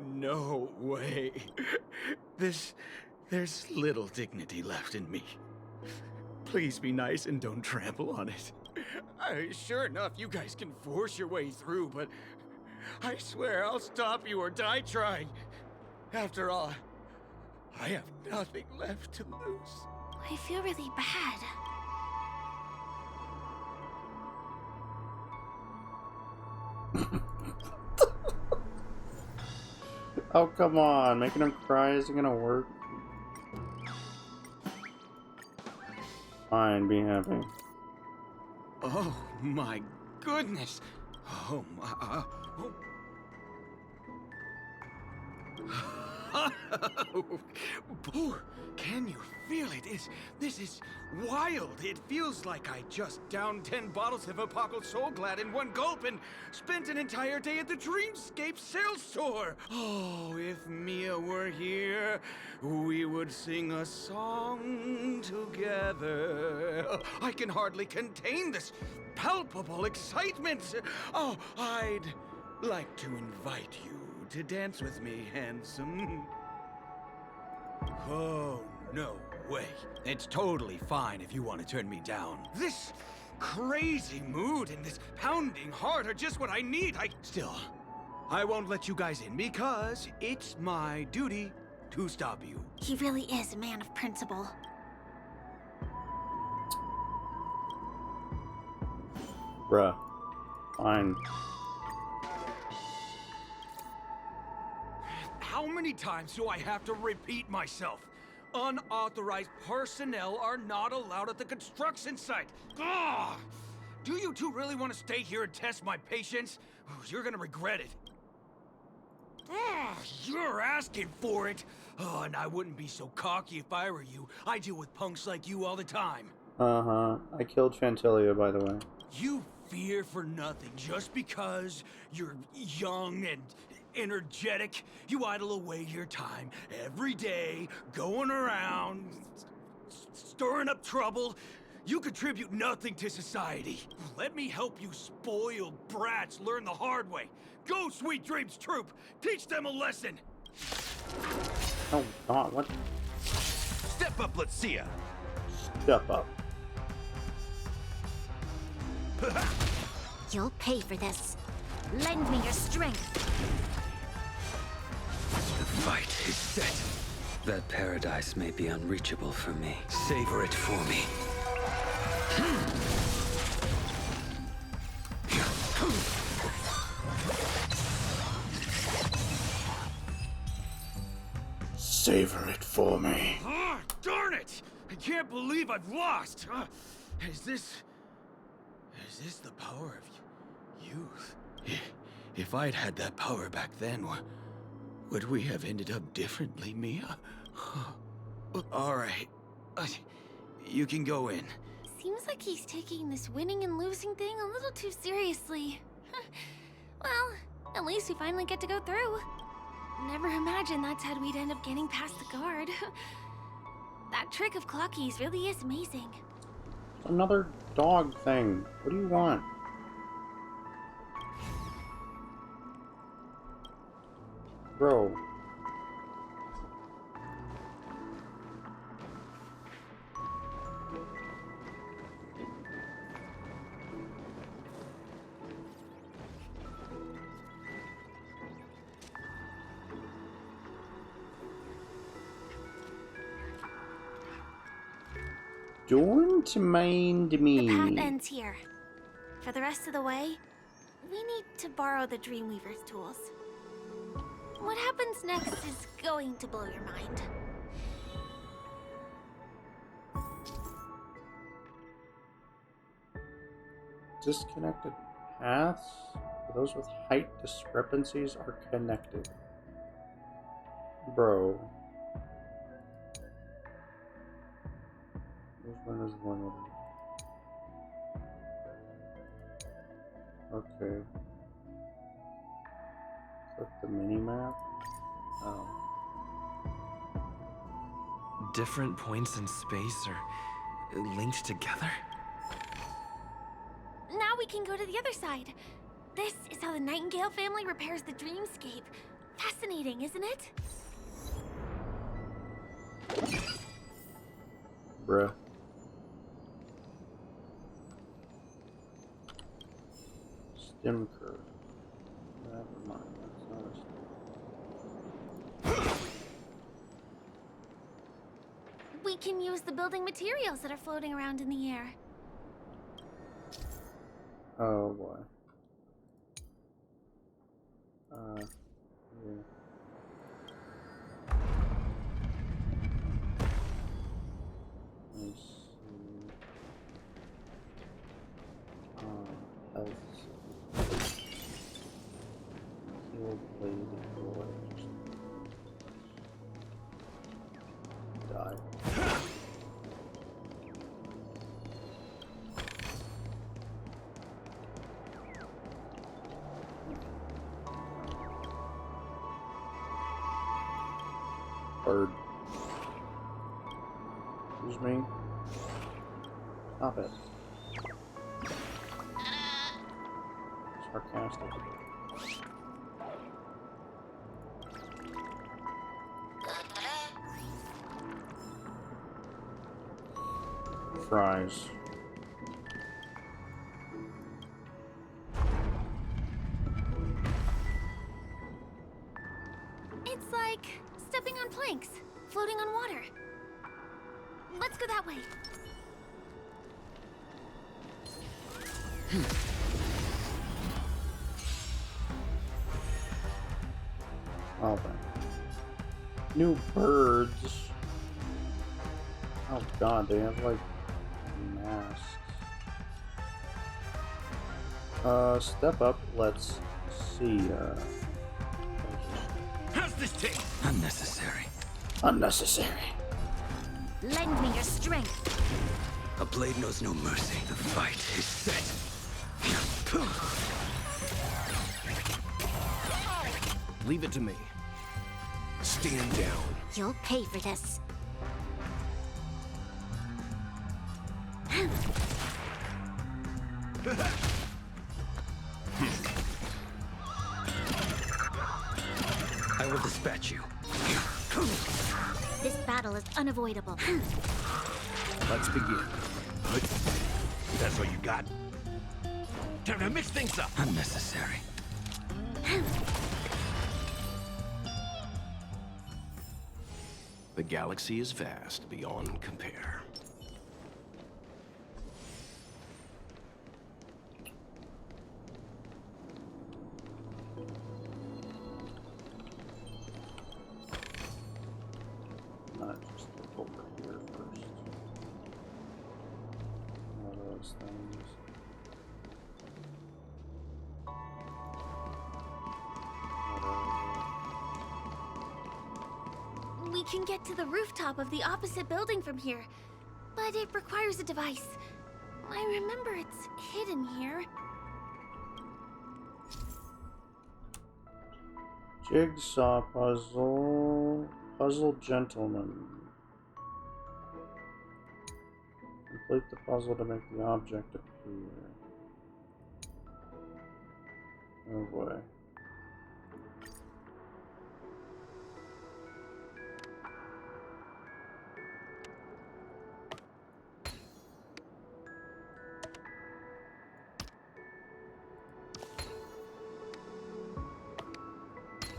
[SPEAKER 6] no way. There's little dignity left in me. Please be nice and don't trample on it. Sure enough, you guys can force your way through, but I swear I'll stop you or die trying. After all, I have nothing left to lose.
[SPEAKER 5] I feel really bad.
[SPEAKER 1] Oh, come on. Making him cry isn't gonna work. Fine, be happy.
[SPEAKER 6] Oh my goodness. Oh my. Oh, can you feel it? This is wild. It feels like I just downed 10 bottles of Apocal Soul Glad in one gulp and spent an entire day at the Dreamscape sales store. Oh, if Mia were here, we would sing a song together. I can hardly contain this palpable excitement. Oh, I'd like to invite you to dance with me, handsome. Oh, no way. It's totally fine if you want to turn me down. This crazy mood and this pounding heart are just what I need. I won't let you guys in because it's my duty to stop you.
[SPEAKER 5] He really is a man of principle.
[SPEAKER 1] Bruh. Fine.
[SPEAKER 6] How many times do I have to repeat myself? Unauthorized personnel are not allowed at the construction site. Ugh! Do you two really want to stay here and test my patience? You're gonna regret it. Ugh, you're asking for it. Oh, and I wouldn't be so cocky if I were you. I deal with punks like you all the time.
[SPEAKER 1] Uh-huh. I killed Chantelia, by the way.
[SPEAKER 6] You fear for nothing just because you're young and energetic. You idle away your time every day, going around, stirring up trouble. You contribute nothing to society. Let me help you spoiled brats learn the hard way. Go, Sweet Dreams Troop! Teach them a lesson!
[SPEAKER 1] Oh, God, what?
[SPEAKER 11] Step up, let's see ya!
[SPEAKER 1] Step up.
[SPEAKER 8] You'll pay for this. Lend me your strength.
[SPEAKER 16] The fight is set. That paradise may be unreachable for me. Savor it for me.
[SPEAKER 1] savor it for me.
[SPEAKER 6] Ah, darn it! I can't believe I've lost. Is this the power of youth? If I'd had that power back then, would we have ended up differently, Mia? All right. You can go in.
[SPEAKER 5] Seems like he's taking this winning and losing thing a little too seriously. Well, at least we finally get to go through. Never imagined that's how we'd end up getting past the guard. That trick of Clocky's really is amazing.
[SPEAKER 1] Another dog thing. What do you want? Bro. Don't mind me.
[SPEAKER 5] The path ends here. For the rest of the way, we need to borrow the Dreamweaver's tools. What happens next is going to blow your mind.
[SPEAKER 1] Disconnected paths? Those with height discrepancies are connected. Bro. Which one is limited? Okay. Click the mini-map. Oh.
[SPEAKER 3] Different points in space are linked together?
[SPEAKER 5] Now we can go to the other side. This is how the Nightingale family repairs the dreamscape. Fascinating, isn't it?
[SPEAKER 1] Bruh. Stem curve. Never mind, that's not a stem.
[SPEAKER 5] We can use the building materials that are floating around in the air.
[SPEAKER 1] Oh boy. Yeah. Let's see. Health. Heal blade or die. Bird. Excuse me. Stop it. Sarcastic. Fries.
[SPEAKER 5] It's like stepping on planks, floating on water. Let's go that way.
[SPEAKER 1] Oh, okay. New birds. Oh god, they have like masks. Step up, let's see,
[SPEAKER 6] How's this taste?
[SPEAKER 16] Unnecessary.
[SPEAKER 1] Unnecessary.
[SPEAKER 5] Lend me your strength.
[SPEAKER 16] A blade knows no mercy. The fight is set.
[SPEAKER 6] Leave it to me. Stand down.
[SPEAKER 5] You'll pay for this.
[SPEAKER 16] I will dispatch you.
[SPEAKER 5] This battle is unavoidable.
[SPEAKER 6] Let's begin. That's all you got? Time to mix things up.
[SPEAKER 16] Unnecessary.
[SPEAKER 6] The galaxy is vast beyond compare.
[SPEAKER 5] We can get to the rooftop of the opposite building from here, but it requires a device. I remember it's hidden here.
[SPEAKER 1] Jigsaw puzzle. Puzzle gentleman. Complete the puzzle to make the object appear. Oh boy.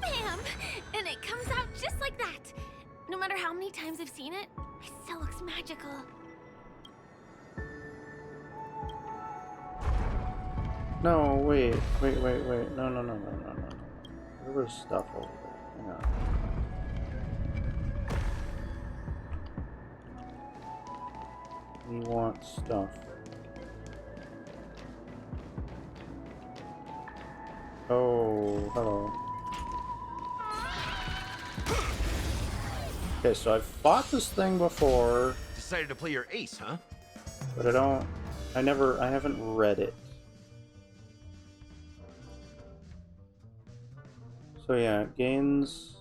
[SPEAKER 5] Bam! And it comes out just like that. No matter how many times I've seen it, it still looks magical.
[SPEAKER 1] No, wait. No. There was stuff over there. Hang on. We want stuff. Oh, hello. Okay, so I've fought this thing before.
[SPEAKER 11] Decided to play your ace, huh?
[SPEAKER 1] But I haven't read it. So yeah, it gains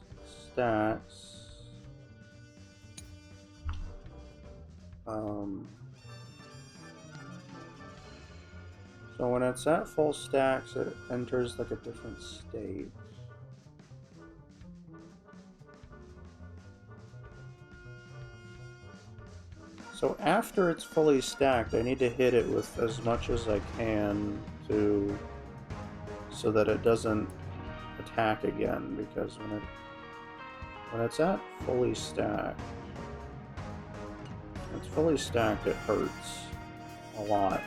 [SPEAKER 1] stats. So when it's at full stacks, it enters like a different state. So after it's fully stacked, I need to hit it with as much as I can so that it doesn't attack again, because when it's at fully stacked, it hurts a lot.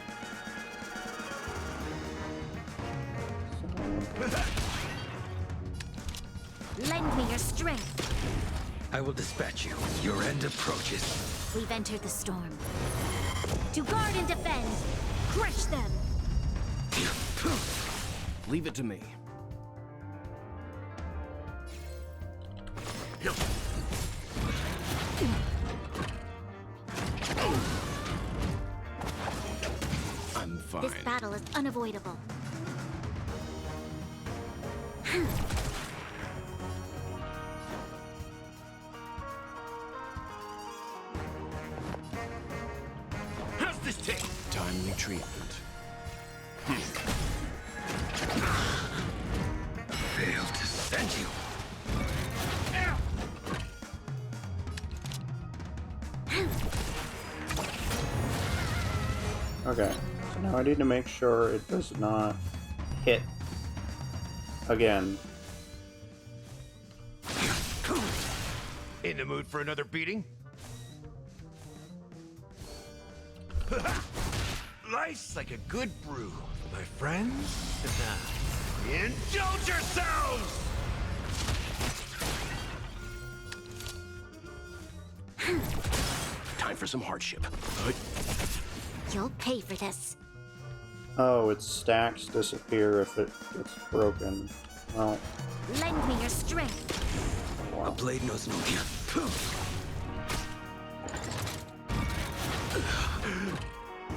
[SPEAKER 14] Lend me your strength.
[SPEAKER 16] I will dispatch you. Your end approaches.
[SPEAKER 14] We've entered the storm. To guard and defend. Crush them.
[SPEAKER 6] Leave it to me. I'm fine.
[SPEAKER 5] This battle is unavoidable.
[SPEAKER 6] How's this take? Timely treatment.
[SPEAKER 16] Failed to send you.
[SPEAKER 1] Okay, so now I need to make sure it does not hit again.
[SPEAKER 11] In the mood for another beating? Life's like a good brew, my friends. Indulge yourselves!
[SPEAKER 6] Time for some hardship.
[SPEAKER 5] You'll pay for this.
[SPEAKER 1] Oh, its stacks disappear if it gets broken. Well,
[SPEAKER 14] Lend me your strength.
[SPEAKER 16] A blade knows no fear.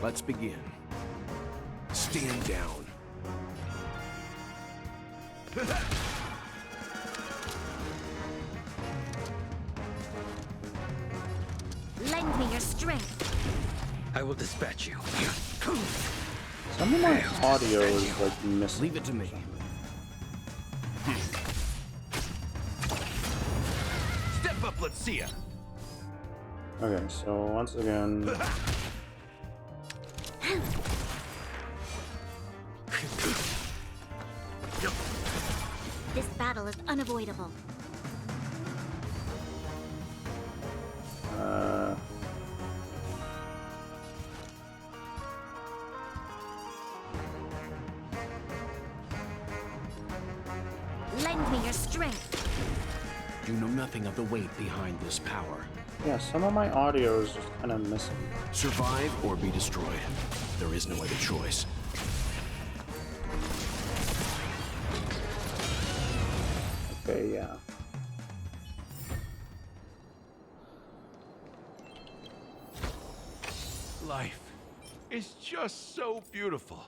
[SPEAKER 6] Let's begin. Stand down.
[SPEAKER 14] Lend me your strength.
[SPEAKER 16] I will dispatch you.
[SPEAKER 1] some of my audio is like missing.
[SPEAKER 6] Leave it to me.
[SPEAKER 11] Step up, let's see ya.
[SPEAKER 1] Okay, so once again,
[SPEAKER 5] This battle is unavoidable.
[SPEAKER 14] Lend me your strength.
[SPEAKER 6] You know nothing of the weight behind this power.
[SPEAKER 1] yeah, some of my audio is just kind of missing.
[SPEAKER 6] Survive or be destroyed. There is no other choice.
[SPEAKER 1] Okay, yeah.
[SPEAKER 11] Life is just so beautiful.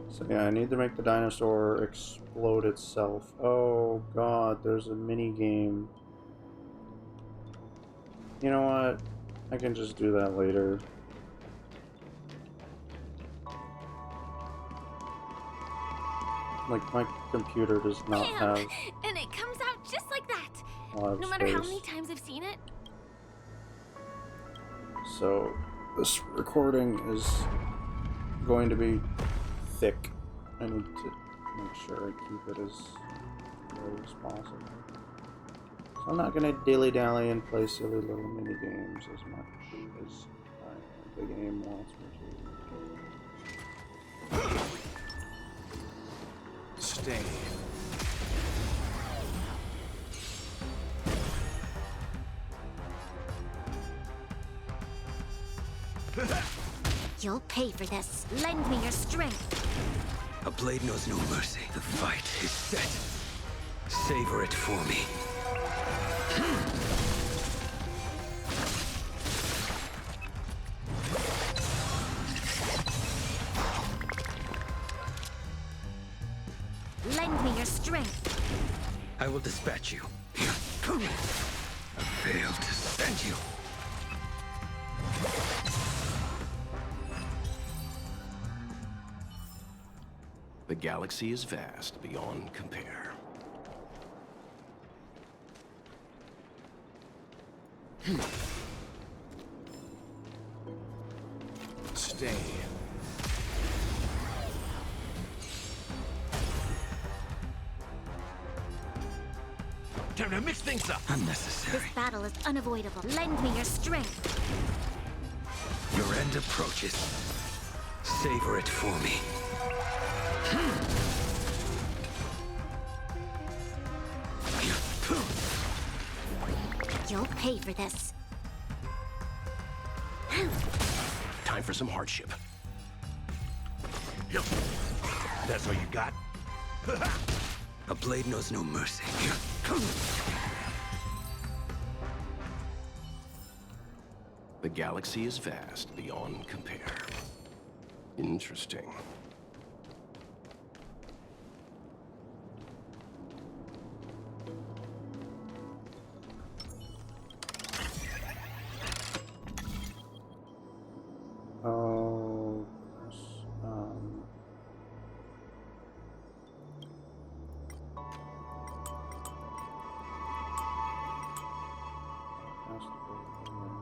[SPEAKER 1] So yeah, I need to make the dinosaur explode itself. Oh god, there's a mini game. You know what? I can just do that later. Like, my computer does not
[SPEAKER 5] Bam!
[SPEAKER 1] have
[SPEAKER 5] And it comes out just like that.
[SPEAKER 1] a lot of
[SPEAKER 5] No matter how
[SPEAKER 1] space.
[SPEAKER 5] many times I've seen it.
[SPEAKER 1] So, this recording is going to be thick. I need to make sure I keep it as low as possible. So I'm not going to dilly-dally and play silly little mini-games as much as the game wants me to.
[SPEAKER 6] Stay.
[SPEAKER 14] You'll pay for this. Lend me your strength.
[SPEAKER 16] A blade knows no mercy. The fight is set. Savor it for me.
[SPEAKER 14] Lend me your strength.
[SPEAKER 16] I will dispatch you. I failed to send you.
[SPEAKER 7] The galaxy is vast beyond compare.
[SPEAKER 6] Stay.
[SPEAKER 11] Time to mix things up.
[SPEAKER 16] Unnecessary.
[SPEAKER 14] This battle is unavoidable. Lend me your strength.
[SPEAKER 16] Your end approaches. Savor it for me.
[SPEAKER 14] You'll pay for this.
[SPEAKER 7] Time for some hardship. That's all you got?
[SPEAKER 16] A blade knows no mercy.
[SPEAKER 7] The galaxy is vast beyond compare. Interesting.
[SPEAKER 1] Oh, yes, that's the one.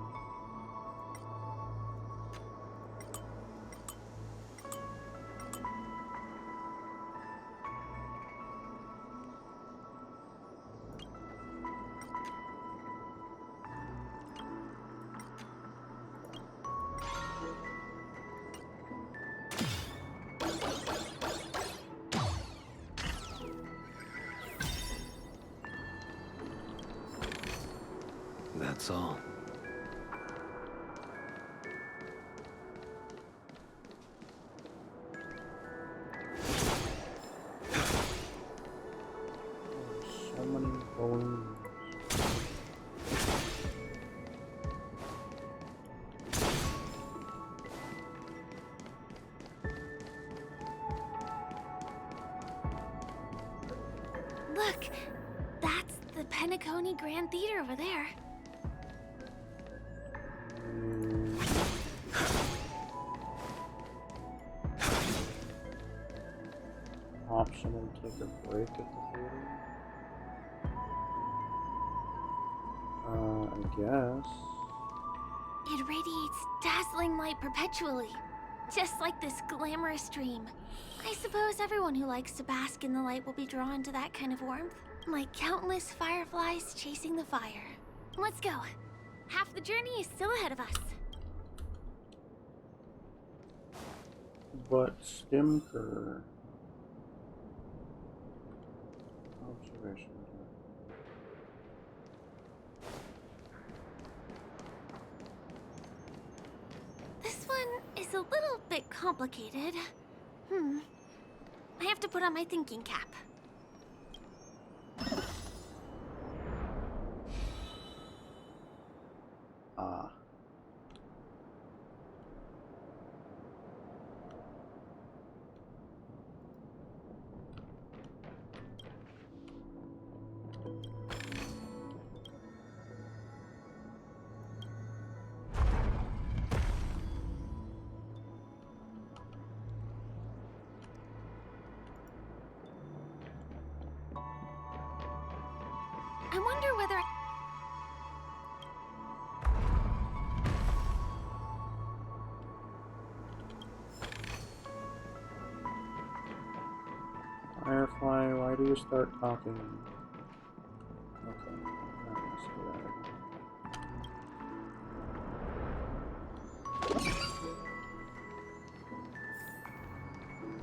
[SPEAKER 16] That's all.
[SPEAKER 1] So many balloons.
[SPEAKER 5] Look, that's the Penacony Grand Theater over there.
[SPEAKER 1] Optional take a break at the theater? I guess.
[SPEAKER 5] It radiates dazzling light perpetually, just like this glamorous dream. I suppose everyone who likes to bask in the light will be drawn to that kind of warmth, like countless fireflies chasing the fire. Let's go. Half the journey is still ahead of us.
[SPEAKER 1] But Stimker. Observation.
[SPEAKER 5] This one is a little bit complicated. I have to put on my thinking cap.
[SPEAKER 1] Ah.
[SPEAKER 5] whether
[SPEAKER 1] Firefly, why do you start talking? Okay, I'm not gonna say that again.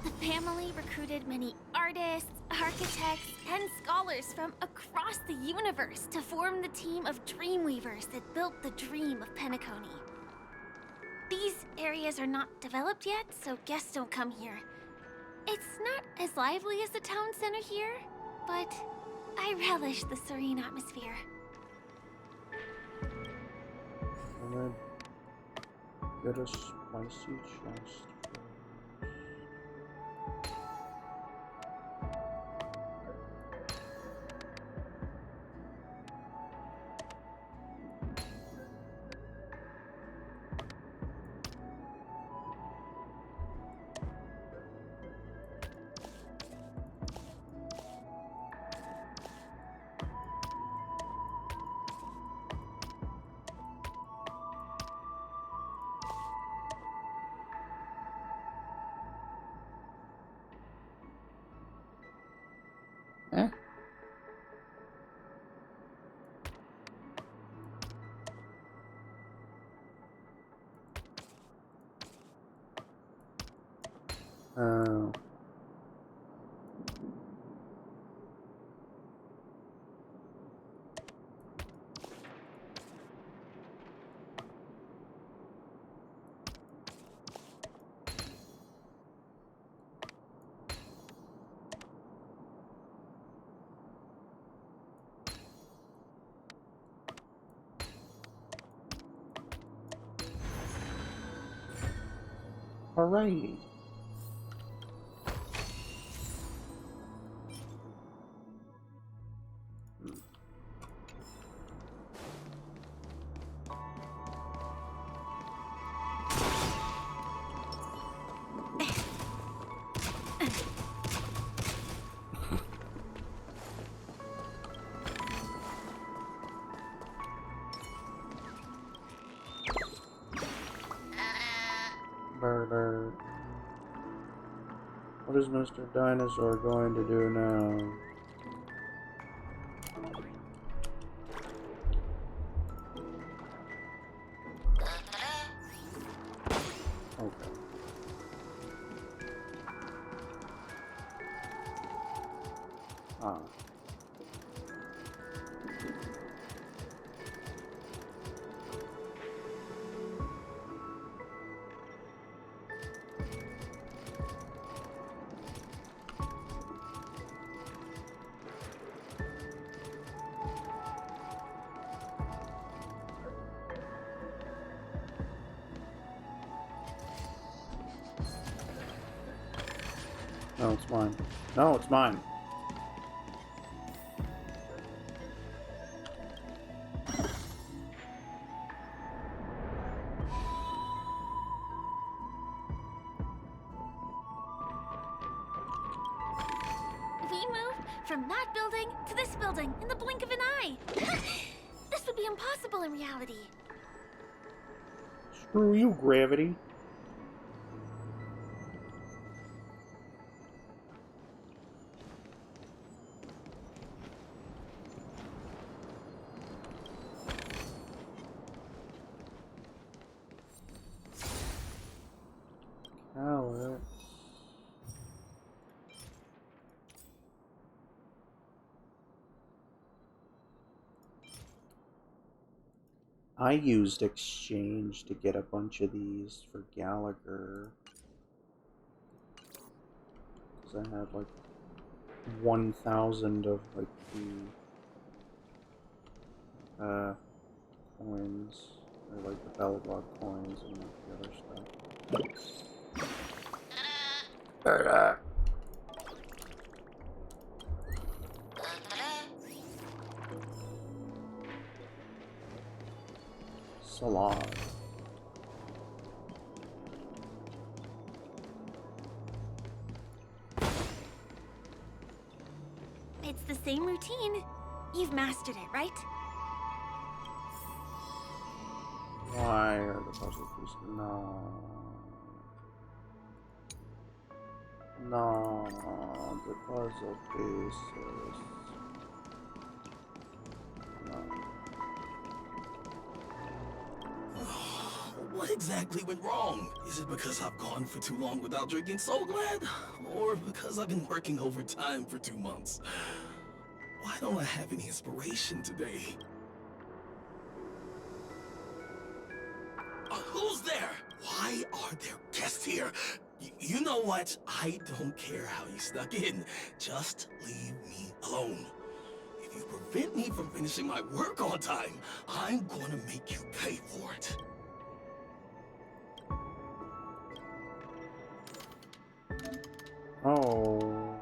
[SPEAKER 5] the family recruited many artists, architects, and scholars from across the universe to form the team of Dreamweavers that built the dream of Penacony. These areas are not developed yet, so guests don't come here. It's not as lively as the town center here, but I relish the serene atmosphere.
[SPEAKER 1] I'm gonna get a spicy chest. Eh? Oh. Alrighty. Murder. What is Mr. Dinosaur going to do now? Okay. Ah. No, it's mine. No, it's mine.
[SPEAKER 5] We moved from that building to this building in the blink of an eye. This would be impossible in reality.
[SPEAKER 1] Screw you, gravity. Coward. I used exchange to get a bunch of these for Gallagher. Because I had like 1,000 of like the coins. Or like the Belgrog coins and like the other stuff. Salon.
[SPEAKER 5] It's the same routine. You've mastered it, right?
[SPEAKER 1] Why are the puzzle pieces? No. No, the puzzle pieces. No.
[SPEAKER 17] What exactly went wrong? Is it because I've gone for too long without drinking Soul Glad? Or because I've been working overtime for 2 months? Why don't I have any inspiration today? Who's there? Why are there guests here? You know what? I don't care how you snuck in. Just leave me alone. If you prevent me from finishing my work on time, I'm gonna make you pay for it.
[SPEAKER 1] Oh.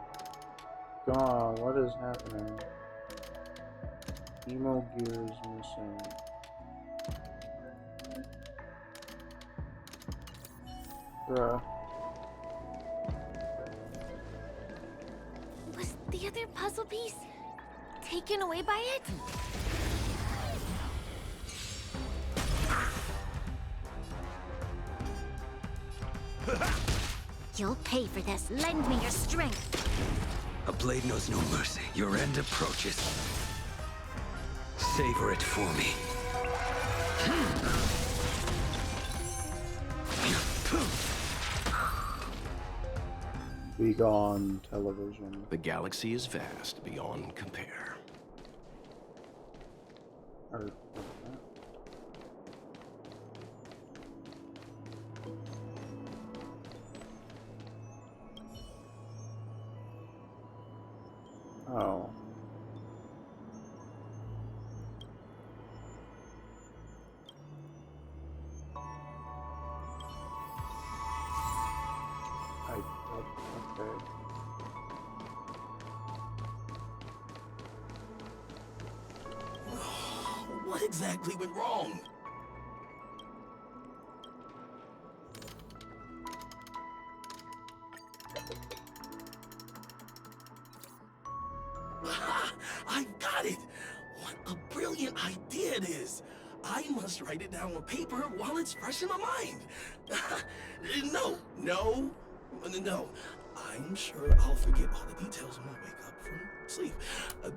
[SPEAKER 1] God, what is happening? Emo gear is missing. Bruh.
[SPEAKER 5] Was the other puzzle piece taken away by it?
[SPEAKER 14] You'll pay for this. Lend me your strength.
[SPEAKER 16] A blade knows no mercy. Your end approaches. Savor it for me.
[SPEAKER 1] Be gone, television.
[SPEAKER 18] The galaxy is vast beyond compare.
[SPEAKER 1] Oh. Okay.
[SPEAKER 17] What exactly went wrong? I've got it! What a brilliant idea it is! I must write it down on paper while it's fresh in my mind. No. I'm sure I'll forget all the details when I wake up from sleep.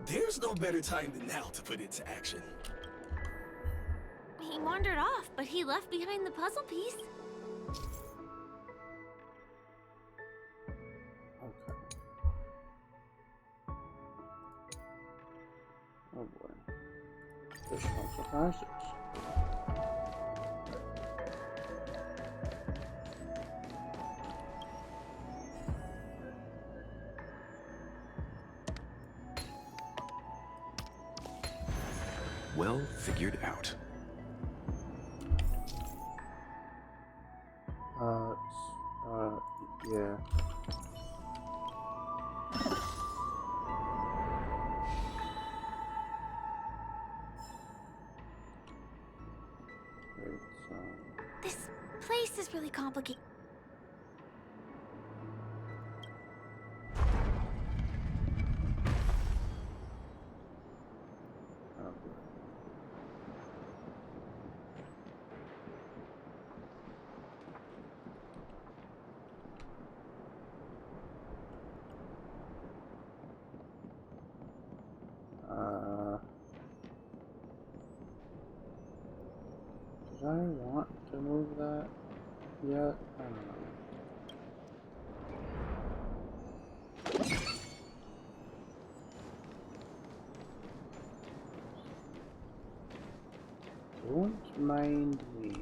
[SPEAKER 17] There's no better time than now to put it to action.
[SPEAKER 5] He wandered off, but he left behind the puzzle piece.
[SPEAKER 1] Oh boy. There's no surprises.
[SPEAKER 18] Well figured out.
[SPEAKER 1] Yeah.
[SPEAKER 5] This place is really complicated.
[SPEAKER 1] Did I want to move that yet? I don't know. Don't mind me.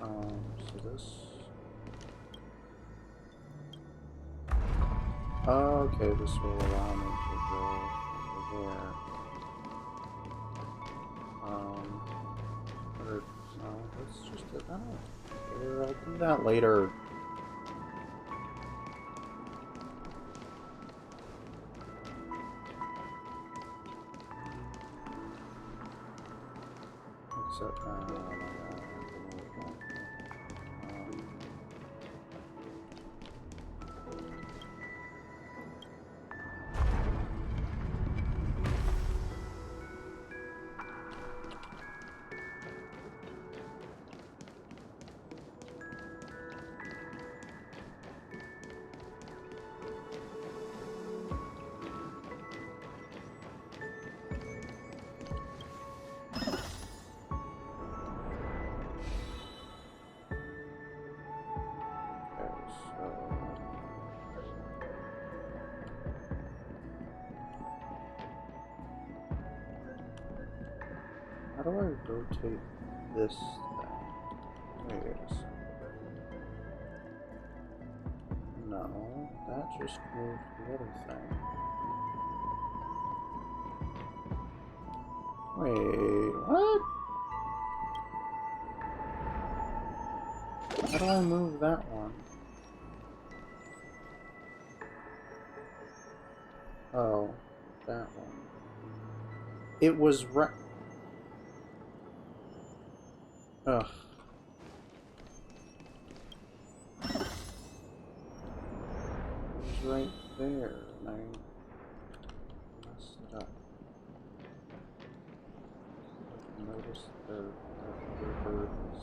[SPEAKER 1] So this. Okay, this will allow me to go over there. Or, no, let's just do that. I'll do that later. Except, How do I rotate this thing? Wait a second. No, that just moved the other thing. Wait, what? How do I move that one? Oh, that one. It was right. Ugh. It was right there, and I messed it up. Notice the other birds.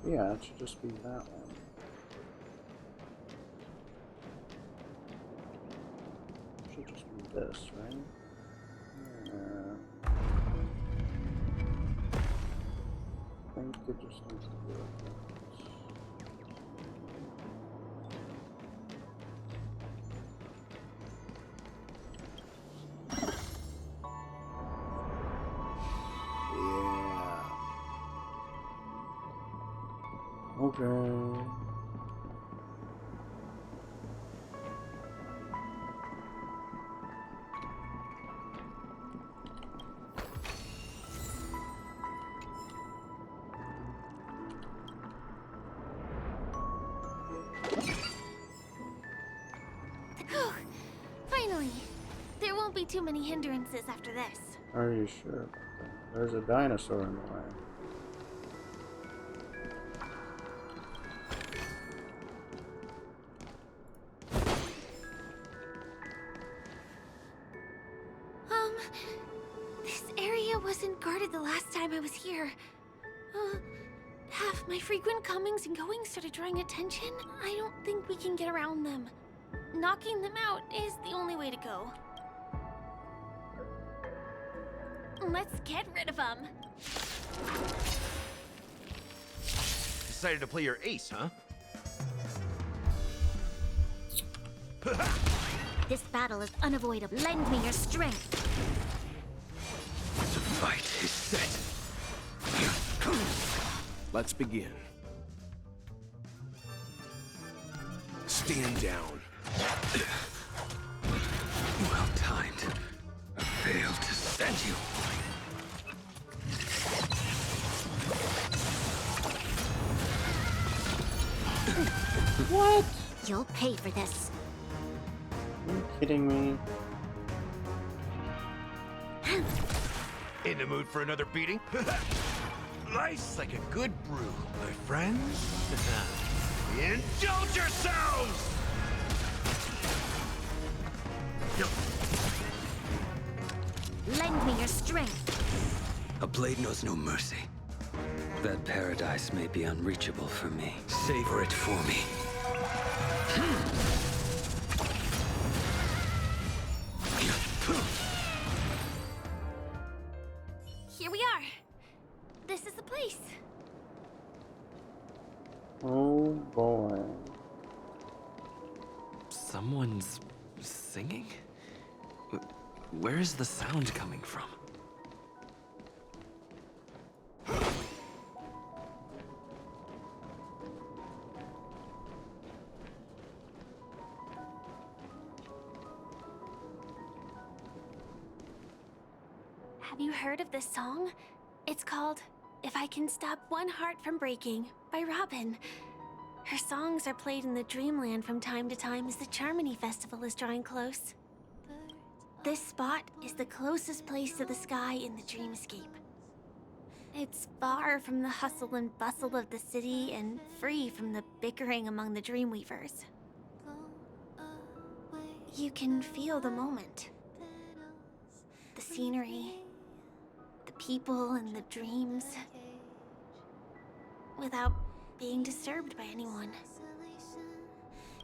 [SPEAKER 1] Yeah, it should just be that one. It should just be this, right? Yeah. I think it just needs to be like that. Okay.
[SPEAKER 5] Finally! There won't be too many hindrances after this.
[SPEAKER 1] Are you sure about that? There's a dinosaur in the way.
[SPEAKER 5] This area wasn't guarded the last time I was here. Have my frequent comings and goings started drawing attention? I don't think we can get around them. Knocking them out is the only way to go. Let's get rid of them.
[SPEAKER 11] Decided to play your ace, huh?
[SPEAKER 5] This battle is unavoidable. Lend me your strength.
[SPEAKER 18] The fight is set. Let's begin. Stand down. Well timed. I failed to send you.
[SPEAKER 1] What?
[SPEAKER 5] You'll pay for this.
[SPEAKER 1] Are you kidding me?
[SPEAKER 11] In the mood for another beating? Nice, like a good brew, my friends. Indulge yourselves!
[SPEAKER 5] Lend me your strength.
[SPEAKER 16] A blade knows no mercy. That paradise may be unreachable for me. Savor it for me.
[SPEAKER 5] Here we are. This is the place.
[SPEAKER 1] Oh boy.
[SPEAKER 3] Someone's singing? Where is the sound coming from?
[SPEAKER 5] Have you heard of this song? It's called If I Can Stop One Heart from Breaking by Robin. Her songs are played in the Dreamland from time to time as the Charmony Festival is drawing close. This spot is the closest place to the sky in the dreamscape. It's far from the hustle and bustle of the city and free from the bickering among the Dreamweavers. You can feel the moment. The scenery, the people and the dreams, without being disturbed by anyone.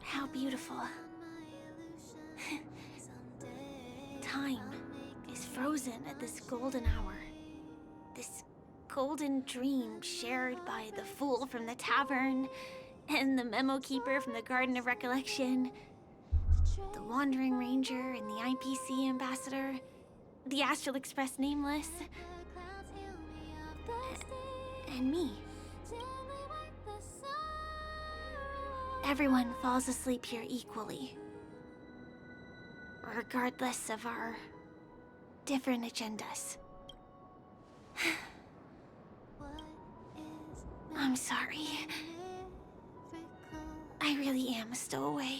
[SPEAKER 5] How beautiful. Time is frozen at this golden hour. This golden dream shared by the fool from the tavern, and the memo keeper from the Garden of Recollection, the wandering ranger and the IPC ambassador. the Astral Express Nameless, and me. Everyone falls asleep here equally, regardless of our different agendas. I'm sorry. I really am a stowaway.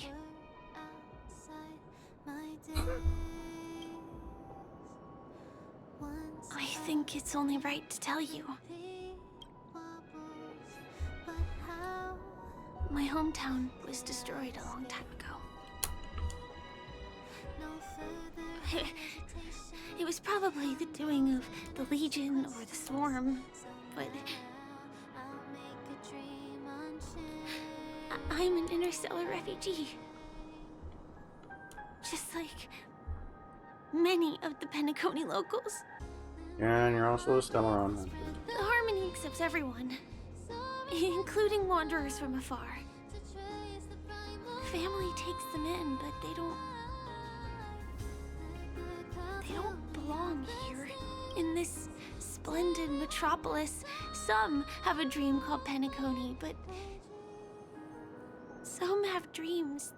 [SPEAKER 5] I think it's only right to tell you. My hometown was destroyed a long time ago. It was probably the doing of the Legion or the Swarm, but I'm an interstellar refugee. Just like many of the Penacony locals.
[SPEAKER 1] And you're also a Stellaron hunter.
[SPEAKER 5] The Harmony accepts everyone, including wanderers from afar. Family takes them in, but they don't belong here. In this splendid metropolis, some have a dream called Penacony, but some have dreams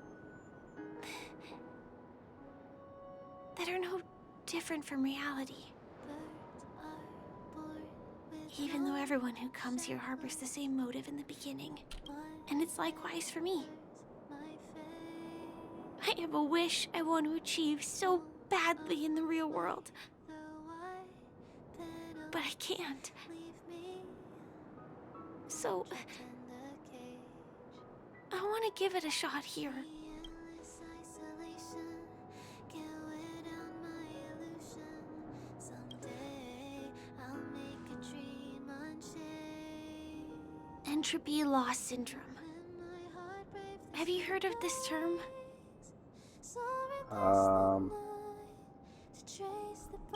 [SPEAKER 5] that are no different from reality. Even though everyone who comes here harbors the same motive in the beginning. And it's likewise for me. I have a wish I want to achieve so badly in the real world. But I can't. So I want to give it a shot here. Entropy loss syndrome. Have you heard of this term?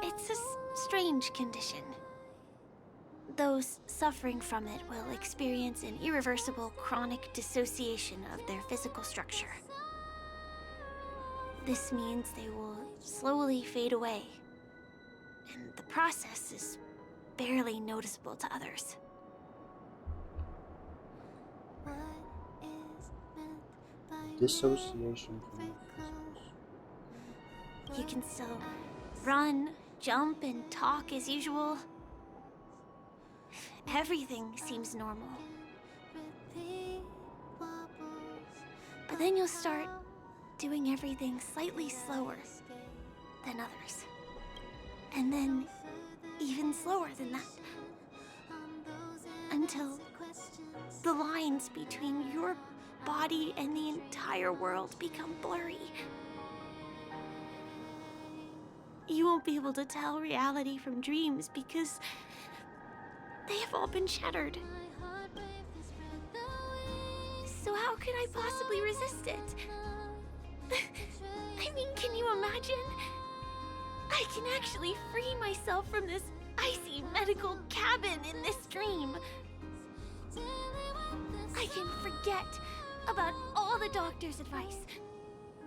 [SPEAKER 5] It's a strange condition. Those suffering from it will experience an irreversible chronic dissociation of their physical structure. This means they will slowly fade away, and the process is barely noticeable to others.
[SPEAKER 1] Dissociation from the
[SPEAKER 5] You can still run, jump, and talk as usual. Everything seems normal. But then you'll start doing everything slightly slower than others. And then even slower than that. Until the lines between your body and the entire world become blurry. You won't be able to tell reality from dreams because they have all been shattered. So how could I possibly resist it? I mean, can you imagine? I can actually free myself from this icy medical cabin in this dream. I can forget about all the doctor's advice.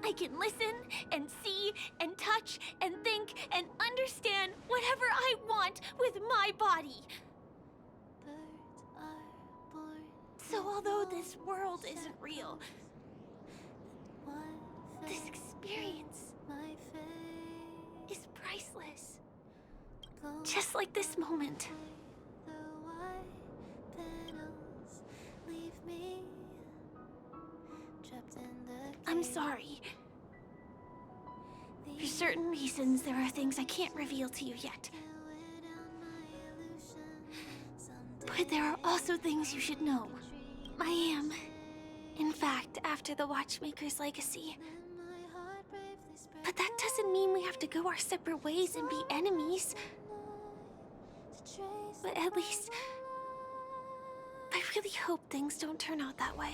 [SPEAKER 5] I can listen and see and touch and think and understand whatever I want with my body. So although this world isn't real, this experience is priceless. Just like this moment. I'm sorry. For certain reasons, there are things I can't reveal to you yet. But there are also things you should know. I am, in fact, after the Watchmaker's legacy. But that doesn't mean we have to go our separate ways and be enemies. But at least, I really hope things don't turn out that way.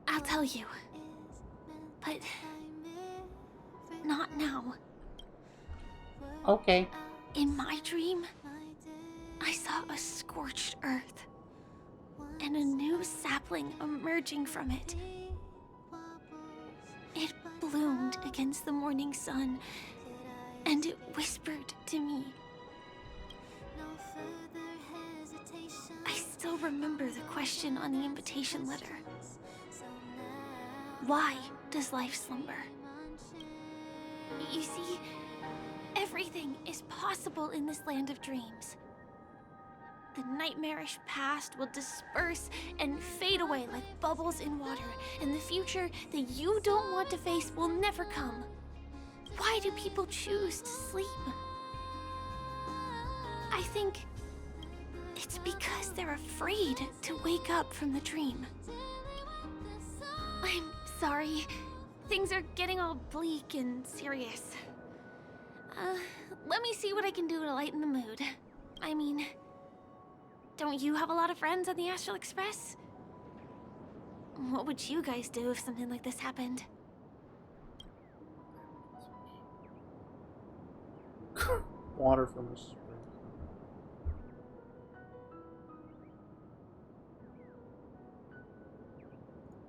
[SPEAKER 5] I'll tell you. But not now.
[SPEAKER 1] Okay.
[SPEAKER 5] In my dream, I saw a scorched earth and a new sapling emerging from it. It bloomed against the morning sun, and it whispered to me. I still remember the question on the invitation letter. Why does life slumber? You see, everything is possible in this land of dreams. The nightmarish past will disperse and fade away like bubbles in water, and the future that you don't want to face will never come. Why do people choose to sleep? I think it's because they're afraid to wake up from the dream. I'm sorry. Things are getting all bleak and serious. Let me see what I can do to lighten the mood. I mean, don't you have a lot of friends on the Astral Express? What would you guys do if something like this happened?
[SPEAKER 1] Water from a spring.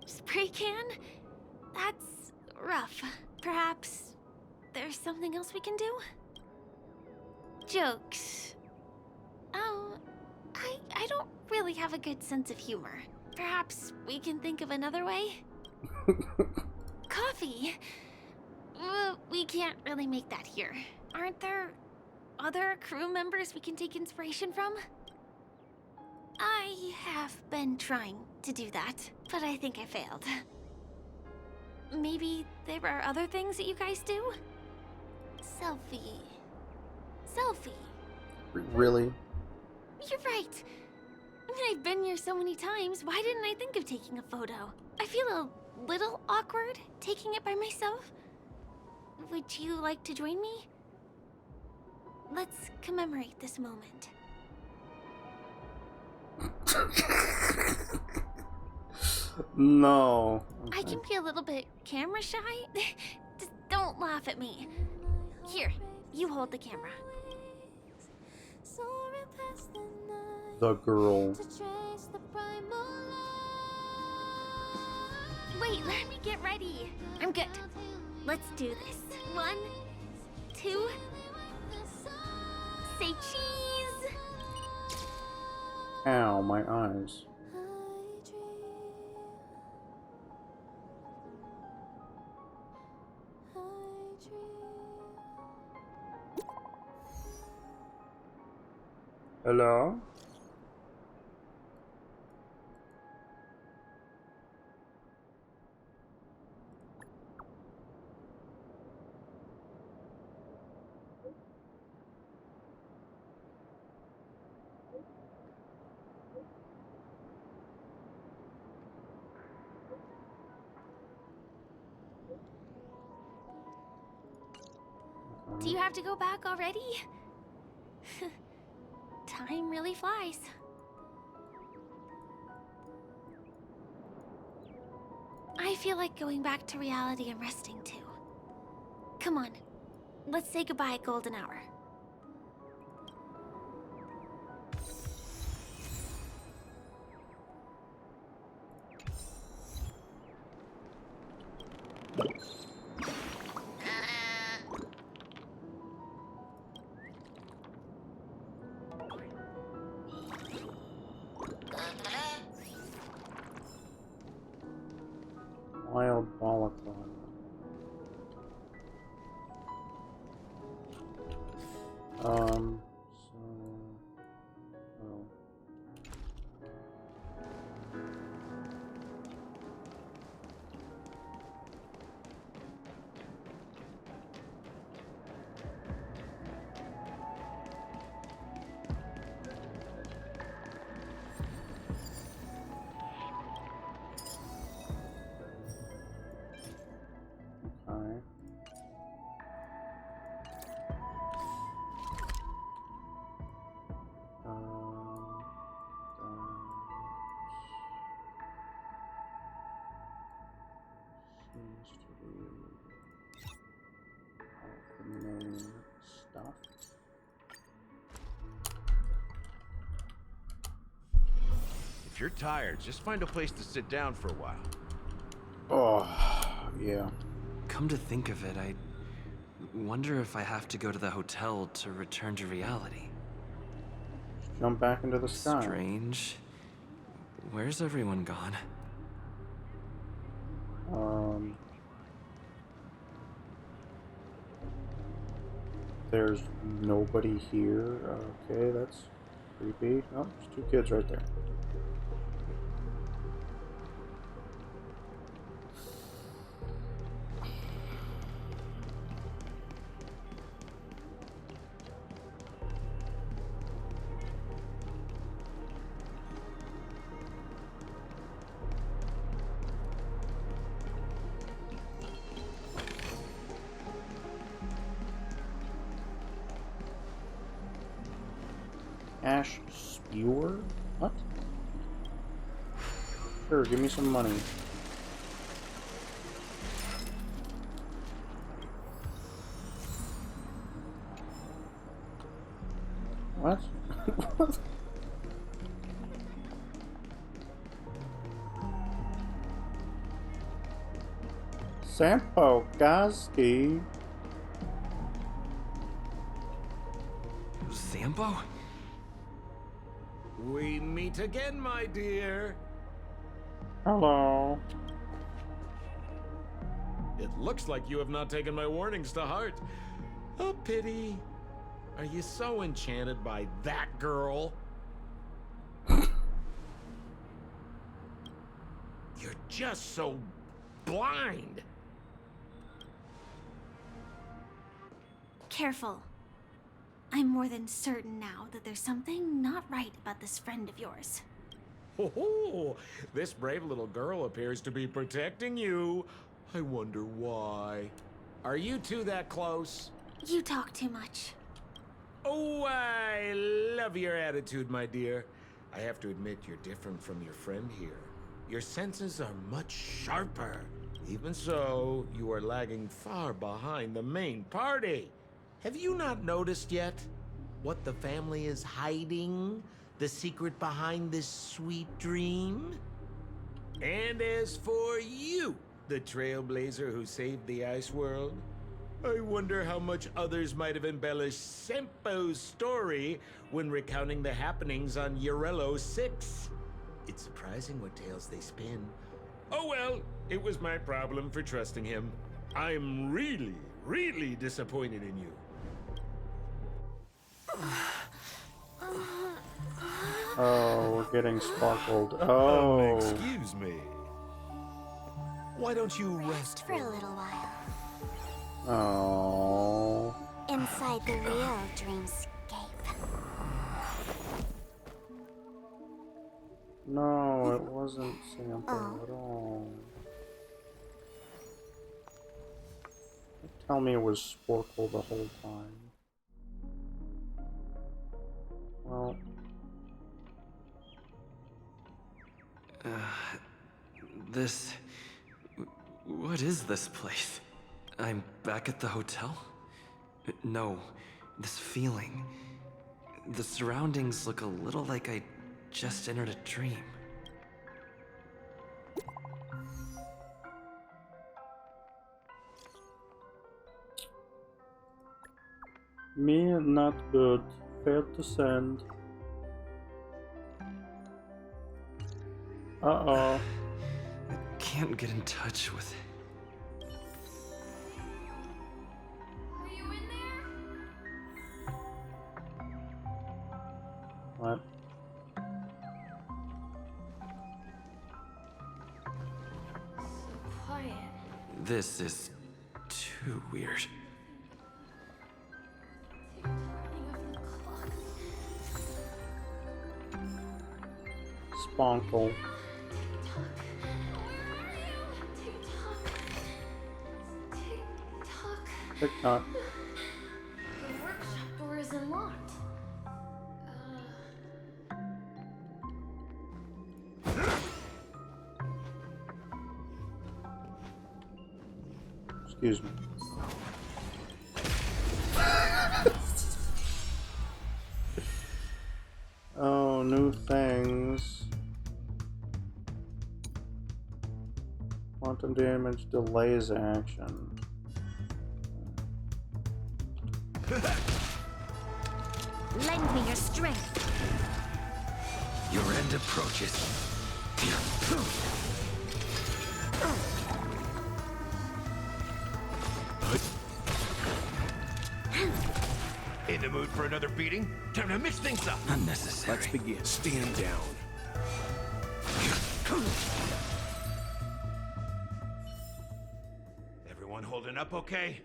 [SPEAKER 5] Spray can? That's rough. Perhaps there's something else we can do? Jokes. Oh, I don't really have a good sense of humor. Perhaps we can think of another way? Coffee? We can't really make that here. Aren't there other crew members we can take inspiration from? I have been trying to do that, but I think I failed. Maybe there are other things that you guys do? Selfie.
[SPEAKER 1] Really?
[SPEAKER 5] You're right. I mean, I've been here so many times, why didn't I think of taking a photo? I feel a little awkward taking it by myself. Would you like to join me? Let's commemorate this moment.
[SPEAKER 1] No.
[SPEAKER 5] I can be a little bit camera shy. Just don't laugh at me. Here, you hold the camera.
[SPEAKER 1] The girl.
[SPEAKER 5] Wait, let me get ready. I'm good. Let's do this. 1, 2. Say cheese.
[SPEAKER 1] Ow, my eyes. Hello?
[SPEAKER 5] Do you have to go back already? Time really flies. I feel like going back to reality and resting too. Come on, let's say goodbye, Golden Hour.
[SPEAKER 1] Wild Bollicon. So... Oh. Okay.
[SPEAKER 11] If you're tired, just find a place to sit down for a while.
[SPEAKER 1] Oh, yeah.
[SPEAKER 3] Come to think of it, I wonder if I have to go to the hotel to return to reality.
[SPEAKER 1] Jump back into the sky.
[SPEAKER 3] Strange. Where's everyone gone?
[SPEAKER 1] There's nobody here. Okay, that's creepy. Oh, there's two kids right there. Ash Spewer? What? Sure, give me some money. What? What? Sampo Gazki.
[SPEAKER 3] Sampo?
[SPEAKER 12] We meet again, my dear.
[SPEAKER 1] Hello.
[SPEAKER 12] It looks like you have not taken my warnings to heart. A pity. Are you so enchanted by that girl? You're just so blind.
[SPEAKER 5] Careful. I'm more than certain now that there's something not right about this friend of yours.
[SPEAKER 12] Oh, this brave little girl appears to be protecting you. I wonder why. Are you two that close?
[SPEAKER 5] You talk too much.
[SPEAKER 12] Oh, I love your attitude, my dear. I have to admit you're different from your friend here. Your senses are much sharper. Even so, you are lagging far behind the main party. Have you not noticed yet what the family is hiding? The secret behind this sweet dream? And as for you, the trailblazer who saved the ice world, I wonder how much others might have embellished Sempo's story when recounting the happenings on Eurello 6. It's surprising what tales they spin. Oh well, it was my problem for trusting him. I'm really, really disappointed in you.
[SPEAKER 1] Oh, we're getting sparkled. Oh.
[SPEAKER 12] Excuse me. Why don't you rest
[SPEAKER 8] For a little while.
[SPEAKER 1] Oh.
[SPEAKER 8] Inside the real dreamscape.
[SPEAKER 1] No, it wasn't Sampo at all. Tell me it was Sporkle the whole time. Well.
[SPEAKER 3] What is this place? I'm back at the hotel? No, this feeling. The surroundings look a little like I just entered a dream.
[SPEAKER 1] Me not good. Failed to send. Uh-oh.
[SPEAKER 3] I can't get in touch with it.
[SPEAKER 5] Are you in there?
[SPEAKER 1] What?
[SPEAKER 5] So quiet.
[SPEAKER 3] This is too weird.
[SPEAKER 1] Sponkle. TikTok.
[SPEAKER 5] The workshop door isn't locked.
[SPEAKER 1] Excuse me. Oh, new things. Quantum damage delays action.
[SPEAKER 14] Lend me your strength.
[SPEAKER 16] Your end approaches.
[SPEAKER 11] In the mood for another beating? Time to mix things up.
[SPEAKER 16] Unnecessary.
[SPEAKER 6] Let's begin. Stand down.
[SPEAKER 11] Everyone holding up okay?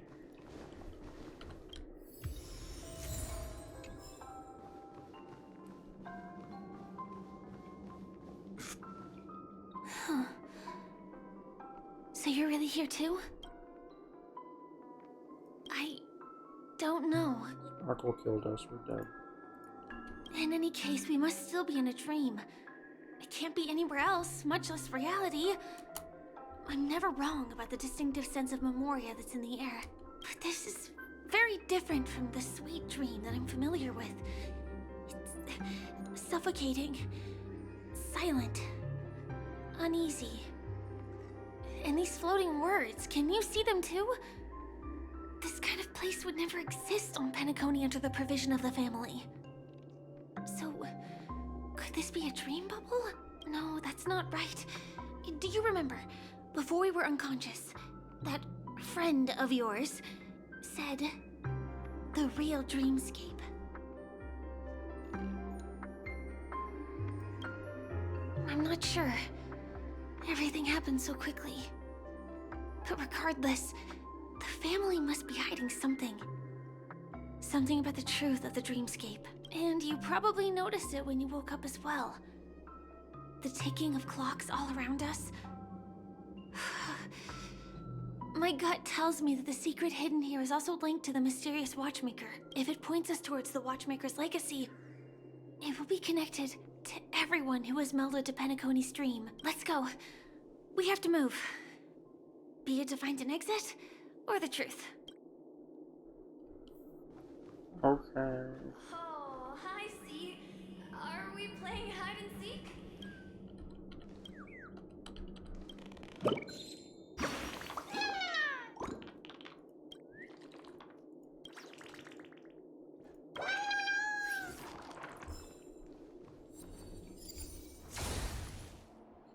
[SPEAKER 5] So you're really here too? I don't know.
[SPEAKER 1] Sparkle killed us, we're dead.
[SPEAKER 5] In any case, we must still be in a dream. It can't be anywhere else, much less reality. I'm never wrong about the distinctive sense of memoria that's in the air. But this is very different from the sweet dream that I'm familiar with. It's suffocating, silent, uneasy. And these floating words, can you see them too? This kind of place would never exist on Penacony under the provision of the family. So, could this be a dream bubble? No, that's not right. Do you remember, before we were unconscious, that friend of yours said the real dreamscape? I'm not sure. Everything happened so quickly. But regardless, the family must be hiding something. Something about the truth of the dreamscape. And you probably noticed it when you woke up as well. The ticking of clocks all around us. My gut tells me that the secret hidden here is also linked to the mysterious Watchmaker. If it points us towards the Watchmaker's legacy, it will be connected to everyone who has melded to Penacony's dream. Let's go. We have to move. Be it to find an exit, or the truth.
[SPEAKER 1] Okay.
[SPEAKER 14] Oh, hi, C. Are we playing hide and seek?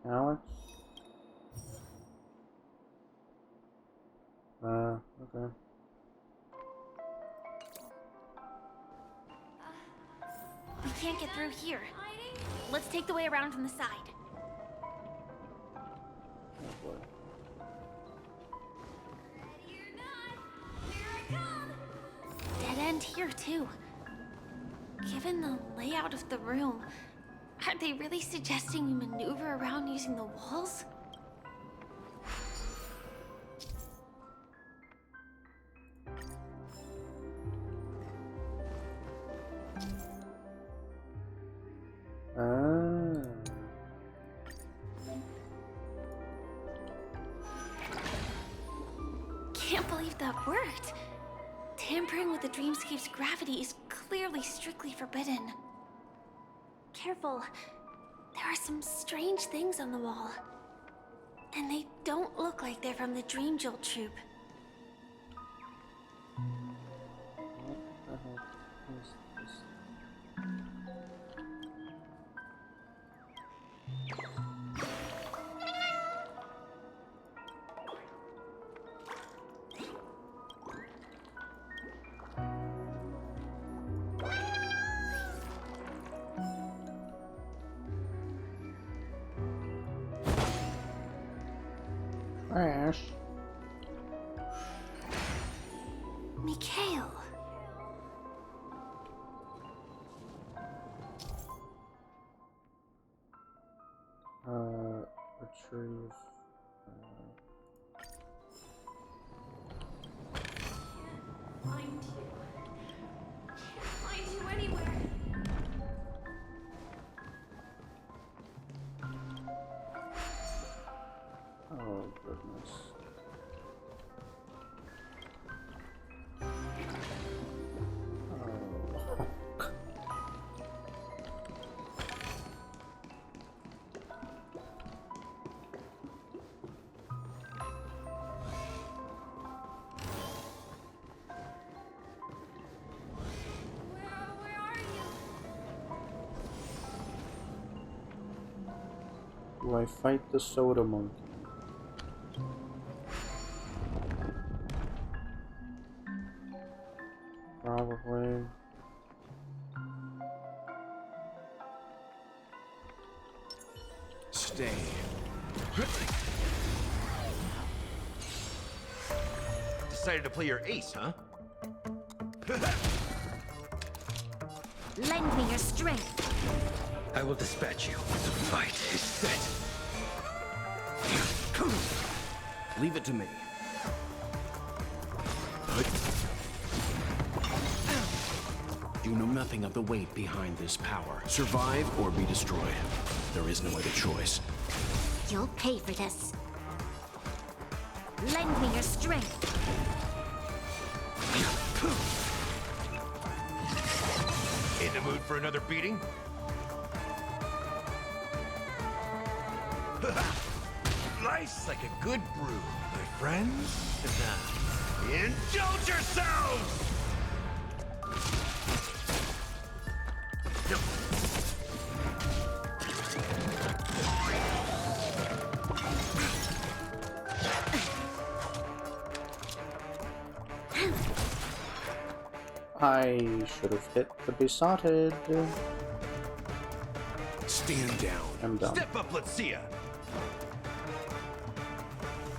[SPEAKER 1] Alex? Okay.
[SPEAKER 5] We can't get through here. Let's take the way around from the side.
[SPEAKER 1] Oh boy.
[SPEAKER 14] Ready or not, here I come.
[SPEAKER 5] Dead end here, too. Given the layout of the room, aren't they really suggesting we maneuver around using the walls? Can't believe that worked. Tampering with the dreamscape's gravity is clearly strictly forbidden. Careful. There are some strange things on the wall. And they don't look like they're from the Dream Jolt troupe.
[SPEAKER 1] What the heck is this? Ash.
[SPEAKER 5] Mikhail.
[SPEAKER 1] Retrieve.
[SPEAKER 14] Find you. Find you anywhere.
[SPEAKER 1] Oh, goodness. Do I fight the soda monkey? Probably.
[SPEAKER 6] Stay.
[SPEAKER 11] Decided to play your ace, huh?
[SPEAKER 14] Lend me your strength.
[SPEAKER 16] I will dispatch you. The fight is set.
[SPEAKER 6] Leave it to me. You know nothing of the weight behind this power. Survive or be destroyed. There is no other choice.
[SPEAKER 14] You'll pay for this. Lend me your strength.
[SPEAKER 11] In the mood for another beating? Life's like a good brew, my friends. Indulge yourselves!
[SPEAKER 1] I should have hit the besotted.
[SPEAKER 6] Stand down.
[SPEAKER 1] I'm done.
[SPEAKER 11] Step up, let's see ya.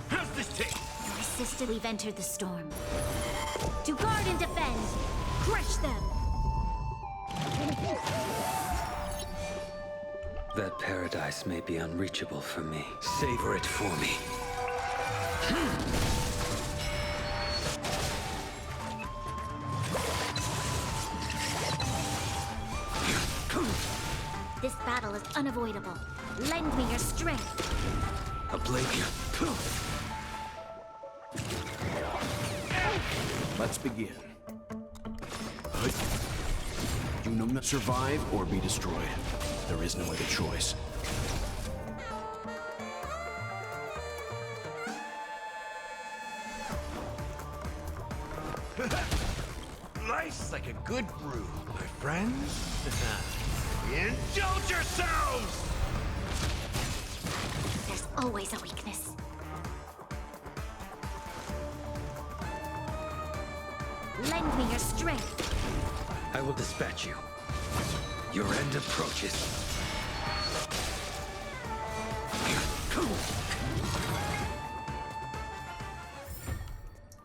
[SPEAKER 11] How's this take?
[SPEAKER 14] My sister, we've entered the storm. To guard and defend. Crush them.
[SPEAKER 16] That paradise may be unreachable for me. Savor it for me.
[SPEAKER 14] This battle is unavoidable. Lend me your strength.
[SPEAKER 16] A blade.
[SPEAKER 6] Let's begin. You know not survive or be destroyed. There is no other choice.
[SPEAKER 11] Life's like a good brew, my friends. Indulge yourselves!
[SPEAKER 14] There's always a weakness. Lend me your strength.
[SPEAKER 16] I will dispatch you. Your end approaches.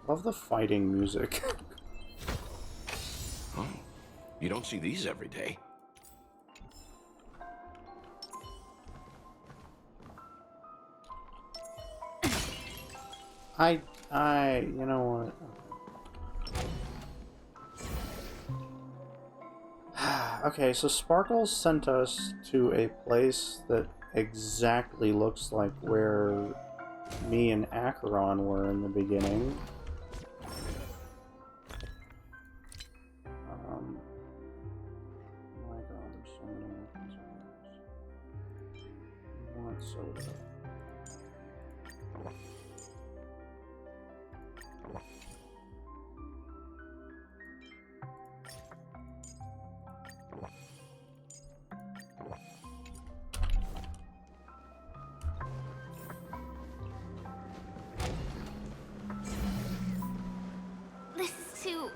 [SPEAKER 1] Love the fighting music.
[SPEAKER 6] Oh, you don't see these every day.
[SPEAKER 1] You know what? Okay, so Sparkles sent us to a place that exactly looks like where me and Acheron were in the beginning. Oh my god, there's so many weapons on this. I want soda.
[SPEAKER 5] This is too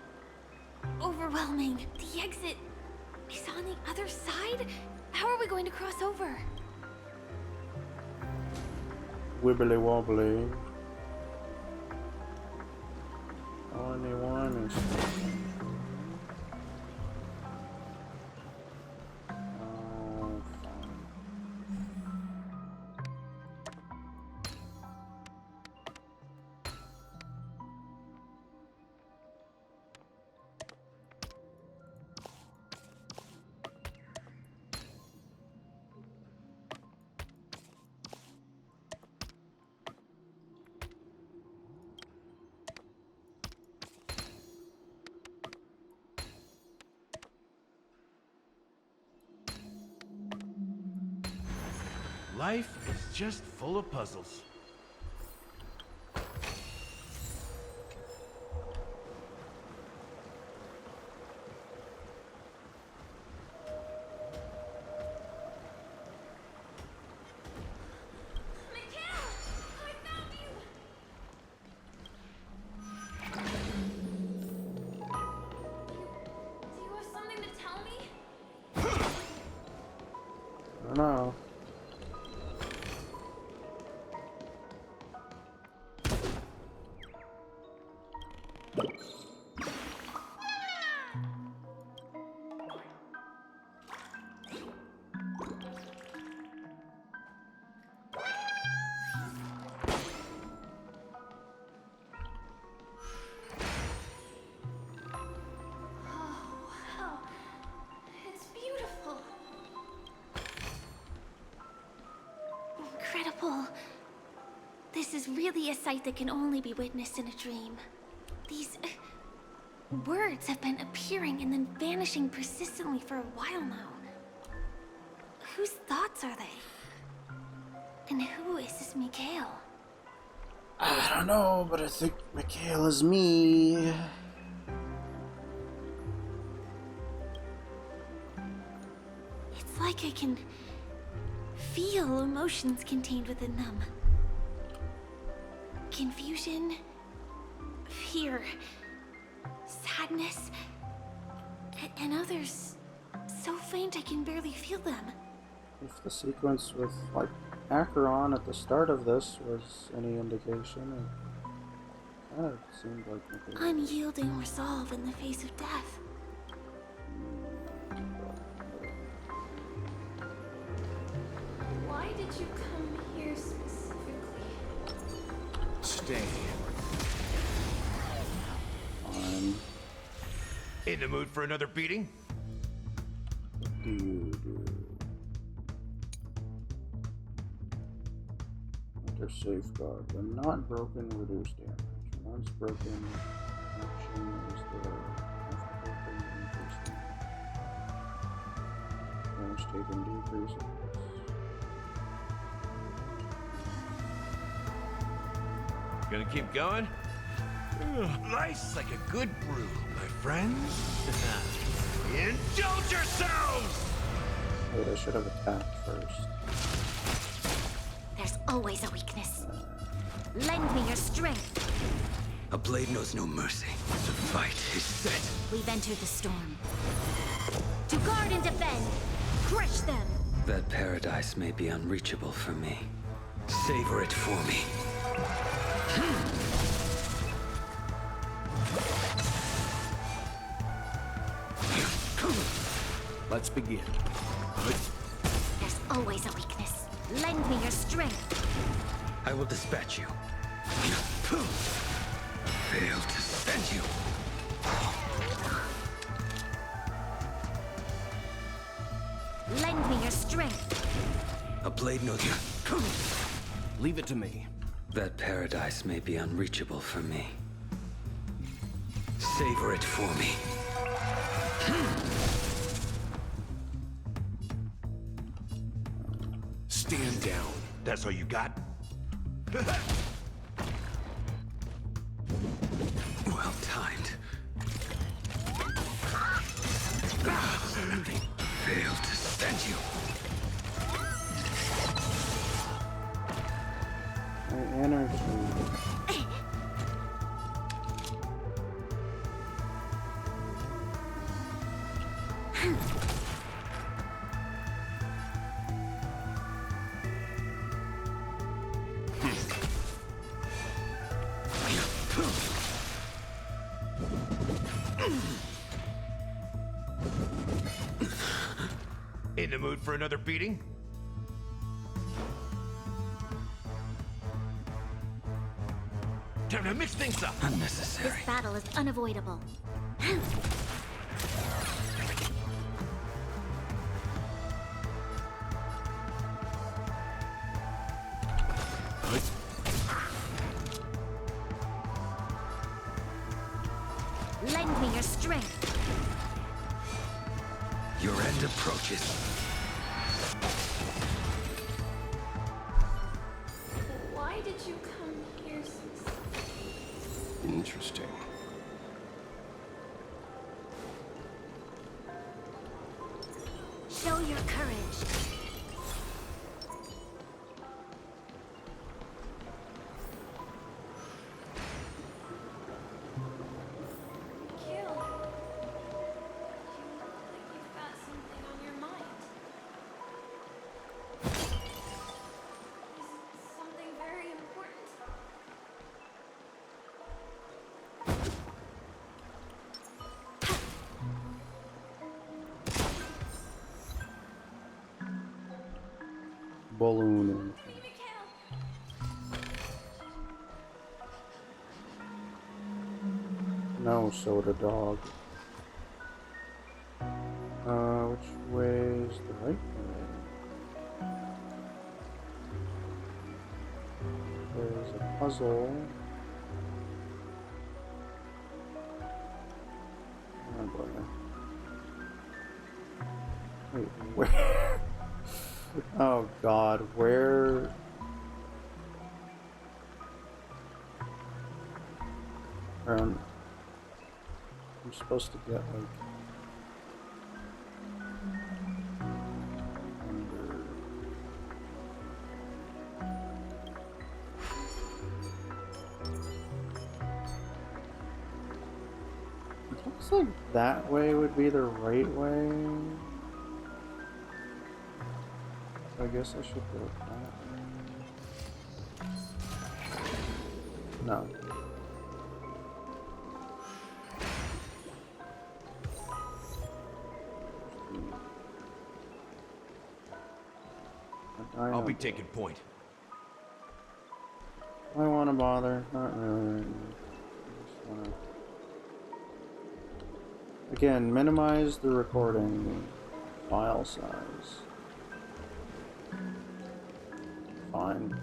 [SPEAKER 5] overwhelming. The exit is on the other side? How are we going to cross over?
[SPEAKER 1] Wibbly wobbly. Only one is. Oh, fine.
[SPEAKER 11] Life is just full of puzzles.
[SPEAKER 1] know.
[SPEAKER 5] Incredible. This is really a sight that can only be witnessed in a dream. These words have been appearing and then vanishing persistently for a while now. Whose thoughts are they? And who is this Mikhail?
[SPEAKER 1] I don't know, but I think Mikhail is me.
[SPEAKER 5] It's like I can feel emotions contained within them. Confusion, fear, sadness, and others so faint I can barely feel them.
[SPEAKER 1] If the sequence with, like, Acheron at the start of this was any indication, it kind of seemed like Mikhail.
[SPEAKER 5] Unyielding resolve in the face of death.
[SPEAKER 19] Why did you come here specifically?
[SPEAKER 6] Stay.
[SPEAKER 11] In the mood for another beating?
[SPEAKER 1] What do you do? Enter safeguard. When not broken, reduce damage. Once broken, action is there. After broken, increase damage. Damage taken decreases.
[SPEAKER 11] Gonna keep going? Life's like a good brew, my friends. Indulge yourselves!
[SPEAKER 1] Wait, I should have attacked first.
[SPEAKER 5] There's always a weakness. Lend me your strength.
[SPEAKER 16] A blade knows no mercy. The fight is set.
[SPEAKER 5] We've entered the storm. To guard and defend. Crush them.
[SPEAKER 16] That paradise may be unreachable for me. Savor it for me.
[SPEAKER 17] Let's begin.
[SPEAKER 5] There's always a weakness. Lend me your strength.
[SPEAKER 16] I will dispatch you. Fail to send you.
[SPEAKER 5] Lend me your strength.
[SPEAKER 16] A blade knows.
[SPEAKER 17] Leave it to me.
[SPEAKER 16] That paradise may be unreachable for me. Savor it for me.
[SPEAKER 11] Stand down. That's all you got?
[SPEAKER 16] Well timed. Fail to send you.
[SPEAKER 1] My energy.
[SPEAKER 11] In the mood for another beating? Time to mix things up.
[SPEAKER 16] Unnecessary.
[SPEAKER 5] This battle is unavoidable. Lend me your strength.
[SPEAKER 16] Your end approaches.
[SPEAKER 19] Why did you come here specifically?
[SPEAKER 17] Interesting.
[SPEAKER 5] Show your courage.
[SPEAKER 19] Kill. You look like you've got something on your mind.
[SPEAKER 1] balloon. No, soda dog. Which way is the right way? There's a puzzle. Oh boy. Wait, where? Oh god, where? I'm supposed to get like under. It looks like that way would be the right way. So I guess I should go that way. No.
[SPEAKER 11] I'll be taking point.
[SPEAKER 1] I want to bother. Not really right now. I just want to... Again, minimize the recording file size. Fine.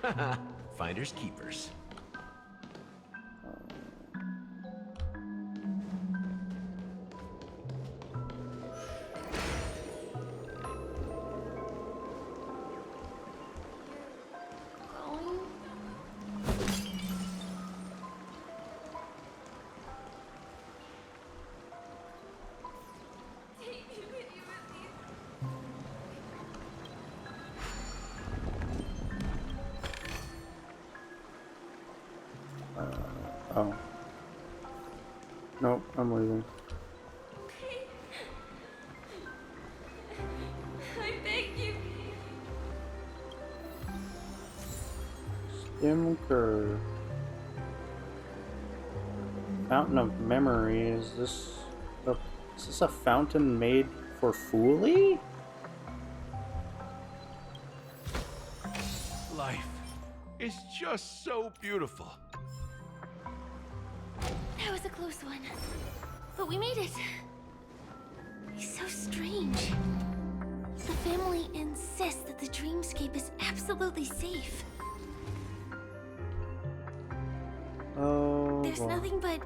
[SPEAKER 11] Haha, finders keepers.
[SPEAKER 1] Oh. Nope, I'm leaving.
[SPEAKER 19] I beg you.
[SPEAKER 1] Stim curve. Fountain of memory. Is this a fountain made for Foolie?
[SPEAKER 11] Life is just so beautiful.
[SPEAKER 5] That was a close one. But we made it. He's so strange. The family insists that the dreamscape is absolutely safe.
[SPEAKER 1] Oh.
[SPEAKER 5] There's
[SPEAKER 1] well,
[SPEAKER 5] nothing but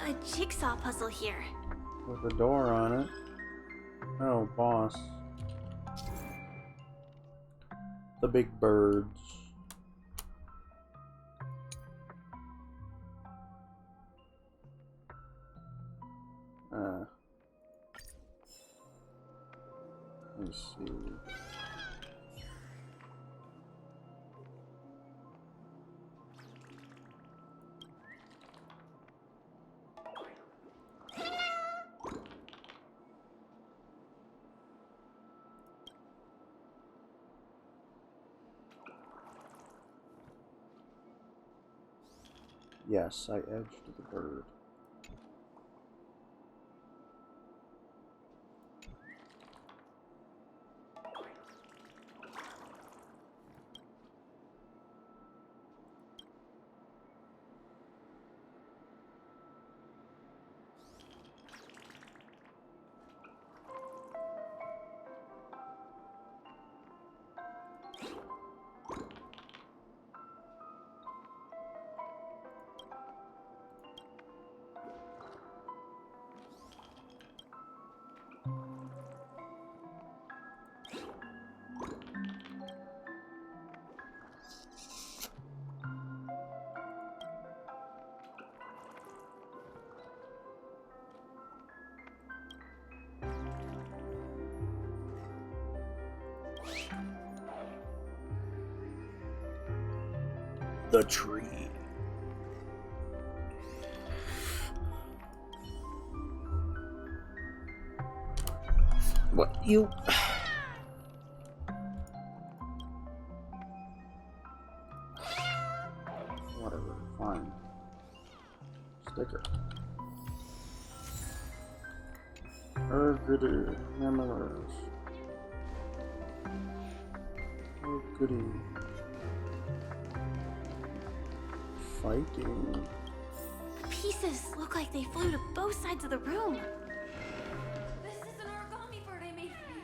[SPEAKER 5] a jigsaw puzzle here.
[SPEAKER 1] with a door on it. Oh, boss. The big birds. Let me see. Yes, I edged the bird. the tree. What you? Whatever, fine. Sticker. Goody, memories. Oh, goody. Fighting.
[SPEAKER 5] The pieces look like they flew to both sides of the room.
[SPEAKER 19] This is an origami bird I made for you.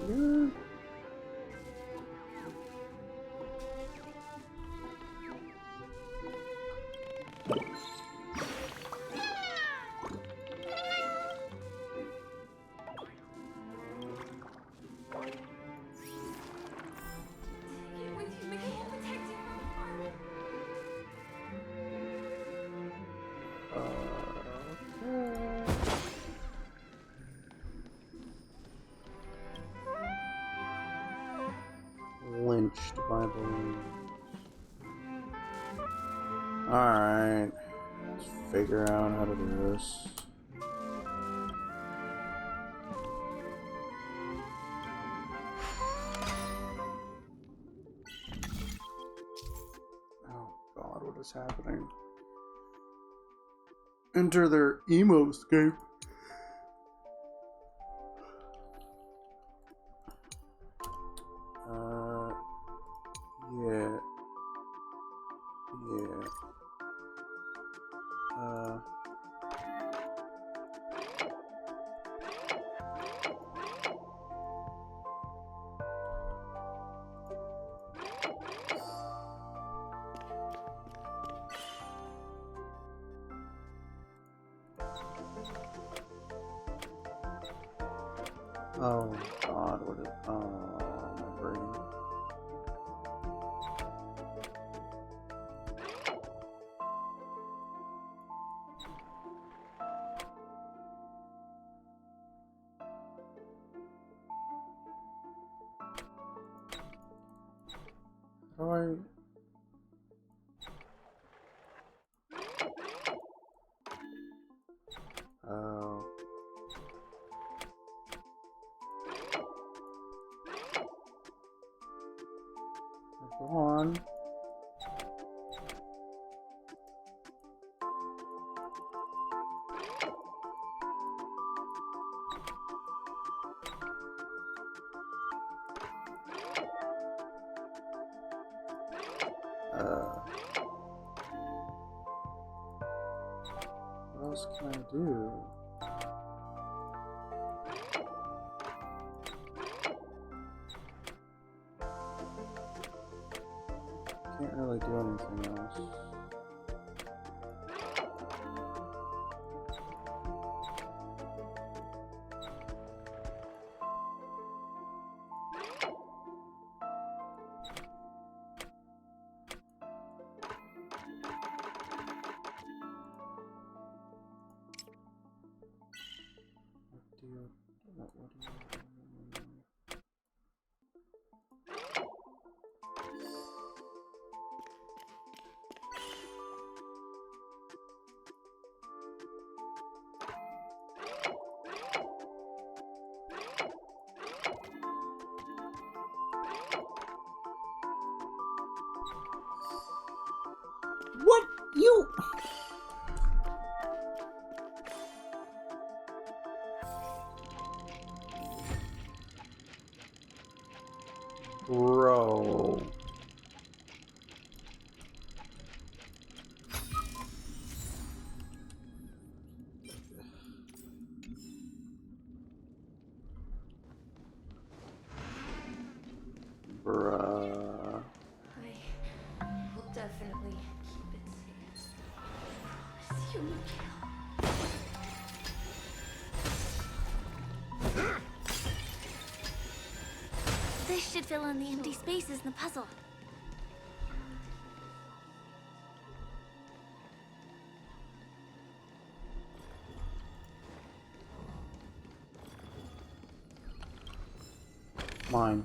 [SPEAKER 1] Gear?
[SPEAKER 19] Take it with you, Mickey. It will protect you from harm.
[SPEAKER 1] Lynched by balloons. Alright. Let's figure out how to do this. Oh god, what is happening? Enter their emo-scape. Yeah. Yeah. Oh god, what is, oh, my brain. How do I... Oh. Go on. What else can I do? Can't really do anything else. What do you... What? You... Bro.
[SPEAKER 5] should fill in the empty spaces in the puzzle.
[SPEAKER 1] Mine.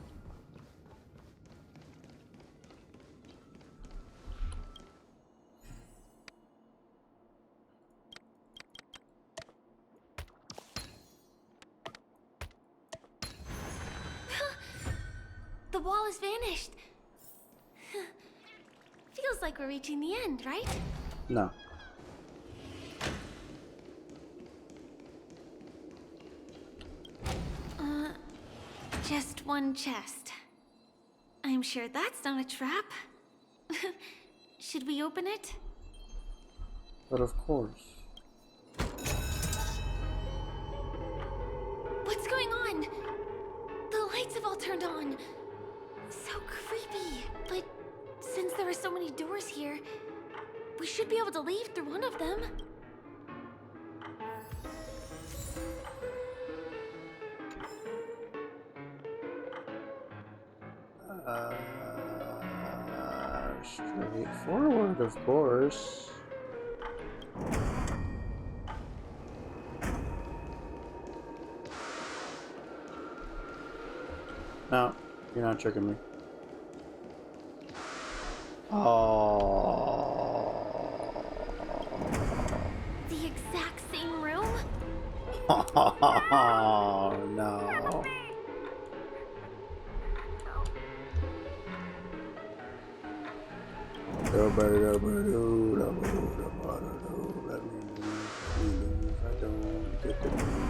[SPEAKER 5] The wall has vanished. Feels like we're reaching the end, right?
[SPEAKER 1] No.
[SPEAKER 5] Just one chest. I'm sure that's not a trap. Should we open it?
[SPEAKER 1] But of course.
[SPEAKER 5] What's going on? The lights have all turned on. So creepy. But since there are so many doors here, we should be able to leave through one of them.
[SPEAKER 1] Straightforward, of course. No, you're not tricking me. Oh.
[SPEAKER 5] The exact same room?
[SPEAKER 1] Oh, no.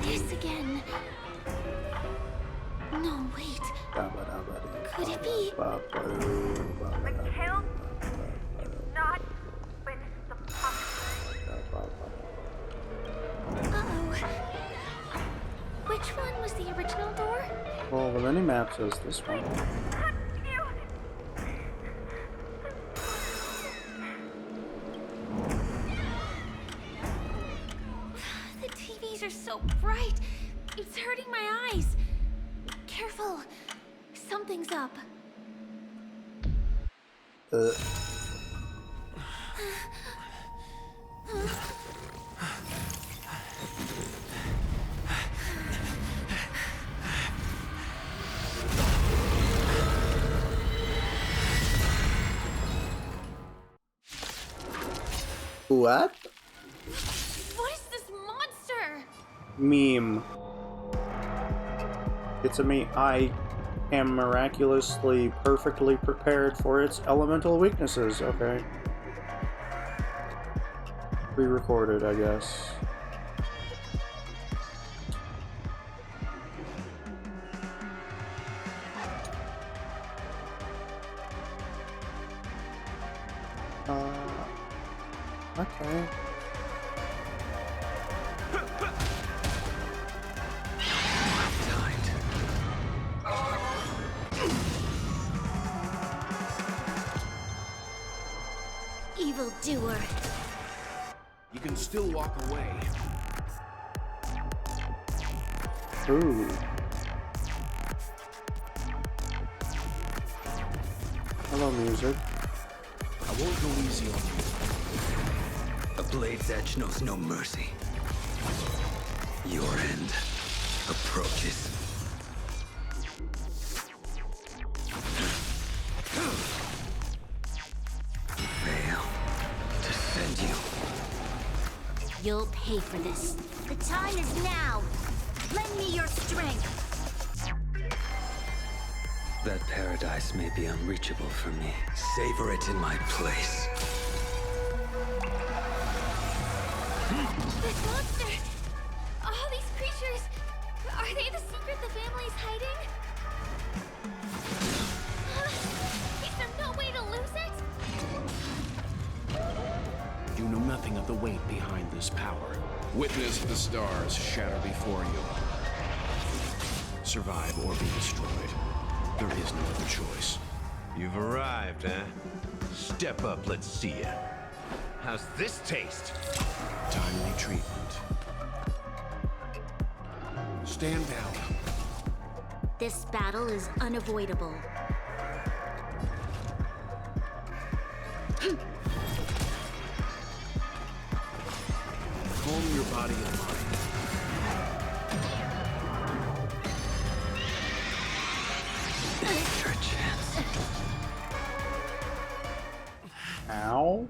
[SPEAKER 5] This again. No, wait. Could it be?
[SPEAKER 20] The kill not with the puppet.
[SPEAKER 5] Uh-oh. Which one was the original door?
[SPEAKER 1] Well, the mini-map says this one.
[SPEAKER 5] The TVs are so bright. It's hurting my eyes. Careful. Something's up.
[SPEAKER 1] What?
[SPEAKER 5] What is this monster?
[SPEAKER 1] Meme. It's a meme. I am miraculously perfectly prepared for its elemental weaknesses. Okay. Pre-recorded, I guess. Okay.
[SPEAKER 5] Evildoer.
[SPEAKER 6] You can still walk away.
[SPEAKER 1] Ooh. Hello, music.
[SPEAKER 6] I won't go easy on you.
[SPEAKER 16] A blade's edge knows no mercy. Your end approaches. Fail to send you.
[SPEAKER 8] You'll pay for this. The time is now. Lend me your strength.
[SPEAKER 16] That paradise may be unreachable for me. Savor it in my place.
[SPEAKER 5] This monster! All these creatures! Are they the secret the family's hiding? Is there no way to lose it?
[SPEAKER 6] You know nothing of the weight behind this power. Witness the stars shatter before you. Survive or be destroyed. There is no other choice.
[SPEAKER 11] You've arrived, huh? Step up, let's see ya. How's this taste?
[SPEAKER 6] Timely treatment. Stand down.
[SPEAKER 5] This battle is unavoidable.
[SPEAKER 6] Calm your body and mind.
[SPEAKER 16] Your chance.
[SPEAKER 1] Ow.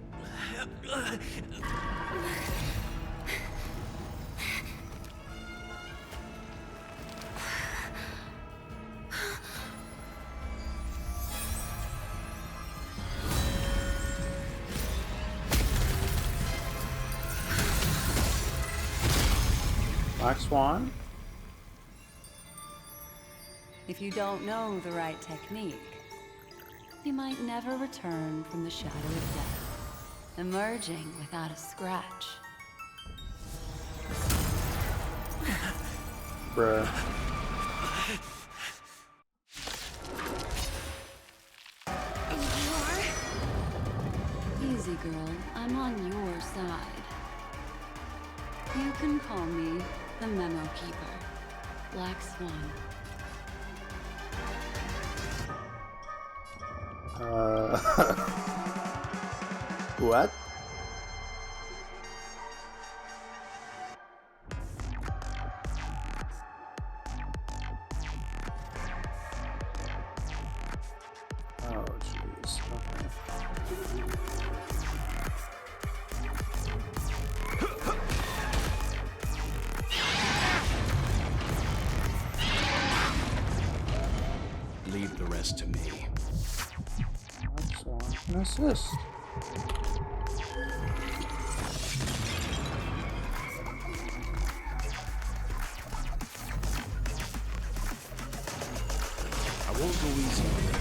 [SPEAKER 1] Black Swan?
[SPEAKER 21] If you don't know the right technique, you might never return from the shadow of death, emerging without a scratch.
[SPEAKER 1] Bruh.
[SPEAKER 21] Easy, girl. I'm on your side. You can call me the Memo Keeper, Black Swan.
[SPEAKER 1] What? Oh, jeez.
[SPEAKER 6] Leave the rest to me.
[SPEAKER 1] Black Swan can assist.
[SPEAKER 6] I won't go easy on you.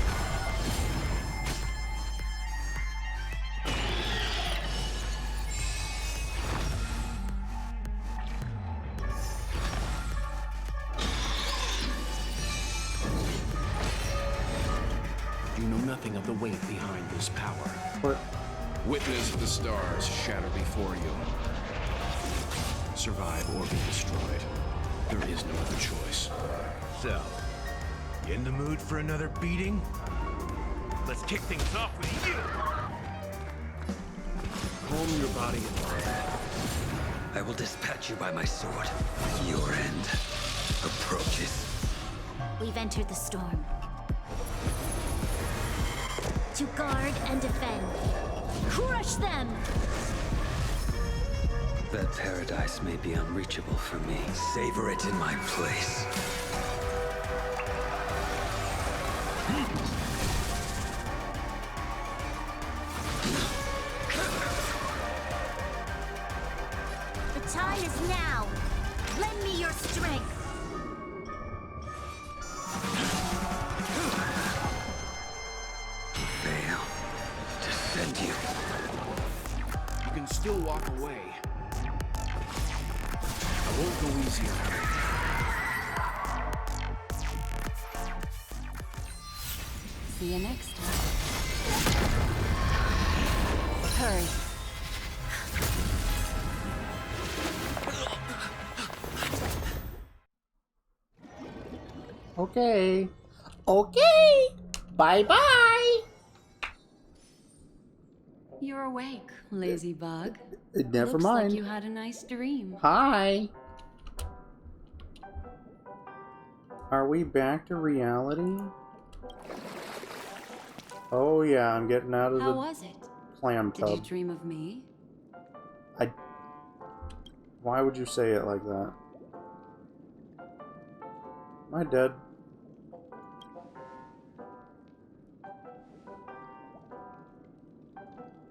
[SPEAKER 6] You know nothing of the weight behind this power.
[SPEAKER 1] What?
[SPEAKER 6] Witness the stars shatter before you. Survive or be destroyed. There is no other choice.
[SPEAKER 11] So, you in the mood for another beating? Let's kick things off with you!
[SPEAKER 6] Calm your body and mind.
[SPEAKER 16] I will dispatch you by my sword. Your end approaches.
[SPEAKER 5] We've entered the storm. To guard and defend. Crush them!
[SPEAKER 16] That paradise may be unreachable for me. Savor it in my place.
[SPEAKER 5] The time is now. Lend me your strength.
[SPEAKER 16] Fail to send you.
[SPEAKER 6] You can still walk away. I won't go easy on you.
[SPEAKER 21] See you next time. Hurry.
[SPEAKER 1] Okay. Okay. Bye-bye.
[SPEAKER 21] You're awake, lazy bug.
[SPEAKER 1] Never
[SPEAKER 21] Looks
[SPEAKER 1] mind.
[SPEAKER 21] like you had a nice dream.
[SPEAKER 1] Hi. Are we back to reality? Oh yeah, I'm getting out of
[SPEAKER 21] How
[SPEAKER 1] the
[SPEAKER 21] was it?
[SPEAKER 1] clam
[SPEAKER 21] Did you
[SPEAKER 1] tub.
[SPEAKER 21] dream of me?
[SPEAKER 1] Why would you say it like that? Am I dead?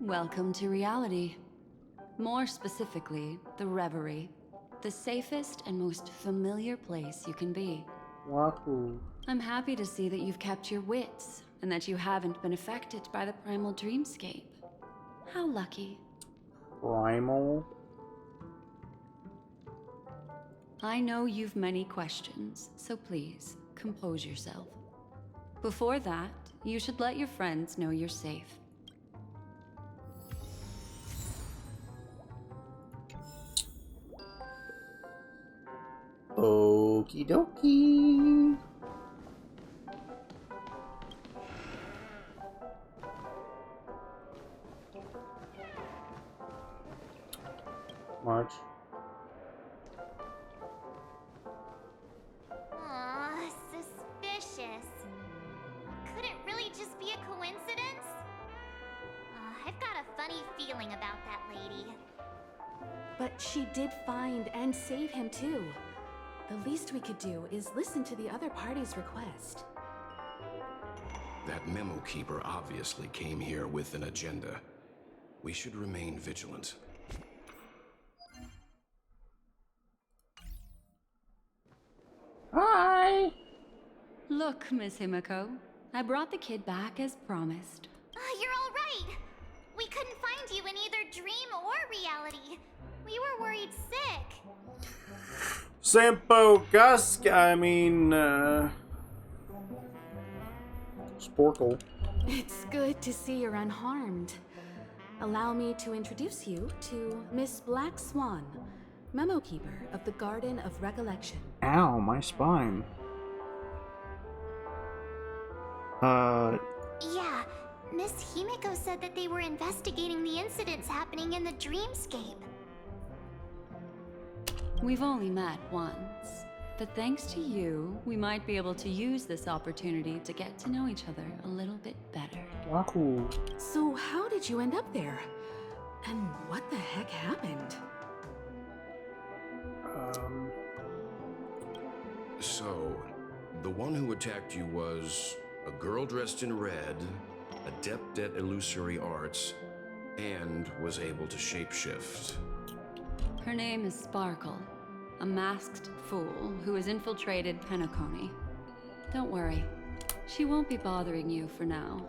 [SPEAKER 21] Welcome to reality. More specifically, the Reverie. The safest and most familiar place you can be.
[SPEAKER 1] Wahoo.
[SPEAKER 21] I'm happy to see that you've kept your wits, and that you haven't been affected by the primal dreamscape. How lucky.
[SPEAKER 1] Primal?
[SPEAKER 21] I know you've many questions, so please, compose yourself. Before that, you should let your friends know you're safe.
[SPEAKER 1] Okie dokie. March.
[SPEAKER 5] Aw, suspicious. Could it really just be a coincidence? I've got a funny feeling about that lady.
[SPEAKER 4] But she did find and save him too. The least we could do is listen to the other party's request.
[SPEAKER 22] That memo keeper obviously came here with an agenda. We should remain vigilant.
[SPEAKER 1] Hi!
[SPEAKER 21] Look, Miss Himiko, I brought the kid back as promised.
[SPEAKER 5] You're all right. We couldn't find you in either dream or reality. We were worried sick.
[SPEAKER 1] Sampo Gusk, Sporkle.
[SPEAKER 4] It's good to see you're unharmed. Allow me to introduce you to Miss Black Swan, memo keeper of the Garden of Recollection.
[SPEAKER 1] Ow, my spine.
[SPEAKER 5] Yeah, Miss Himiko said that they were investigating the incidents happening in the dreamscape.
[SPEAKER 21] We've only met once, but thanks to you, we might be able to use this opportunity to get to know each other a little bit better.
[SPEAKER 1] Wahoo.
[SPEAKER 4] So how did you end up there? And what the heck happened?
[SPEAKER 22] So, the one who attacked you was a girl dressed in red, adept at illusory arts, and was able to shapeshift.
[SPEAKER 21] Her name is Sparkle, a masked fool who has infiltrated Penacony. Don't worry, she won't be bothering you for now.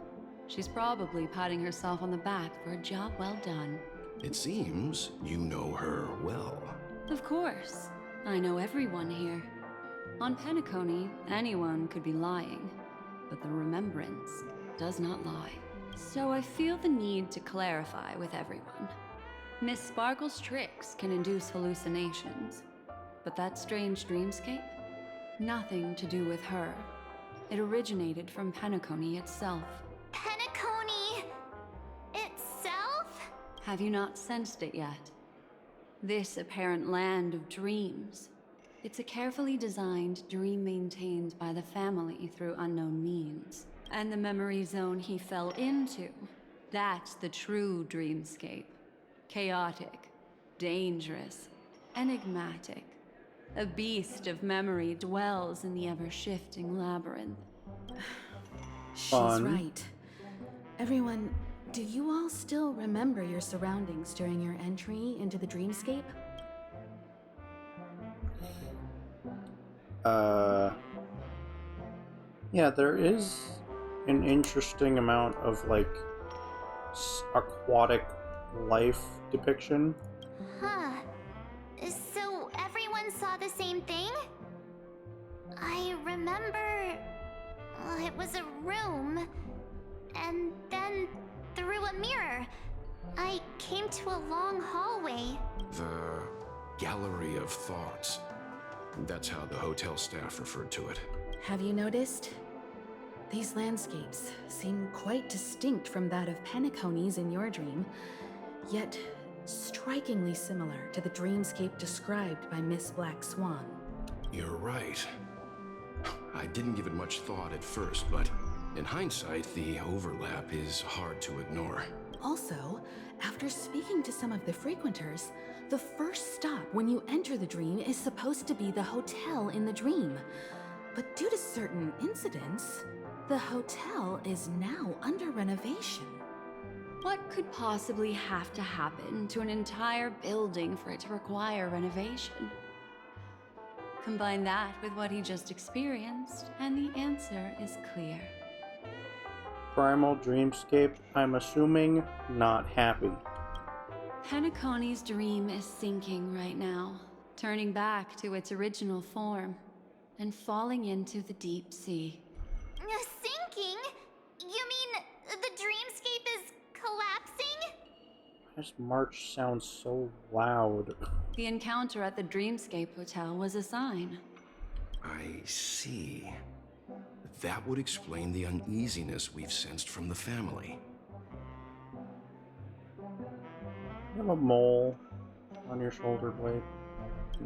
[SPEAKER 21] She's probably patting herself on the back for a job well done.
[SPEAKER 22] It seems you know her well.
[SPEAKER 21] Of course, I know everyone here. On Penacony, anyone could be lying, but the remembrance does not lie. So I feel the need to clarify with everyone. Miss Sparkle's tricks can induce hallucinations, but that strange dreamscape? Nothing to do with her. It originated from Penacony itself.
[SPEAKER 5] Penacony itself?
[SPEAKER 21] Have you not sensed it yet? This apparent land of dreams. It's a carefully designed dream maintained by the family through unknown means. And the memory zone he fell into, that's the true dreamscape. Chaotic, dangerous, enigmatic. A beast of memory dwells in the ever-shifting labyrinth.
[SPEAKER 4] She's
[SPEAKER 1] Fun.
[SPEAKER 4] right. Everyone, do you all still remember your surroundings during your entry into the dreamscape?
[SPEAKER 1] Yeah, there is an interesting amount of, like, aquatic life depiction.
[SPEAKER 5] Huh. So everyone saw the same thing? I remember... it was a room. And then, through a mirror, I came to a long hallway.
[SPEAKER 22] The Gallery of Thoughts. That's how the hotel staff referred to it.
[SPEAKER 4] Have you noticed? These landscapes seem quite distinct from that of Penacony's in your dream, yet strikingly similar to the dreamscape described by Miss Black Swan.
[SPEAKER 22] You're right. I didn't give it much thought at first, but in hindsight, the overlap is hard to ignore.
[SPEAKER 4] Also, after speaking to some of the frequenters, the first stop when you enter the dream is supposed to be the hotel in the dream. But due to certain incidents, the hotel is now under renovation.
[SPEAKER 21] What could possibly have to happen to an entire building for it to require renovation? Combine that with what he just experienced, and the answer is clear.
[SPEAKER 1] Primal Dreamscape, I'm assuming not happy.
[SPEAKER 21] Penacony's dream is sinking right now, turning back to its original form, and falling into the deep sea.
[SPEAKER 5] Sinking? You mean the dreamscape is collapsing?
[SPEAKER 1] This March sounds so loud.
[SPEAKER 21] The encounter at the Dreamscape Hotel was a sign.
[SPEAKER 22] I see. That would explain the uneasiness we've sensed from the family.
[SPEAKER 1] I'm a mole. on your shoulder blade.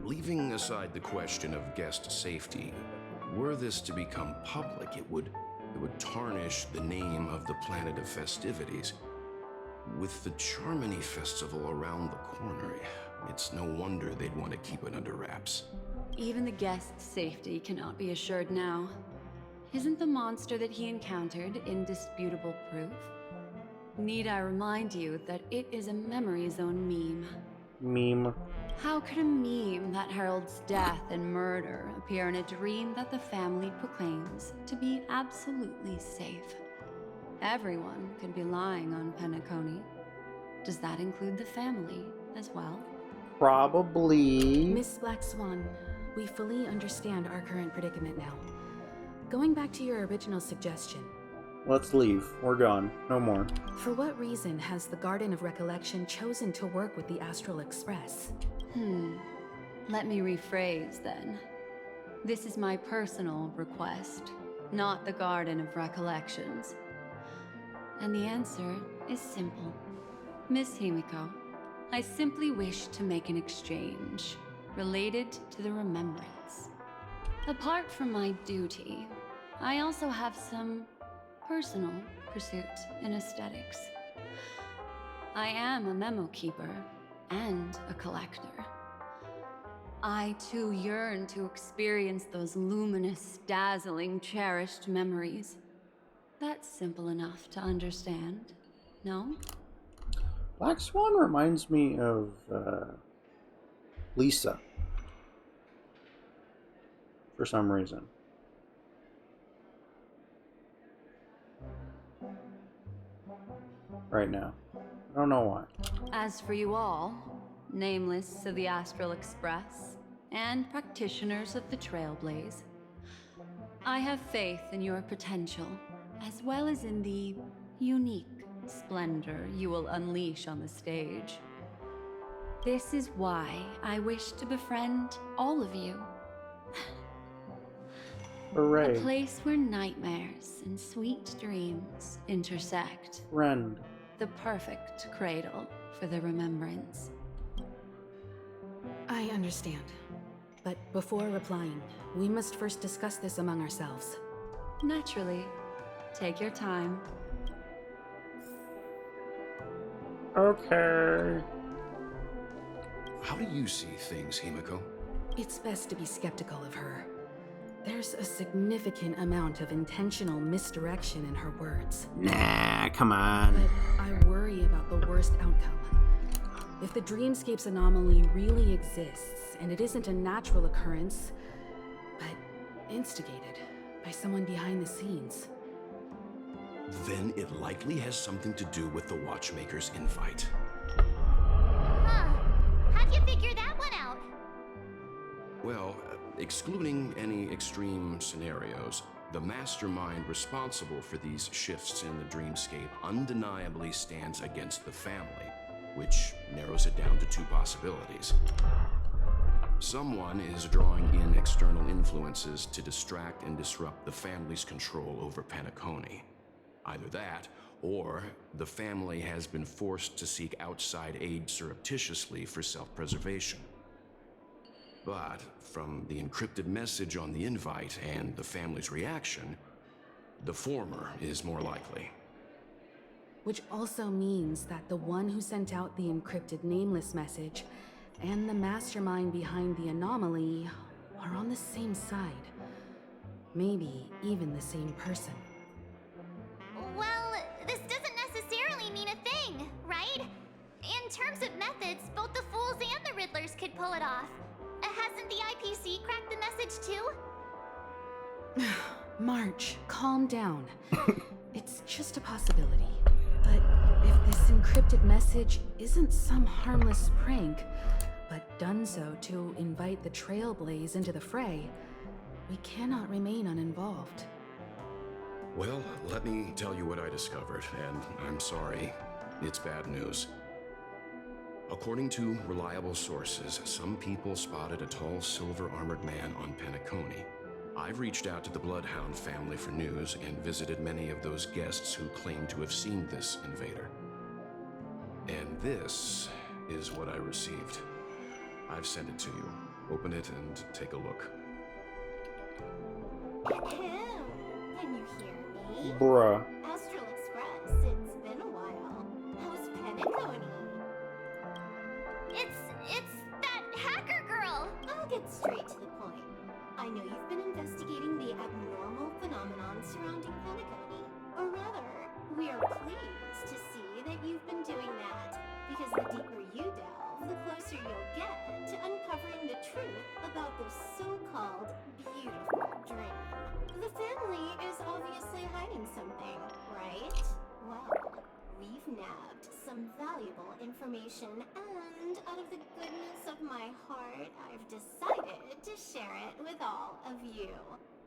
[SPEAKER 22] Leaving aside the question of guest safety, were this to become public, it would tarnish the name of the planet of festivities. With the Charmony Festival around the corner, it's no wonder they'd want to keep it under wraps.
[SPEAKER 21] Even the guest's safety cannot be assured now. Isn't the monster that he encountered indisputable proof? Need I remind you that it is a memory zone meme?
[SPEAKER 1] Meme.
[SPEAKER 21] How could a meme that heralds death and murder appear in a dream that the family proclaims to be absolutely safe? Everyone could be lying on Penacony. Does that include the family as well?
[SPEAKER 1] Probably.
[SPEAKER 4] Miss Black Swan, we fully understand our current predicament now. Going back to your original suggestion.
[SPEAKER 1] Let's leave. We're gone. No more.
[SPEAKER 4] For what reason has the Garden of Recollection chosen to work with the Astral Express?
[SPEAKER 21] Let me rephrase then. This is my personal request, not the Garden of Recollections. And the answer is simple. Miss Himiko, I simply wish to make an exchange related to the remembrance. Apart from my duty, I also have some personal pursuits in aesthetics. I am a memo keeper and a collector. I too yearn to experience those luminous, dazzling, cherished memories. That's simple enough to understand, no?
[SPEAKER 1] Black Swan reminds me of Lisa. For some reason. Right now. I don't know why.
[SPEAKER 21] As for you all, nameless of the Astral Express, and practitioners of the Trailblaze, I have faith in your potential, as well as in the unique splendor you will unleash on the stage. This is why I wish to befriend all of you.
[SPEAKER 1] Hooray.
[SPEAKER 21] A place where nightmares and sweet dreams intersect.
[SPEAKER 1] Friend.
[SPEAKER 21] The perfect cradle for the remembrance.
[SPEAKER 4] I understand. But before replying, we must first discuss this among ourselves.
[SPEAKER 21] Naturally. Take your time.
[SPEAKER 1] Okay.
[SPEAKER 22] How do you see things, Himiko?
[SPEAKER 4] It's best to be skeptical of her. There's a significant amount of intentional misdirection in her words.
[SPEAKER 1] Nah, come on.
[SPEAKER 4] But I worry about the worst outcome. If the dreamscape's anomaly really exists, and it isn't a natural occurrence, but instigated by someone behind the scenes.
[SPEAKER 22] Then it likely has something to do with the Watchmaker's invite.
[SPEAKER 5] Huh. How'd you figure that one out?
[SPEAKER 22] Well, excluding any extreme scenarios, the mastermind responsible for these shifts in the dreamscape undeniably stands against the family, which narrows it down to two possibilities. Someone is drawing in external influences to distract and disrupt the family's control over Penacony. Either that, or the family has been forced to seek outside aid surreptitiously for self-preservation. But from the encrypted message on the invite and the family's reaction, the former is more likely.
[SPEAKER 4] Which also means that the one who sent out the encrypted nameless message and the mastermind behind the anomaly are on the same side. Maybe even the same person.
[SPEAKER 5] Well, this doesn't necessarily mean a thing, right? In terms of methods, both the Fools and the Riddlers could pull it off. Hasn't the IPC cracked the message too?
[SPEAKER 4] March, calm down. It's just a possibility. But if this encrypted message isn't some harmless prank, but done so to invite the Trailblaze into the fray, we cannot remain uninvolved.
[SPEAKER 22] Well, let me tell you what I discovered, and I'm sorry, it's bad news. According to reliable sources, some people spotted a tall silver-armored man on Penacony. I've reached out to the Bloodhound family for news and visited many of those guests who claim to have seen this invader. And this is what I received. I've sent it to you. Open it and take a look.
[SPEAKER 8] Ahem. Can you hear me?
[SPEAKER 1] Bruh.
[SPEAKER 8] Astral Express, it's been a while. How's Penacony? It's that hacker girl! I'll get straight to the point. I know you've been investigating the abnormal phenomenon surrounding Penacony. Or rather, we are pleased to see that you've been doing that, because the deeper you delve, the closer you'll get to uncovering the truth about this so-called beautiful dream. The family is obviously hiding something, right? Well, we've nabbed some valuable information, and out of the goodness of my heart, I've decided to share it with all of you.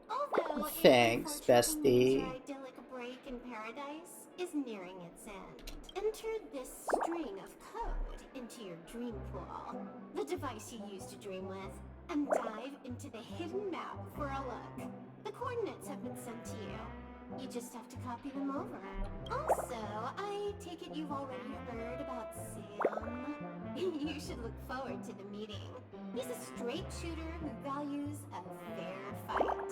[SPEAKER 8] Although,
[SPEAKER 1] thanks, bestie.
[SPEAKER 8] Your idyllic break in paradise is nearing its end. Enter this string of code into your dream pool, the device you use to dream with, and dive into the hidden map for a look. The coordinates have been sent to you. You just have to copy them over. Also, I take it you've already heard about Sam. You should look forward to the meeting. He's a straight shooter who values a fair fight.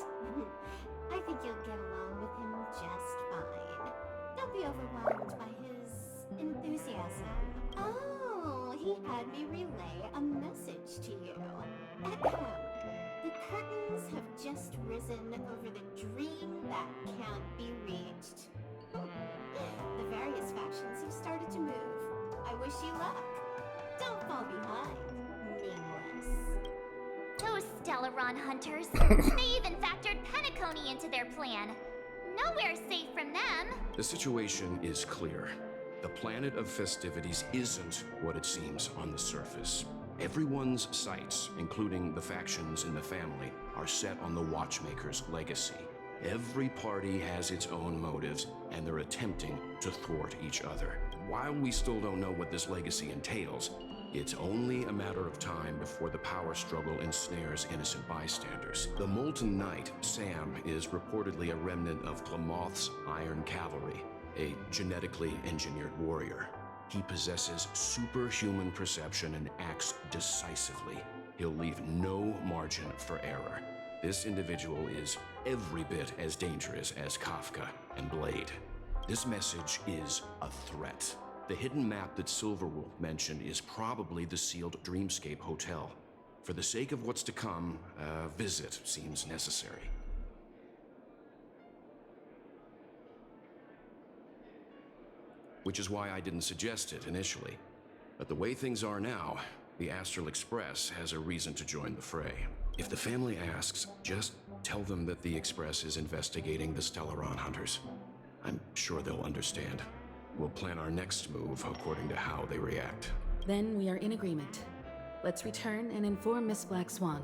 [SPEAKER 8] I think you'll get along with him just fine. Don't be overwhelmed by his enthusiasm. Oh, he had me relay a message to you. Ahem. The curtains have just risen over the dream that can't be reached. The various factions have started to move. I wish you luck. Don't fall behind, nameless.
[SPEAKER 5] Those Stellaron hunters. They even factored Penacony into their plan. Nowhere safe from them.
[SPEAKER 22] The situation is clear. The planet of festivities isn't what it seems on the surface. Everyone's sights, including the factions in the family, are set on the Watchmaker's legacy. Every party has its own motives, and they're attempting to thwart each other. While we still don't know what this legacy entails, it's only a matter of time before the power struggle ensnares innocent bystanders. The Molten Knight, Sam, is reportedly a remnant of Glamoth's Iron Cavalry, a genetically engineered warrior. He possesses superhuman perception and acts decisively. He'll leave no margin for error. This individual is every bit as dangerous as Kafka and Blade. This message is a threat. The hidden map that Silverwolf mentioned is probably the sealed Dreamscape Hotel. For the sake of what's to come, a visit seems necessary. Which is why I didn't suggest it initially. But the way things are now, the Astral Express has a reason to join the fray. If the family asks, just tell them that the Express is investigating the Stellaron hunters. I'm sure they'll understand. We'll plan our next move according to how they react.
[SPEAKER 4] Then we are in agreement. Let's return and inform Miss Black Swan.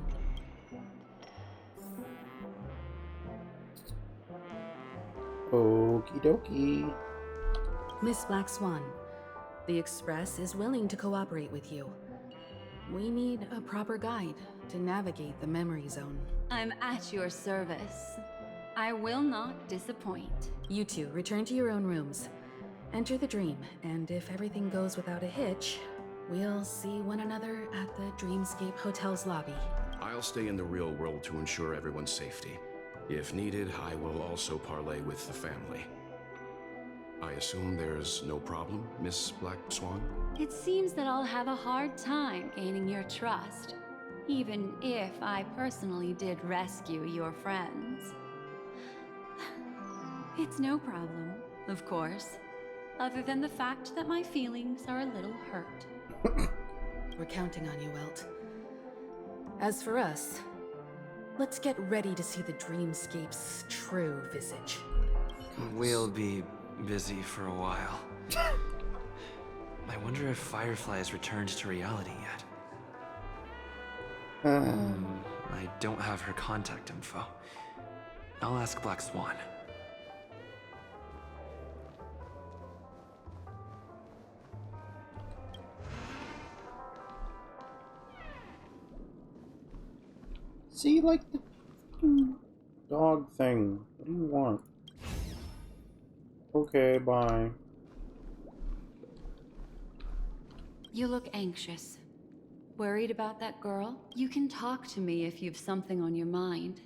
[SPEAKER 1] Okie dokie.
[SPEAKER 4] Miss Black Swan, the Express is willing to cooperate with you. We need a proper guide to navigate the memory zone.
[SPEAKER 21] I'm at your service. I will not disappoint.
[SPEAKER 4] You two, return to your own rooms. Enter the dream, and if everything goes without a hitch, we'll see one another at the Dreamscape Hotel's lobby.
[SPEAKER 22] I'll stay in the real world to ensure everyone's safety. If needed, I will also parley with the family. I assume there's no problem, Miss Black Swan?
[SPEAKER 21] It seems that I'll have a hard time gaining your trust, even if I personally did rescue your friends. It's no problem, of course, other than the fact that my feelings are a little hurt.
[SPEAKER 4] We're counting on you, Welt. As for us, let's get ready to see the Dreamscape's true visage.
[SPEAKER 3] We'll be busy for a while. I wonder if Firefly has returned to reality yet. I don't have her contact info. I'll ask Black Swan.
[SPEAKER 1] See, like the dog thing. What do you want? Okay, bye.
[SPEAKER 21] You look anxious. Worried about that girl? You can talk to me if you've something on your mind.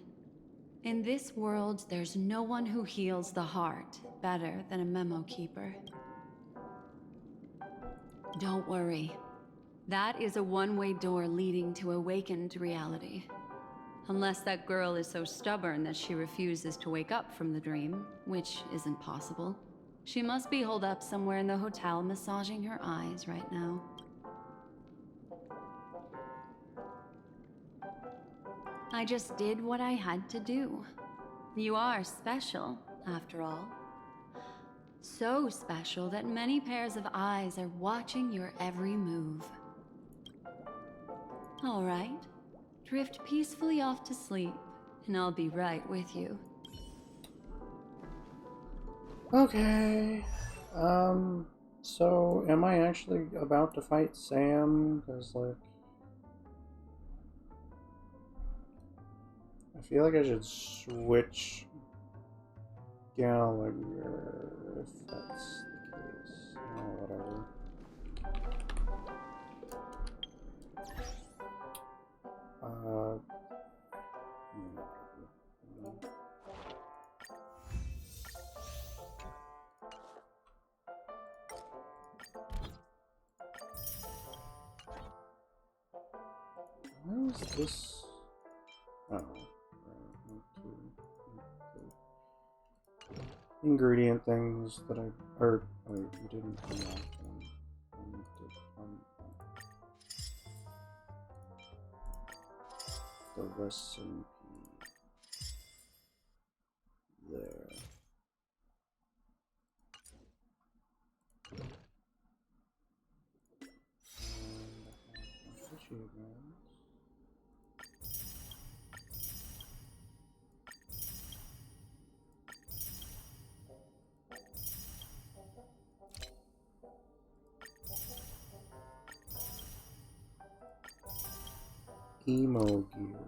[SPEAKER 21] In this world, there's no one who heals the heart better than a memo keeper. Don't worry. That is a one-way door leading to awakened reality. Unless that girl is so stubborn that she refuses to wake up from the dream, which isn't possible. She must be holed up somewhere in the hotel massaging her eyes right now. I just did what I had to do. You are special, after all. So special that many pairs of eyes are watching your every move. All right. Drift peacefully off to sleep, and I'll be right with you.
[SPEAKER 1] Okay. So am I actually about to fight Sam? Because, like, I feel like I should switch Gallagher if that's the case. Oh, whatever. Where is this? Oh, right. 1, 2, 3. Ingredient things that I. Or, wait, we didn't unlock them. We did the recipe. There. Achievements. Emo gear.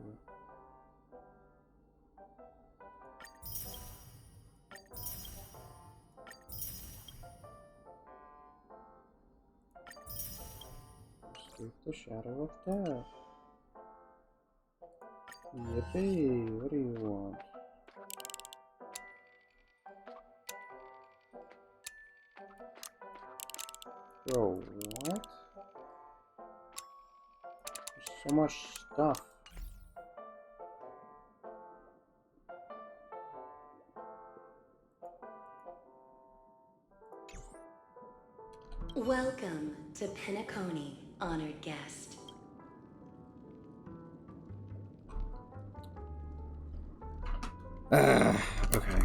[SPEAKER 1] Escape the shadow of death. Yippee! What do you want? Bro, what? There's so much stuff.
[SPEAKER 21] Welcome to Penacony, honored guest.
[SPEAKER 1] Okay.